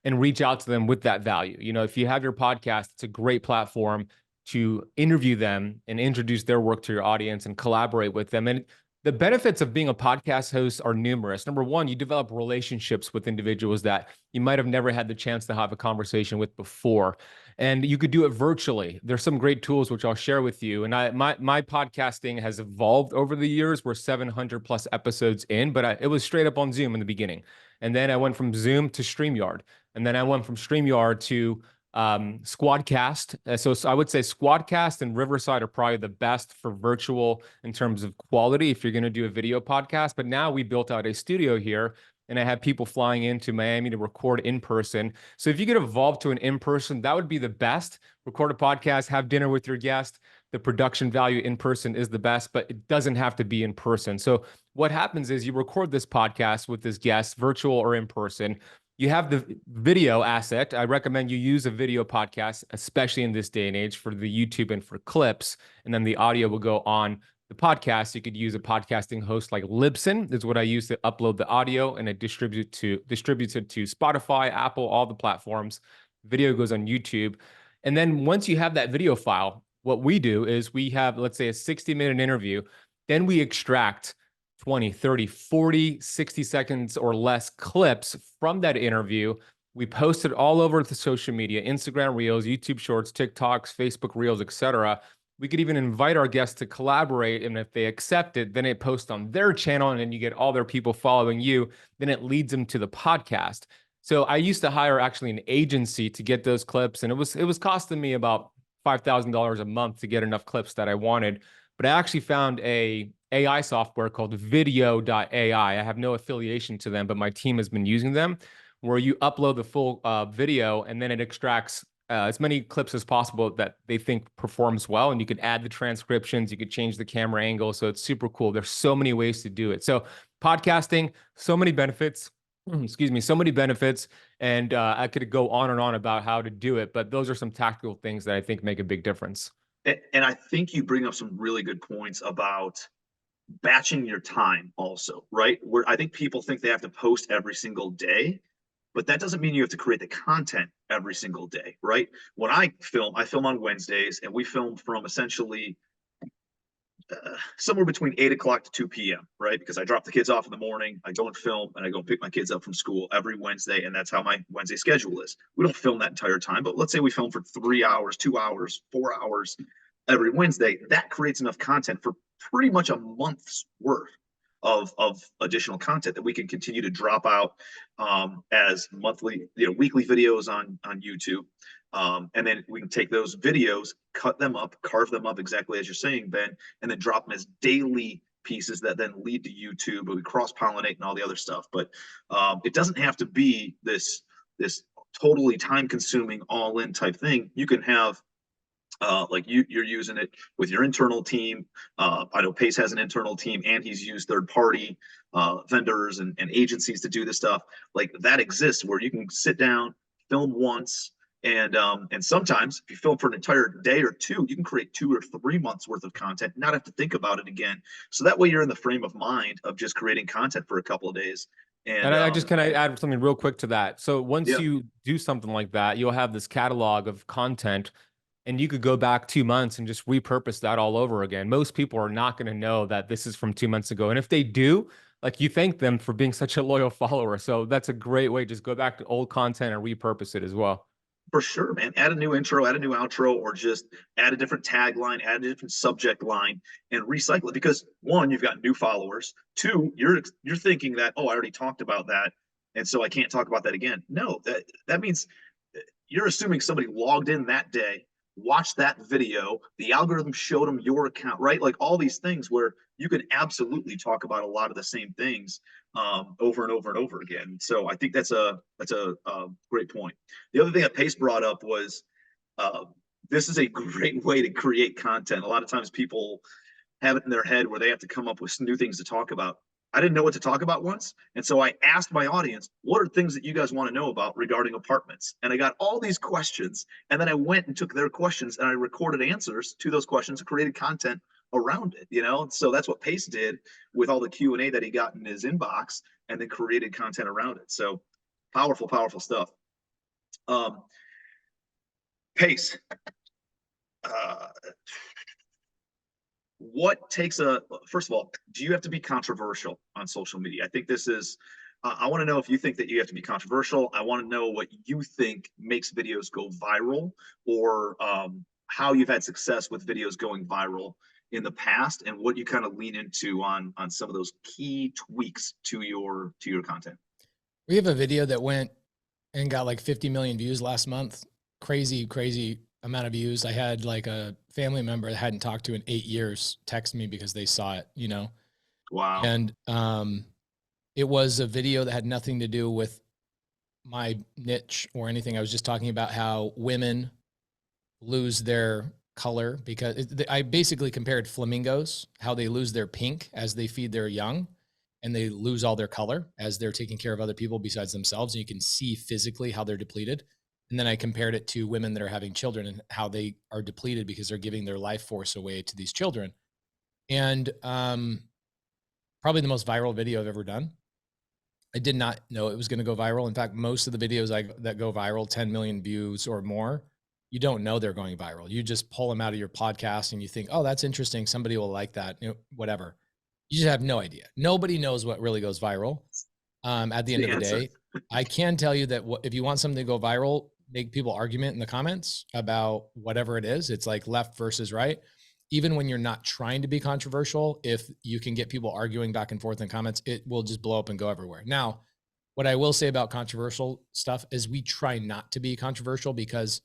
and reach out to them with that value. You know, if you have your podcast, it's a great platform to interview them and introduce their work to your audience and collaborate with them. And the benefits of being a podcast host are numerous. Number one, you develop relationships with individuals that you might have never had the chance to have a conversation with before. And you could do it virtually. There's some great tools which I'll share with you. And my podcasting has evolved over the years. We're 700 plus episodes in, but it was straight up on Zoom in the beginning. And then I went from Zoom to StreamYard. And then I went from StreamYard to Squadcast. So I would say Squadcast and Riverside are probably the best for virtual in terms of quality if you're going to do a video podcast. But now we built out a studio here, and I have people flying into Miami to record in person. So if you could evolve to an in-person, that would be the best. Record a podcast, have dinner with your guest. The production value in person is the best, but it doesn't have to be in person. So what happens is you record this podcast with this guest, virtual or in person. You have the video asset. I recommend you use a video podcast, especially in this day and age, for the YouTube and for clips. And then the audio will go on the podcast. You could use a podcasting host like Libsyn, is what I use to upload the audio, and it distributes it to Spotify, Apple, all the platforms. Video goes on YouTube. And then once you have that video file, what we do is we have, let's say, a 60-minute interview. Then we extract 20, 30, 40, 60 seconds or less clips from that interview. We post it all over the social media, Instagram Reels, YouTube Shorts, TikToks, Facebook Reels, etc. We could even invite our guests to collaborate, and if they accept it, then it posts on their channel, and then you get all their people following you. Then it leads them to the podcast. So I used to hire actually an agency to get those clips, and it was costing me about $5,000 a month to get enough clips that I wanted. But I actually found a AI software called video.ai. I have no affiliation to them, but my team has been using them, where you upload the full video and then it extracts as many clips as possible that they think performs well. And you could add the transcriptions, you could change the camera angle. So it's super cool. There's so many ways to do it. So podcasting, so many benefits. Excuse me, so many benefits. And I could go on and on about how to do it, but those are some tactical things that I think make a big difference. And I think you bring up some really good points about batching your time also, right? Where I think people think they have to post every single day, but that doesn't mean you have to create the content every single day, right? When I film on Wednesdays, and we film from essentially somewhere between 8 o'clock to 2 p.m., right? Because I drop the kids off in the morning, I go and film, and I go and pick my kids up from school every Wednesday, and that's how my Wednesday schedule is. We don't film that entire time, but let's say we film for 3 hours, 2 hours, 4 hours every Wednesday. That creates enough content for pretty much a month's worth of additional content that we can continue to drop out as monthly, weekly videos on YouTube. And then we can take those videos, cut them up, carve them up exactly as you're saying, Ben, and then drop them as daily pieces that then lead to YouTube, but we cross-pollinate and all the other stuff. But it doesn't have to be this totally time-consuming, all-in type thing. You can have Like you're using it with your internal team. I know Pace has an internal team, and he's used third party vendors and agencies to do this stuff. Like that exists where you can sit down, film once, and sometimes if you film for an entire day or two, you can create 2 or 3 months worth of content, not have to think about it again. So that way you're in the frame of mind of just creating content for a couple of days. And I just, can I add something real quick to that? So once Yeah. you do something like that, you'll have this catalog of content, and you could go back 2 months and just repurpose that all over again. Most people are not going to know that this is from 2 months ago. And if they do, like, you thank them for being such a loyal follower. So that's a great way. Just go back to old content and repurpose it as well. For sure, man. Add a new intro, add a new outro, or just add a different tagline, add a different subject line, and recycle it. Because one, you've got new followers. Two, you're thinking that, oh, I already talked about that, and so I can't talk about that again. No, that means you're assuming somebody logged in that day, watched that video, the algorithm showed them your account, right? Like all these things where you can absolutely talk about a lot of the same things over and over and over again. So I think that's a great point. The other thing that Pace brought up was this is a great way to create content. A lot of times people have it in their head where they have to come up with new things to talk about. I didn't know what to talk about once. And so I asked my audience, what are things that you guys want to know about regarding apartments? And I got all these questions. And then I went and took their questions and I recorded answers to those questions and created content around it, you know? So that's what Pace did with all the Q&A that he got in his inbox, and then created content around it. So powerful, powerful stuff. Pace. What takes first of all, do you have to be controversial on social media? I think this is, I want to know if you think that you have to be controversial. I want to know what you think makes videos go viral, or how you've had success with videos going viral in the past, and what you kind of lean into on some of those key tweaks to your content. We have a video that went and got like 50 million views last month. Crazy, crazy amount of views. I had like a family member that hadn't talked to in 8 years text me because they saw it, you know? Wow. And it was a video that had nothing to do with my niche or anything. I was just talking about how women lose their color because I basically compared flamingos, how they lose their pink as they feed their young, and they lose all their color as they're taking care of other people besides themselves. And you can see physically how they're depleted. And then I compared it to women that are having children and how they are depleted because they're giving their life force away to these children. And probably the most viral video I've ever done. I did not know it was going to go viral. In fact, most of the videos that go viral, 10 million views or more, you don't know they're going viral. You just pull them out of your podcast and you think, oh, that's interesting. Somebody will like that, you know, whatever. You just have no idea. Nobody knows what really goes viral. At the end of the day, I can tell you that if you want something to go viral, make people argument in the comments about whatever it is. It's like left versus right. Even when you're not trying to be controversial, if you can get people arguing back and forth in comments, it will just blow up and go everywhere. Now, what I will say about controversial stuff is we try not to be controversial because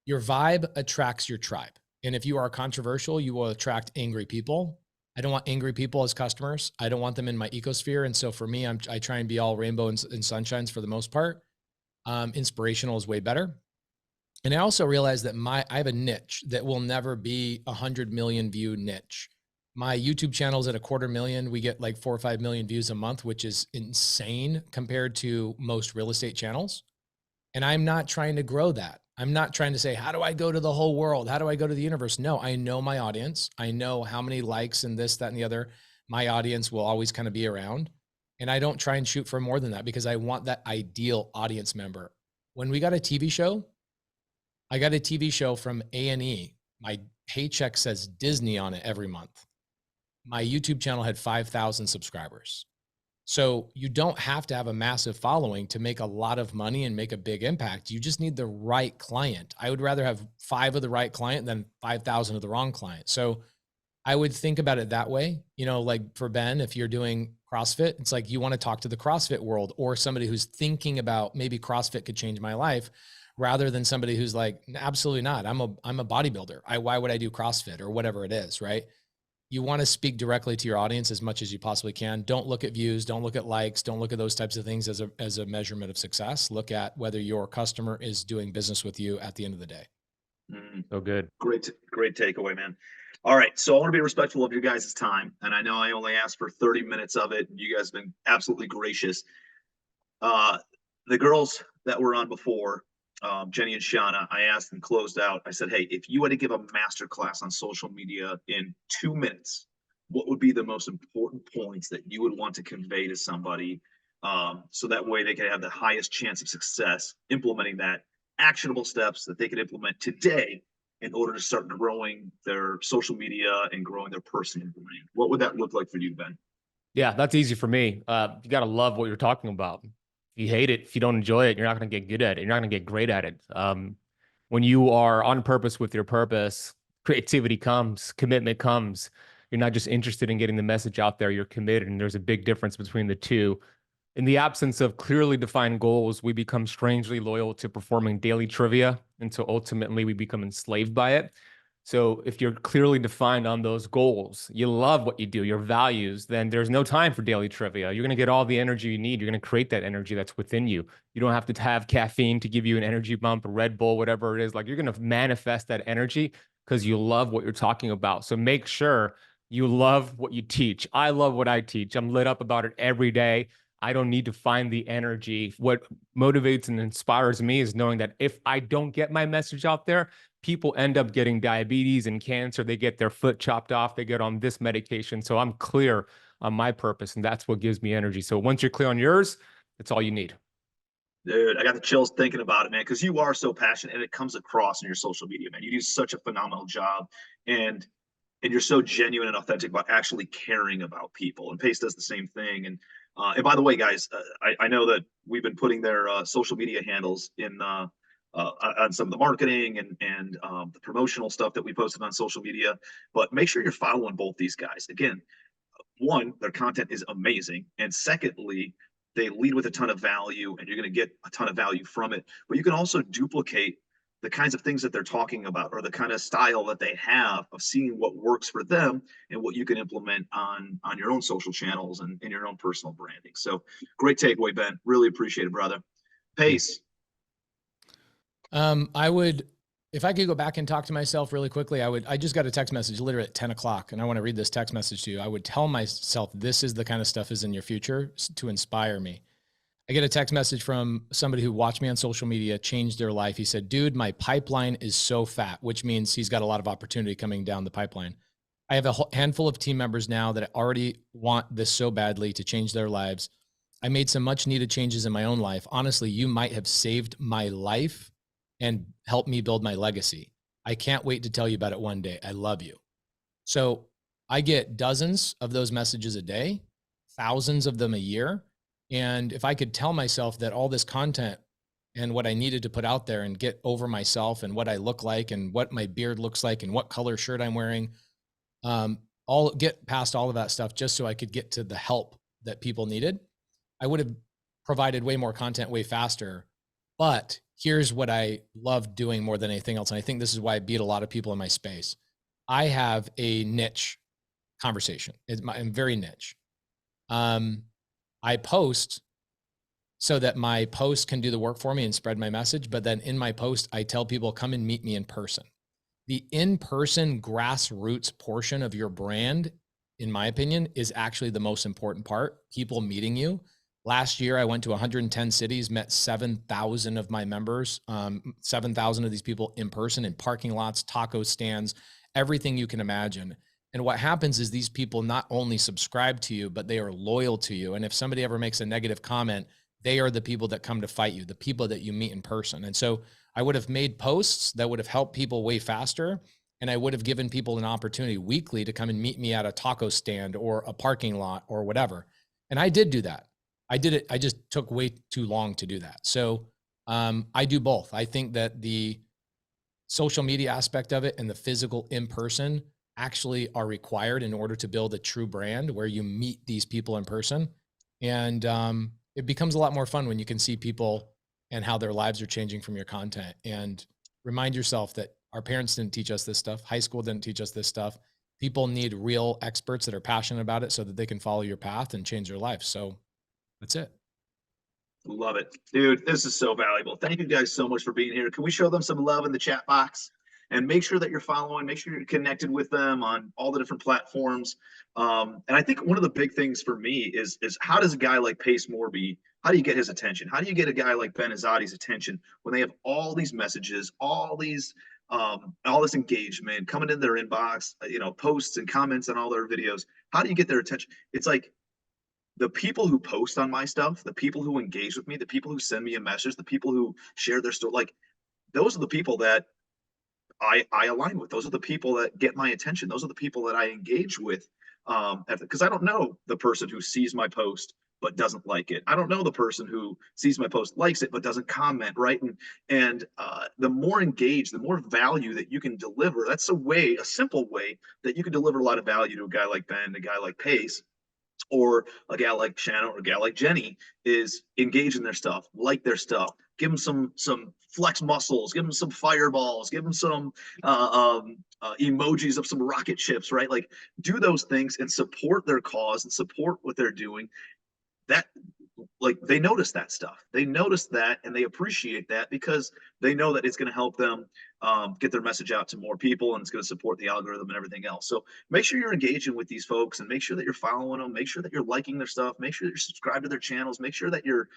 your vibe attracts your tribe. And if you are controversial, you will attract angry people. I don't want angry people as customers. I don't want them in my ecosphere. And so for me, I try and be all rainbow and sunshines for the most part. Inspirational is way better. And I also realized that I have a niche that will never be 100 million view niche. My YouTube channel is at 250,000. We get like 4 or 5 million views a month, which is insane compared to most real estate channels. And I'm not trying to grow that. I'm not trying to say, how do I go to the whole world? How do I go to the universe? No, I know my audience. I know how many likes and this, that, and the other. My audience will always kind of be around. And I don't try and shoot for more than that because I want that ideal audience member. When we got a TV show, I got a TV show from A&E. My paycheck says Disney on it every month. My YouTube channel had 5,000 subscribers. So you don't have to have a massive following to make a lot of money and make a big impact. You just need the right client. I would rather have 5 of the right client than 5,000 of the wrong client. So I would think about it that way. You know, like for Ben, if you're doing CrossFit, it's like you want to talk to the CrossFit world or somebody who's thinking about maybe CrossFit could change my life, rather than somebody who's like, absolutely not. I'm a bodybuilder. Why would I do CrossFit or whatever it is, right? You want to speak directly to your audience as much as you possibly can. Don't look at views. Don't look at likes. Don't look at those types of things as a measurement of success. Look at whether your customer is doing business with you at the end of the day. So good. Great takeaway, man. All right, so I want to be respectful of your guys' time, and I know I only asked for 30 minutes of it. You guys have been absolutely gracious. The girls that were on before, Jenny and Shanna, I asked and closed out. I said, hey, if you had to give a master class on social media in 2 minutes, what would be the most important points that you would want to convey to somebody, so that way they can have the highest chance of success implementing that, actionable steps that they could implement today in order to start growing their social media and growing their personal brand? What would that look like for you, Ben? Yeah, that's easy for me. You got to love what you're talking about. If you hate it, if you don't enjoy it, you're not going to get good at it. You're not going to get great at it. When you are on purpose with your purpose, creativity comes, commitment comes. You're not just interested in getting the message out there, you're committed. And there's a big difference between the two. In the absence of clearly defined goals, we become strangely loyal to performing daily trivia until ultimately we become enslaved by it. So if you're clearly defined on those goals, you love what you do, your values, then there's no time for daily trivia. You're going to get all the energy you need. You're going to create that energy that's within you. You don't have to have caffeine to give you an energy bump, a Red Bull, whatever it is. Like, you're going to manifest that energy because you love what you're talking about. So make sure you love what you teach. I love what I teach. I'm lit up about it every day. I don't need to find the energy. What motivates and inspires me is knowing that if I don't get my message out there, people end up getting diabetes and cancer. They get their foot chopped off. They get on this medication. So I'm clear on my purpose, and that's what gives me energy. So once you're clear on yours, that's all you need. Dude, I got the chills thinking about it, man, because you are so passionate and it comes across in your social media, man. You do such a phenomenal job, and you're so genuine and authentic about actually caring about people. And Pace does the same thing. And by the way, guys, I know that we've been putting their social media handles in on some of the marketing and the promotional stuff that we posted on social media. But make sure you're following both these guys. Again, one, their content is amazing, and secondly, they lead with a ton of value, and you're going to get a ton of value from it. But you can also duplicate the kinds of things that they're talking about, or the kind of style that they have of seeing what works for them and what you can implement on your own social channels and in your own personal branding. So great takeaway, Ben. Really appreciate it, brother. Pace. I would, if I could go back and talk to myself really quickly, I just got a text message literally at 10 o'clock, and I want to read this text message to you. I would tell myself, this is the kind of stuff is in your future to inspire me. I get a text message from somebody who watched me on social media, changed their life. He said, dude, my pipeline is so fat, which means he's got a lot of opportunity coming down the pipeline. I have a handful of team members now that already want this so badly to change their lives. I made some much needed changes in my own life. Honestly, you might have saved my life and helped me build my legacy. I can't wait to tell you about it one day. I love you. So I get dozens of those messages a day, thousands of them a year. And if I could tell myself that all this content and what I needed to put out there and get over myself and what I look like and what my beard looks like and what color shirt I'm wearing, all get past all of that stuff just so I could get to the help that people needed, I would have provided way more content way faster. But here's what I love doing more than anything else. And I think this is why I beat a lot of people in my space. I have a niche conversation. I'm very niche. I post so that my post can do the work for me and spread my message. But then in my post, I tell people, come and meet me in person. The in-person grassroots portion of your brand, in my opinion, is actually the most important part. People meeting you. Last year, I went to 110 cities, met 7,000 of my members, 7,000 of these people in person, in parking lots, taco stands, everything you can imagine. And what happens is these people not only subscribe to you, but they are loyal to you. And if somebody ever makes a negative comment, they are the people that come to fight you, the people that you meet in person. And so I would have made posts that would have helped people way faster. And I would have given people an opportunity weekly to come and meet me at a taco stand or a parking lot or whatever. And I did do that. I did it. I just took way too long to do that. So I do both. I think that the social media aspect of it and the physical in person actually are required in order to build a true brand where you meet these people in person. And it becomes a lot more fun when you can see people and how their lives are changing from your content. And remind yourself that our parents didn't teach us this stuff. High school didn't teach us this stuff. People need real experts that are passionate about it so that they can follow your path and change their life. So that's it. Love it. Dude, this is so valuable. Thank you guys so much for being here. Can we show them some love in the chat box? and make sure that you're following, make sure you're connected with them on all the different platforms. And I think one of the big things for me is how does a guy like Pace Morby, how do you get his attention? How do you get a guy like Ben Azadi's attention when they have all these messages, all this engagement coming in their inbox, posts and comments on all their videos? How do you get their attention? It's like the people who post on my stuff, the people who engage with me, the people who send me a message, the people who share their story, like those are the people that I align with. Those are the people that get my attention. Those are the people that I engage with. Because I don't know the person who sees my post but doesn't like it. I don't know the person who sees my post, likes it, but doesn't comment, right? And the more engaged, the more value that you can deliver. That's a simple way that you can deliver a lot of value to a guy like Ben, a guy like Pace, or a gal like Shanna or a gal like Jenny, is engage in their stuff, like their stuff, give them some flex muscles, give them some fireballs, give them some emojis of some rocket ships, right? Like do those things and support their cause and support what they're doing. That, like, they notice that stuff. They notice that and they appreciate that because they know that it's going to help them get their message out to more people, and it's going to support the algorithm and everything else. So make sure you're engaging with these folks, and make sure that you're following them. Make sure that you're liking their stuff. Make sure that you're subscribed to their channels. Make sure that you're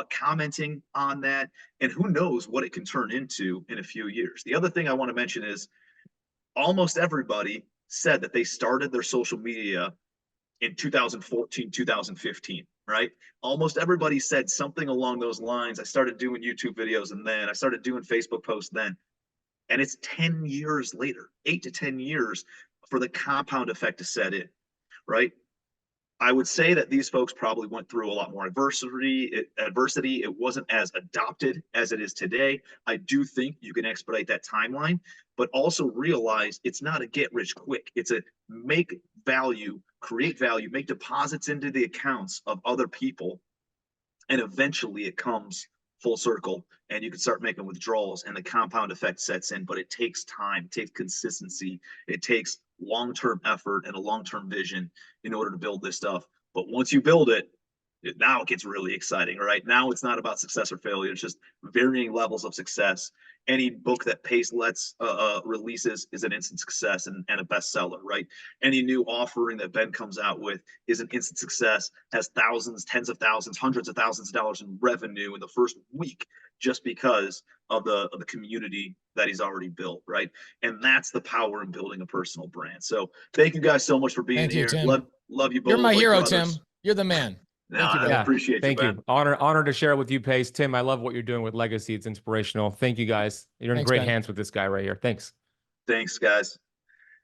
commenting on that. And who knows what it can turn into in a few years. The other thing I want to mention is almost everybody said that they started their social media in 2014, 2015, right? Almost everybody said something along those lines. I started doing YouTube videos and then I started doing Facebook posts then. And it's 10 years later, 8 to 10 years for the compound effect to set in, right? I would say that these folks probably went through a lot more adversity. It wasn't as adopted as it is today. I do think you can expedite that timeline, but also realize it's not a get rich quick. It's a make value, create value, make deposits into the accounts of other people. And eventually it comes full circle and you can start making withdrawals and the compound effect sets in, but it takes time, it takes consistency, it takes long-term effort and a long-term vision in order to build this stuff. But once you build it, now it gets really exciting, right? Now it's not about success or failure. It's just varying levels of success. Any book that Pace releases is an instant success and a bestseller, right? Any new offering that Ben comes out with is an instant success, has thousands, tens of thousands, hundreds of thousands of dollars in revenue in the first week just because of the community that he's already built, right? And that's the power in building a personal brand. So thank you guys so much for being here. Tim. Love you both. You're my like hero, brothers. Tim. You're the man. No, Thank you, I appreciate Thank you, you. Honor to share with you, Pace. Tim, I love what you're doing with Legacy. It's inspirational. Thank you, guys. You're in Thanks, great Ben. hands with this guy right here. Thanks. Thanks, guys.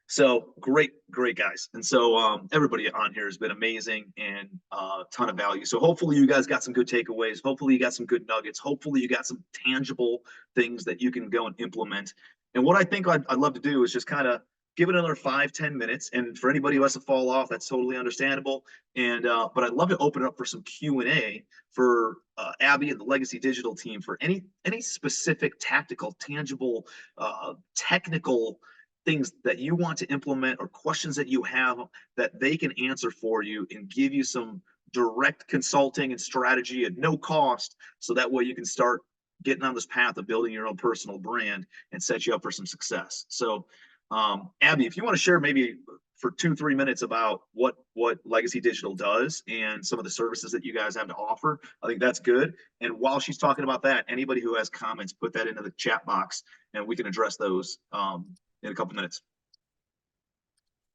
So great guys. And so everybody on here has been amazing and a ton of value. So hopefully you guys got some good takeaways. Hopefully you got some good nuggets. Hopefully you got some tangible things that you can go and implement. And what I think I'd love to do is just kind of give it another 5-10 minutes. And for anybody who has to fall off, that's totally understandable. And but I'd love to open it up for some Q&A for Abby and the Legacy Digital team for any specific tactical, tangible, technical things that you want to implement or questions that you have that they can answer for you and give you some direct consulting and strategy at no cost. So that way you can start getting on this path of building your own personal brand and set you up for some success. So Abby, if you want to share maybe for 2-3 minutes about what Legacy Digital does and some of the services that you guys have to offer, I think that's good. And while she's talking about that, anybody who has comments, put that into the chat box and we can address those in a couple minutes.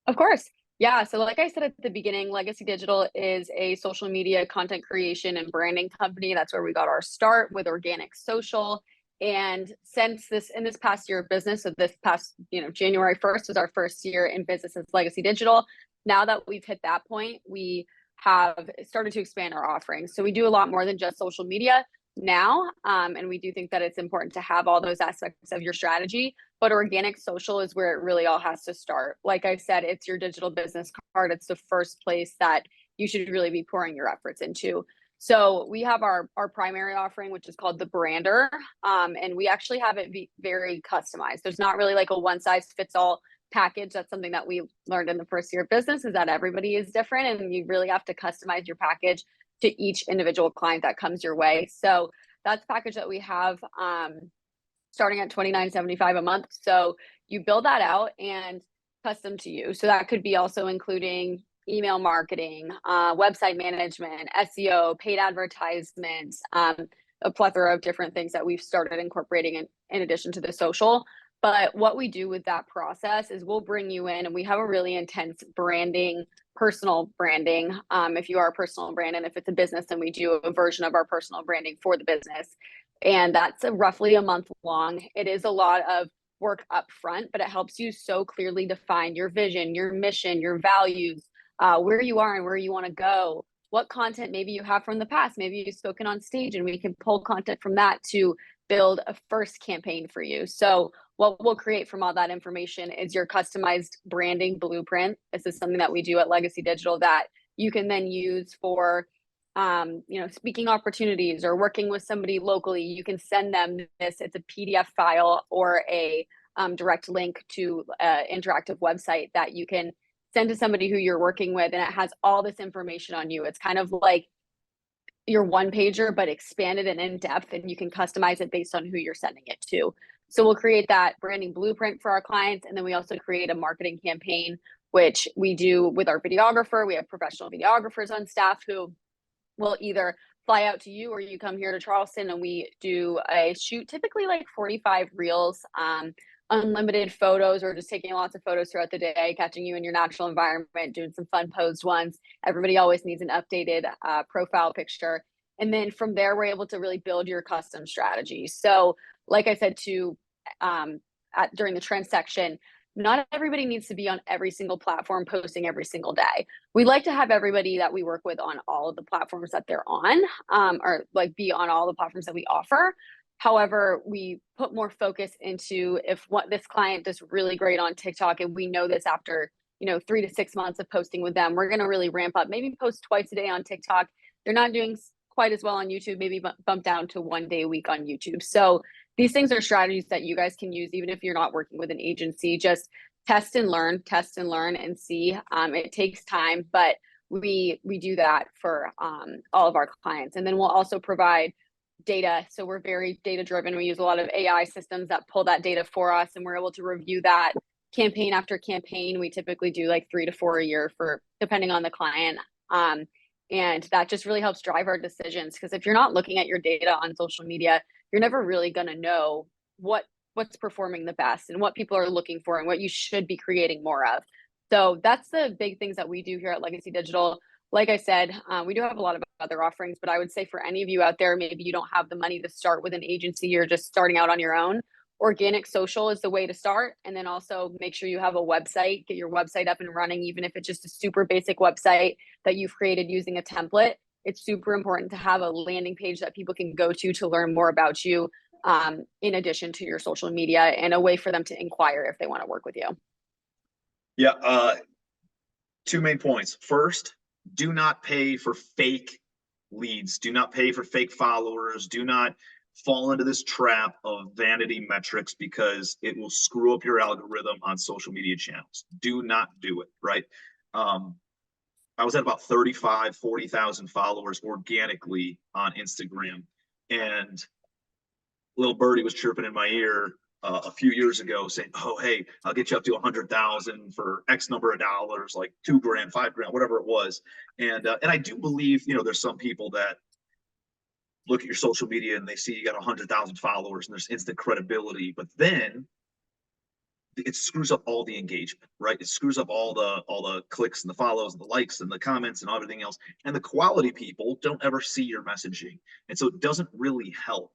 Of course. Yeah. So like I said at the beginning, Legacy Digital is a social media content creation and branding company. That's where we got our start with organic social. And since in this past year of business, so this past, January 1st was our first year in business as Legacy Digital. Now that we've hit that point, we have started to expand our offerings. So we do a lot more than just social media now. And we do think that it's important to have all those aspects of your strategy, but organic social is where it really all has to start. Like I said, it's your digital business card. It's the first place that you should really be pouring your efforts into. So we have our primary offering, which is called the Brander. And we actually have it very customized. There's not really like a one size fits all package. That's something that we learned in the first year of business, is that everybody is different and you really have to customize your package to each individual client that comes your way. So that's the package that we have starting at $29.75 a month. So you build that out and custom to you. So that could be also including email marketing, website management, SEO, paid advertisements, a plethora of different things that we've started incorporating in addition to the social. But what we do with that process is we'll bring you in and we have a really intense branding, personal branding. If you are a personal brand, and if it's a business, then we do a version of our personal branding for the business. And that's roughly a month long. It is a lot of work up front, but it helps you so clearly define your vision, your mission, your values, where you are and where you want to go, what content maybe you have from the past. Maybe you've spoken on stage and we can pull content from that to build a first campaign for you. So what we'll create from all that information is your customized branding blueprint. This is something that we do at Legacy Digital that you can then use for speaking opportunities or working with somebody locally. You can send them this. It's a PDF file or a direct link to an interactive website that you can send to somebody who you're working with, and it has all this information on you. It's kind of like your one pager, but expanded and in depth, and you can customize it based on who you're sending it to. So we'll create that branding blueprint for our clients. And then we also create a marketing campaign, which we do with our videographer. We have professional videographers on staff who will either fly out to you or you come here to Charleston and we do a shoot, typically like 45 reels, unlimited photos, or just taking lots of photos throughout the day, catching you in your natural environment, doing some fun posed ones. Everybody always needs an updated profile picture. And then from there, we're able to really build your custom strategy. So like I said, during the trend section, not everybody needs to be on every single platform posting every single day. We like to have everybody that we work with on all of the platforms that they're on, or like be on all the platforms that we offer. However, we put more focus into if what this client does really great on TikTok, and we know this after 3 to 6 months of posting with them, we're going to really ramp up, maybe post twice a day on TikTok. They're not doing quite as well on YouTube, maybe bump down to 1 day a week on YouTube. So these things are strategies that you guys can use even if you're not working with an agency. Just test and learn and see. It takes time, but we do that for all of our clients. And then we'll also provide data. So we're very data driven. We use a lot of AI systems that pull that data for us, and we're able to review that campaign after campaign. We typically do like 3 to 4 a year for depending on the client. And that just really helps drive our decisions, because if you're not looking at your data on social media, you're never really going to know what's performing the best and what people are looking for and what you should be creating more of. So that's the big things that we do here at Legacy Digital. Like I said, we do have a lot of other offerings, but I would say for any of you out there, maybe you don't have the money to start with an agency, you're just starting out on your own, organic social is the way to start. And then also make sure you have a website, get your website up and running, even if it's just a super basic website that you've created using a template. It's super important to have a landing page that people can go to learn more about you, in addition to your social media, and a way for them to inquire if they want to work with you. Yeah, 2 main points. First, do not pay for fake leads. Do not pay for fake followers. Do not fall into this trap of vanity metrics, because it will screw up your algorithm on social media channels. Do not do it, right? I was at about 40,000 followers organically on Instagram, and little birdie was chirping in my ear a few years ago saying, oh, hey, I'll get you up to 100,000 for X number of dollars, like $2 grand, $5 grand, whatever it was. And I do believe, there's some people that look at your social media and they see you got 100,000 followers and there's instant credibility, but then it screws up all the engagement, right? It screws up all the clicks and the follows and the likes and the comments and everything else. And the quality people don't ever see your messaging. And so it doesn't really help.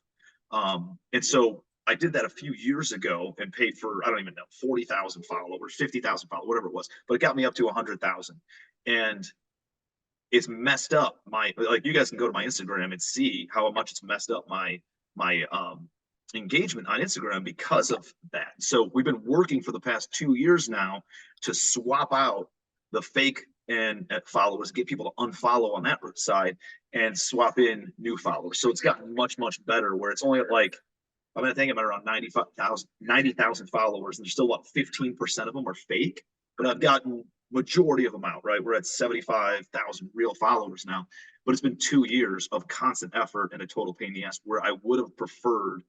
And so I did that a few years ago and paid for, I don't even know, 40,000 followers, 50,000 followers, whatever it was, but it got me up to 100,000. And it's messed up like you guys can go to my Instagram and see how much it's messed up my engagement on Instagram because of that. So we've been working for the past 2 years now to swap out the fake and followers, get people to unfollow on that side and swap in new followers. So it's gotten much, much better, where it's only at like, I think I'm at around 90,000 followers, and there's still about 15% of them are fake, but I've gotten majority of them out, right? We're at 75,000 real followers now, but it's been 2 years of constant effort and a total pain in the ass, where I would have preferred.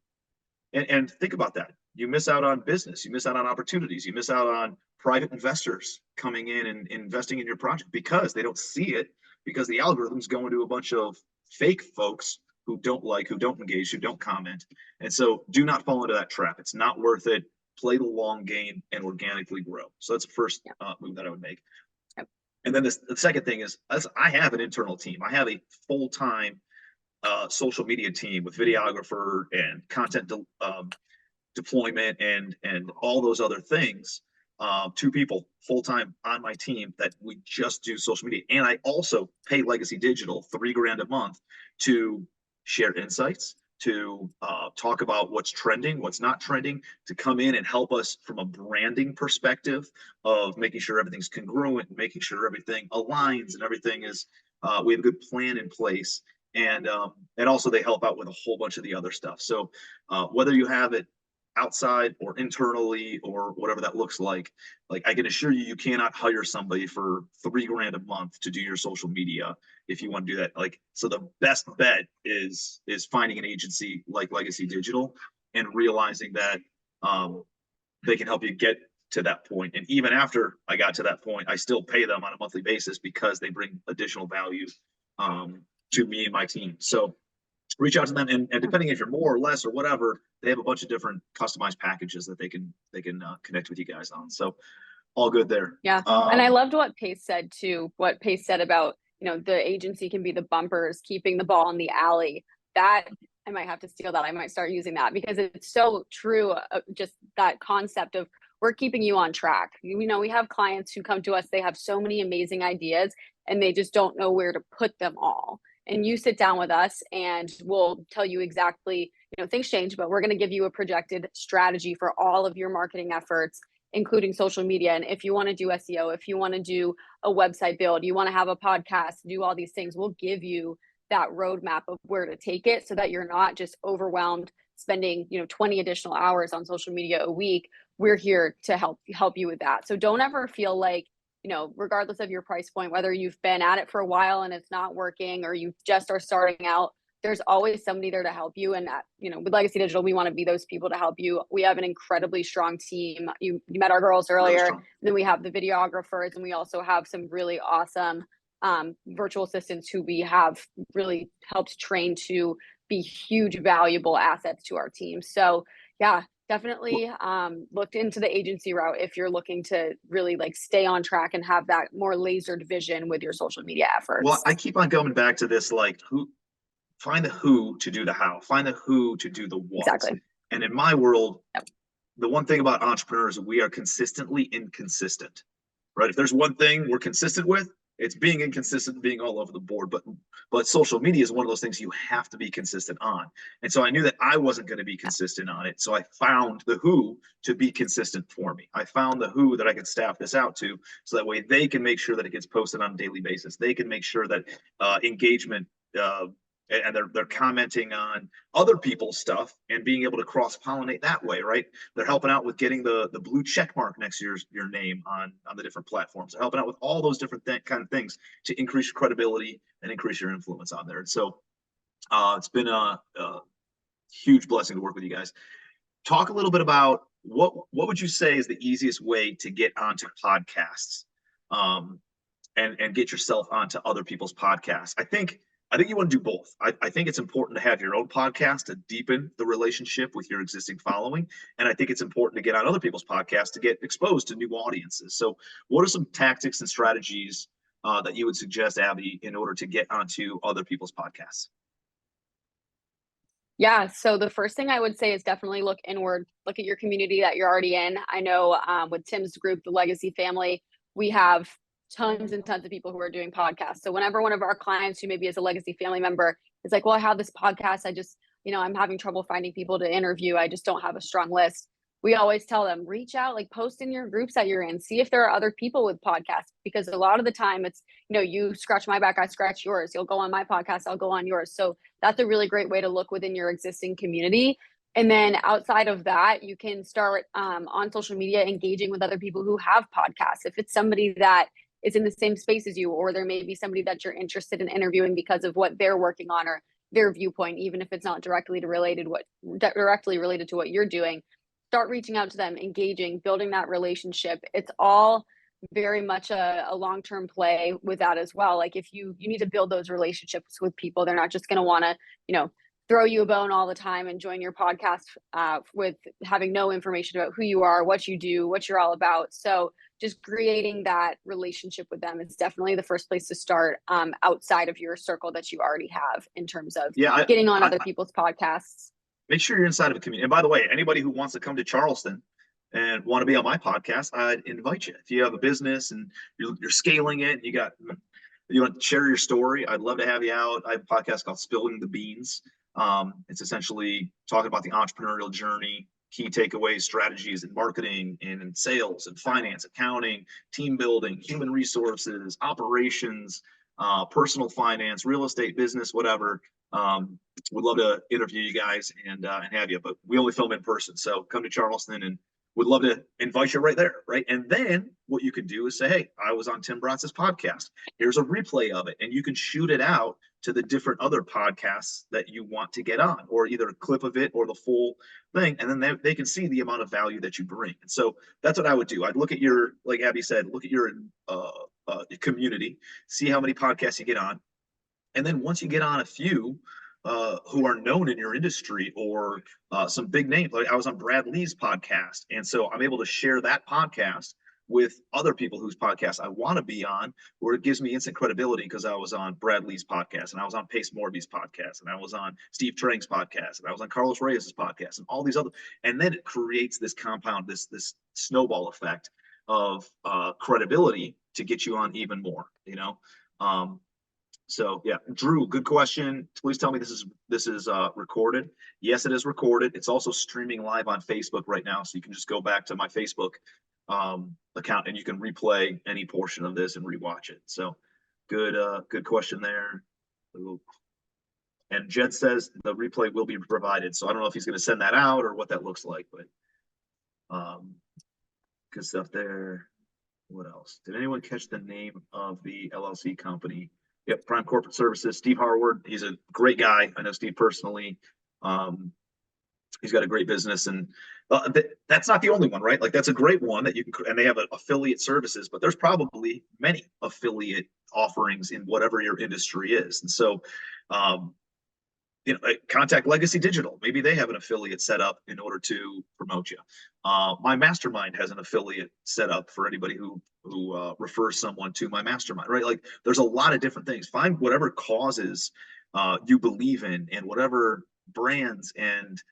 And think about that. you miss out on business, you miss out on opportunities, you miss out on private investors coming in and investing in your project because they don't see it, because the algorithm's going to a bunch of fake folks who don't like, who don't engage, who don't comment. And so do not fall into that trap. It's not worth it. Play the long game and organically grow. So that's the first move that I would make. Yep. And then the second thing is, I have an internal team. I have a full-time social media team with videographer and content deployment and all those other things. 2 people full-time on my team that we just do social media. And I also pay Legacy Digital $3,000 a month to share insights, to talk about what's trending, what's not trending, to come in and help us from a branding perspective of making sure everything's congruent, making sure everything aligns and everything is, we have a good plan in place. And also they help out with a whole bunch of the other stuff. So whether you have it outside or internally or whatever that looks like I can assure you, you cannot hire somebody for $3,000 a month to do your social media if you want to do that. So the best bet is finding an agency like Legacy Digital and realizing that they can help you get to that point. And even after I got to that point, I still pay them on a monthly basis because they bring additional value to me and my team. So reach out to them, and depending if you're more or less or whatever, they have a bunch of different customized packages that they can connect with you guys on. So all good there. Yeah. And I loved what Pace said too, what Pace said about, the agency can be the bumpers, keeping the ball in the alley. That I might have to steal that. I might start using that because it's so true. Just that concept of we're keeping you on track. We have clients who come to us, they have so many amazing ideas and they just don't know where to put them all. And you sit down with us and we'll tell you exactly, things change, but we're going to give you a projected strategy for all of your marketing efforts, including social media. And if you want to do SEO, if you want to do a website build, you want to have a podcast, do all these things, we'll give you that roadmap of where to take it so that you're not just overwhelmed spending, 20 additional hours on social media a week. We're here to help you with that. So don't ever feel like, regardless of your price point, whether you've been at it for a while and it's not working or you just are starting out, there's always somebody there to help you. And with Legacy Digital, we want to be those people to help you. We have an incredibly strong team. You met our girls earlier. Then we have the videographers, and we also have some really awesome virtual assistants who we have really helped train to be huge, valuable assets to our team. So yeah, definitely looked into the agency route if you're looking to really stay on track and have that more lasered vision with your social media efforts. Well, I keep on going back to this, find the who to do the how, find the who to do the what. Exactly. And in my world, the one thing about entrepreneurs, we are consistently inconsistent, right? If there's one thing we're consistent with, it's being inconsistent, being all over the board. But social media is one of those things you have to be consistent on. And so I knew that I wasn't going to be consistent on it. So I found the who to be consistent for me. I found the who that I could staff this out to, so that way they can make sure that it gets posted on a daily basis. They can make sure that engagement and they're commenting on other people's stuff and being able to cross-pollinate that way, right? They're helping out with getting the blue check mark next to your name on the different platforms. They're helping out with all those different kind of things to increase your credibility and increase your influence on there. And so it's been a huge blessing to work with you guys. Talk a little bit about what would you say is the easiest way to get onto podcasts and get yourself onto other people's podcasts? I think you want to do both. I think it's important to have your own podcast to deepen the relationship with your existing following. And I think it's important to get on other people's podcasts to get exposed to new audiences. So what are some tactics and strategies that you would suggest, Abby, in order to get onto other people's podcasts? Yeah. So the first thing I would say is definitely look inward, look at your community that you're already in. I know with Tim's group, the Legacy Family, we have tons and tons of people who are doing podcasts. So whenever one of our clients who maybe is a Legacy family member is like, well, I have this podcast, I just, I'm having trouble finding people to interview, I just don't have a strong list. We always tell them, reach out, post in your groups that you're in, see if there are other people with podcasts, because a lot of the time it's, you scratch my back, I scratch yours. You'll go on my podcast, I'll go on yours. So that's a really great way to look within your existing community. And then outside of that, you can start on social media engaging with other people who have podcasts. If it's somebody that is in the same space as you, or there may be somebody that you're interested in interviewing because of what they're working on or their viewpoint, even if it's not directly related to what you're doing, start reaching out to them, engaging, building that relationship. It's all very much a long-term play with that as well. Like if you need to build those relationships with people, they're not just going to want to, throw you a bone all the time and join your podcast with having no information about who you are, what you do, what you're all about. So just creating that relationship with them is definitely the first place to start, outside of your circle that you already have in terms of getting on other people's podcasts. Make sure you're inside of a community. And by the way, anybody who wants to come to Charleston and want to be on my podcast, I'd invite you. If you have a business and you're scaling it and you want to share your story, I'd love to have you out. I have a podcast called Spilling the Beans. It's essentially talking about the entrepreneurial journey, key takeaways, strategies in marketing and in sales and finance, accounting, team building, human resources, operations, personal finance, real estate, business, whatever. Would love to interview you guys and have you, but we only film in person. So come to Charleston and would love to invite you right there, right? And then what you could do is say, hey, I was on Tim Bratz's podcast. Here's a replay of it. And you can shoot it out to the different other podcasts that you want to get on, or either a clip of it or the full thing. And then they can see the amount of value that you bring. And so that's what I would do. I'd look at your, like Abby said, look at your community, see how many podcasts you get on. And then once you get on a few who are known in your industry or some big names, like I was on Brad Lee's podcast. And so I'm able to share that podcast with other people whose podcasts I want to be on, where it gives me instant credibility because I was on Brad Lee's podcast and I was on Pace Morby's podcast and I was on Steve Trang's podcast and I was on Carlos Reyes's podcast and all these other, and then it creates this compound, this snowball effect of credibility to get you on even more, So yeah, Drew, good question. Please tell me this is recorded. Yes, it is recorded. It's also streaming live on Facebook right now. So you can just go back to my Facebook account and you can replay any portion of this and rewatch it. So good question there. And Jed says the replay will be provided. So I don't know if he's going to send that out or what that looks like, but good stuff there. What else? Did anyone catch the name of the LLC company? Yep, Prime Corporate Services, Steve Harward. He's a great guy. I know Steve personally. He's got a great business, and that's not the only one, right? Like that's a great one that you can, and they have affiliate services, but there's probably many affiliate offerings in whatever your industry is. And so, contact Legacy Digital. Maybe they have an affiliate set up in order to promote you. My mastermind has an affiliate set up for anybody who refers someone to my mastermind, right? Like there's a lot of different things. Find whatever causes you believe in and whatever brands and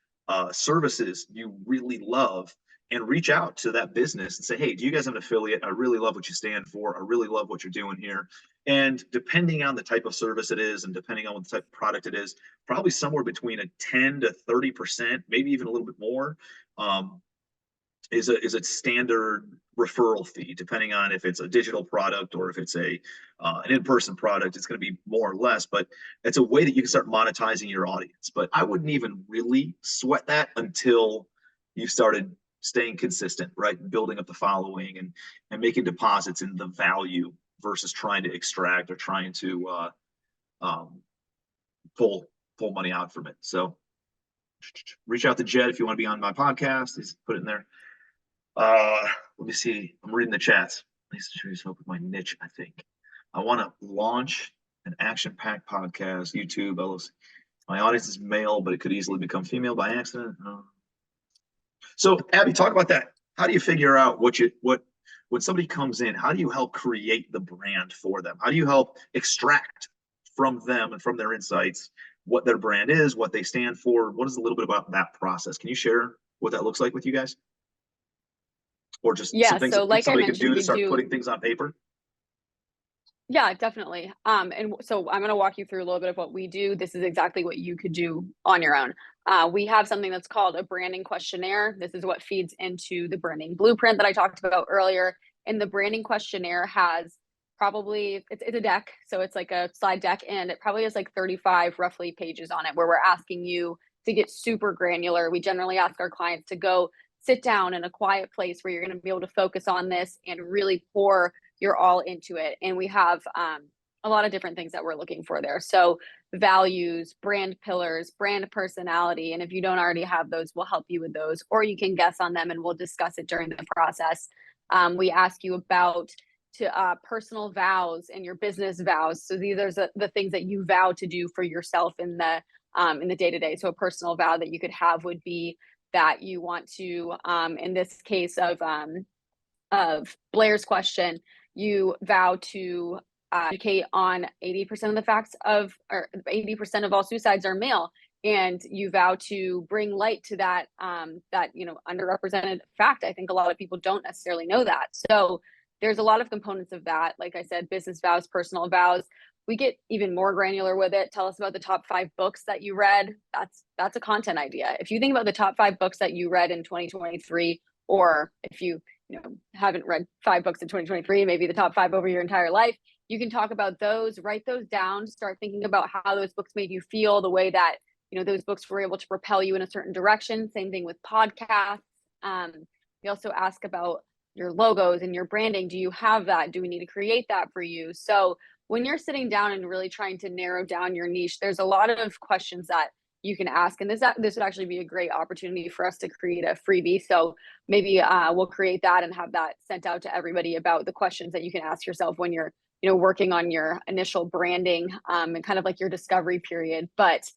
services you really love, and reach out to that business and say, hey, do you guys have an affiliate? I really love what you stand for. I really love what you're doing here. And depending on the type of service it is and depending on what the type of product it is, probably somewhere between a 10 to 30%, maybe even a little bit more, is a standard referral fee. Depending on if it's a digital product or if it's an in-person product, it's going to be more or less, but it's a way that you can start monetizing your audience. But I wouldn't even really sweat that until you started staying consistent, right? Building up the following and making deposits in the value versus trying to extract or trying to pull money out from it. So reach out to Jed if you want to be on my podcast. He's put it in there. Let me see. I'm reading the chats. Please show yourself with my niche. I think I want to launch an action-packed podcast, YouTube, LLC. My audience is male, but it could easily become female by accident. So Abby, talk about that. How do you figure out when somebody comes in, how do you help create the brand for them? How do you help extract from them and from their insights what their brand is, what they stand for? What is a little bit about that process? Can you share what that looks like with you guys? Or just some things so like somebody I could do to mentioned, start putting things on paper? Yeah, definitely. And so I'm going to walk you through a little bit of what we do. This is exactly what you could do on your own. We have something that's called a branding questionnaire. This is what feeds into the branding blueprint that I talked about earlier. And the branding questionnaire has probably, it's a deck. So it's like a slide deck, and it probably has like 35 roughly pages on it where we're asking you to get super granular. We generally ask our clients to go sit down in a quiet place where you're going to be able to focus on this and really pour your all into it. And we have a lot of different things that we're looking for there. So values, brand pillars, brand personality. And if you don't already have those, we'll help you with those, or you can guess on them and we'll discuss it during the process. We ask you about personal vows and your business vows. So these are the things that you vow to do for yourself in the day-to-day. So a personal vow that you could have would be that you want to, in this case of Blair's question, you vow to educate on 80% of the facts of, or 80% of all suicides are male. And you vow to bring light to that, underrepresented fact. I think a lot of people don't necessarily know that. So there's a lot of components of that. Like I said, business vows, personal vows. We get even more granular with it. Tell us about the top 5 books that you read. That's a content idea. If you think about the top 5 books that you read in 2023, or if you haven't read 5 books in 2023, maybe the top 5 over your entire life, you can talk about those, write those down, start thinking about how those books made you feel, the way that those books were able to propel you in a certain direction. Same thing with podcasts. We also ask about your logos and your branding. Do you have that? Do we need to create that for you? So when you're sitting down and really trying to narrow down your niche, there's a lot of questions that you can ask. And this would actually be a great opportunity for us to create a freebie. So maybe we'll create that and have that sent out to everybody about the questions that you can ask yourself when you're working on your initial branding and kind of like your discovery period. But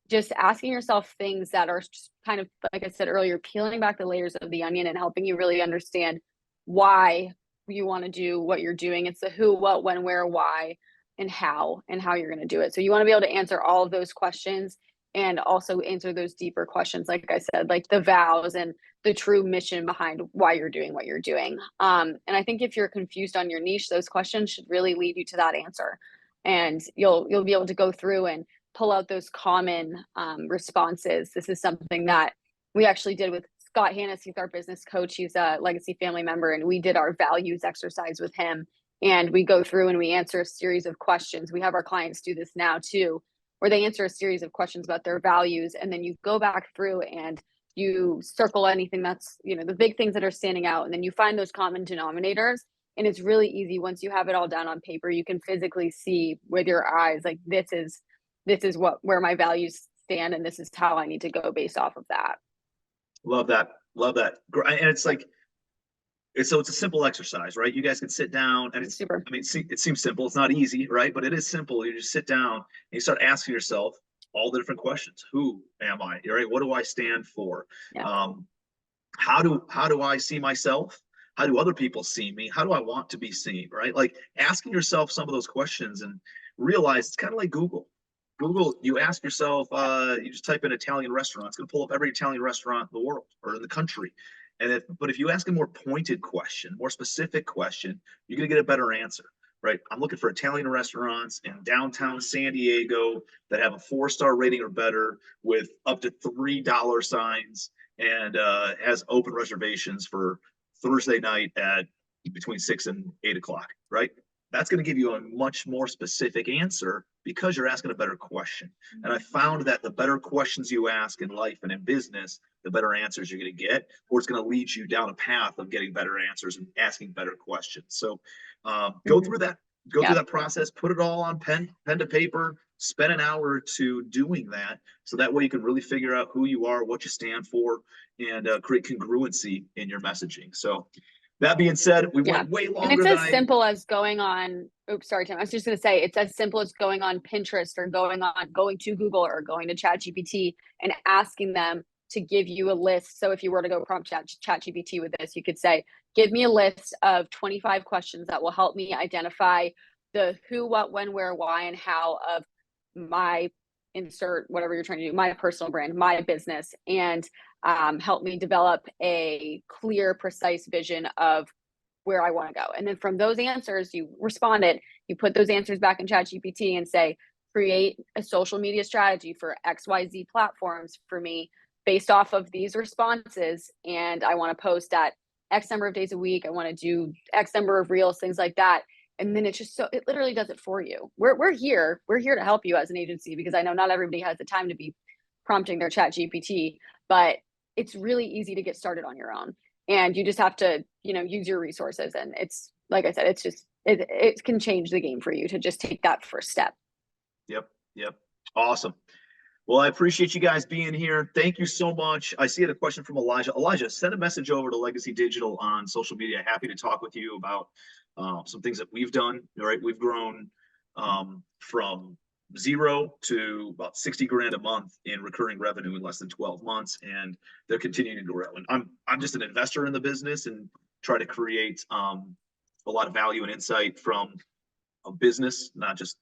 just asking yourself things that are just kind of, like I said earlier, peeling back the layers of the onion and helping you really understand why you want to do what you're doing. It's the who, what, when, where, why, and how you're going to do it. So you want to be able to answer all of those questions and also answer those deeper questions, like I said, like the vows and the true mission behind why you're doing what you're doing. And I think if you're confused on your niche, those questions should really lead you to that answer. And you'll be able to go through and pull out those common responses. This is something that we actually did with Scott Hannes. He's our business coach. He's a legacy family member, and we did our values exercise with him. And we go through and we answer a series of questions. We have our clients do this now too, where they answer a series of questions about their values. And then you go back through and you circle anything that's, the big things that are standing out. And then you find those common denominators. And it's really easy once you have it all down on paper. You can physically see with your eyes, like this is where my values stand, and this is how I need to go based off of that. Love that. And it's like, it's a simple exercise, right? You guys can sit down and it's super. I mean, it seems simple. It's not easy, right? But it is simple. You just sit down and you start asking yourself all the different questions. Who am I? Right? What do I stand for? Yeah. How do I see myself? How do other people see me? How do I want to be seen? Right? Like asking yourself some of those questions and realize it's kind of like Google. You ask yourself, you just type in Italian restaurant, it's going to pull up every Italian restaurant in the world or in the country. But if you ask a more pointed question, more specific question, you're going to get a better answer, right? I'm looking for Italian restaurants in downtown San Diego that have a 4-star rating or better with up to $3 signs and has open reservations for Thursday night at between 6 and 8 o'clock, right? That's going to give you a much more specific answer because you're asking a better question. And I found that the better questions you ask in life and in business, the better answers you're going to get, or it's going to lead you down a path of getting better answers and asking better questions. So go through that, through that process, put it all on pen to paper, spend an hour or two doing that. So that way you can really figure out who you are, what you stand for, and create congruency in your messaging. So that being said, we went way longer. And it's as simple as going on. Oops, sorry, Tim. I was just going to say it's as simple as going on Pinterest or going to Google or going to ChatGPT and asking them to give you a list. So if you were to go prompt ChatGPT with this, you could say, give me a list of 25 questions that will help me identify the who, what, when, where, why, and how of my insert whatever you're trying to do, my personal brand, my business, and help me develop a clear, precise vision of where I want to go. And then from those answers, you respond it, you put those answers back in ChatGPT and say, create a social media strategy for XYZ platforms for me based off of these responses. And I want to post at X number of days a week. I want to do X number of reels, things like that. And then it's just it literally does it for you. We're here to help you as an agency, because I know not everybody has the time to be prompting their ChatGPT, but it's really easy to get started on your own. And you just have to, use your resources. And it's, like I said, it's just it can change the game for you to just take that first step. Yep. Awesome. Well, I appreciate you guys being here. Thank you so much. I see a question from Elijah. Elijah, send a message over to Legacy Digital on social media. Happy to talk with you about some things that we've done. All right, we've grown from 0 to about 60 grand a month in recurring revenue in less than 12 months, and they're continuing to grow. And I'm just an investor in the business and try to create a lot of value and insight from a business, not just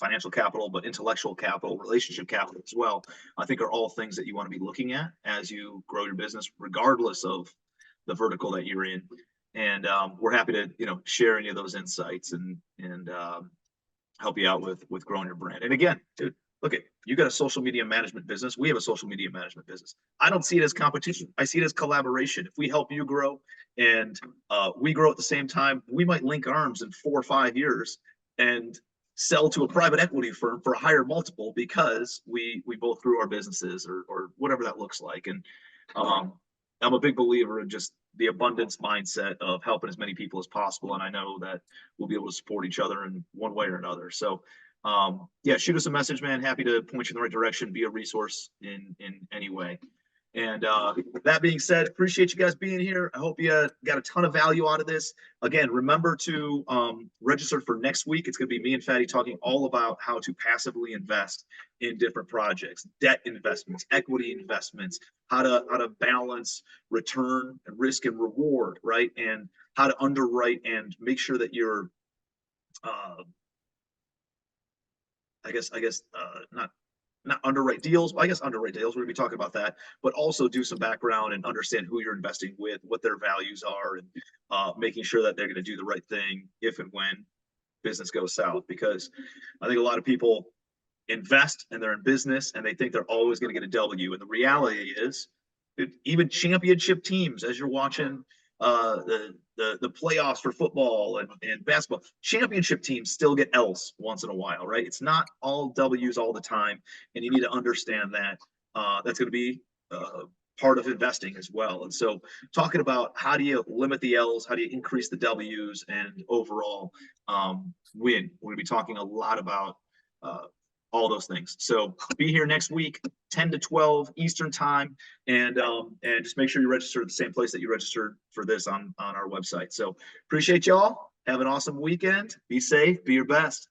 financial capital, but intellectual capital, relationship capital as well. I think are all things that you want to be looking at as you grow your business, regardless of the vertical that you're in. And we're happy to share any of those insights and help you out with growing your brand. And again, dude, look, you got a social media management business. We have a social media management business. I don't see it as competition. I see it as collaboration. If we help you grow and we grow at the same time, we might link arms in 4 or 5 years and sell to a private equity firm for a higher multiple because we both grew our businesses or whatever that looks like. And I'm a big believer in just the abundance mindset of helping as many people as possible. And I know that we'll be able to support each other in one way or another. So yeah, shoot us a message, man. Happy to point you in the right direction, be a resource in any way. And that being said, appreciate you guys being here. I hope you got a ton of value out of this. Again, remember to register for next week. It's going to be me and Fatty talking all about how to passively invest in different projects, debt investments, equity investments, how to balance return and risk and reward, right? And how to underwrite and make sure that you're, not underwrite deals, but I guess underwrite deals, we're gonna be talking about that, but also do some background and understand who you're investing with, what their values are, and making sure that they're gonna do the right thing if and when business goes south. Because I think a lot of people invest and they're in business and they think they're always gonna get a W. And the reality is, even championship teams, as you're watching the playoffs for football and basketball, championship teams still get L's once in a while, right? It's not all W's all the time, and you need to understand that that's going to be part of investing as well. And so talking about how do you limit the L's, how do you increase the W's, and overall win. We're going to be talking a lot about all those things. So be here next week, 10 to 12 Eastern time, and just make sure you register at the same place that you registered for this on our website. So appreciate y'all. Have an awesome weekend. Be safe. Be your best.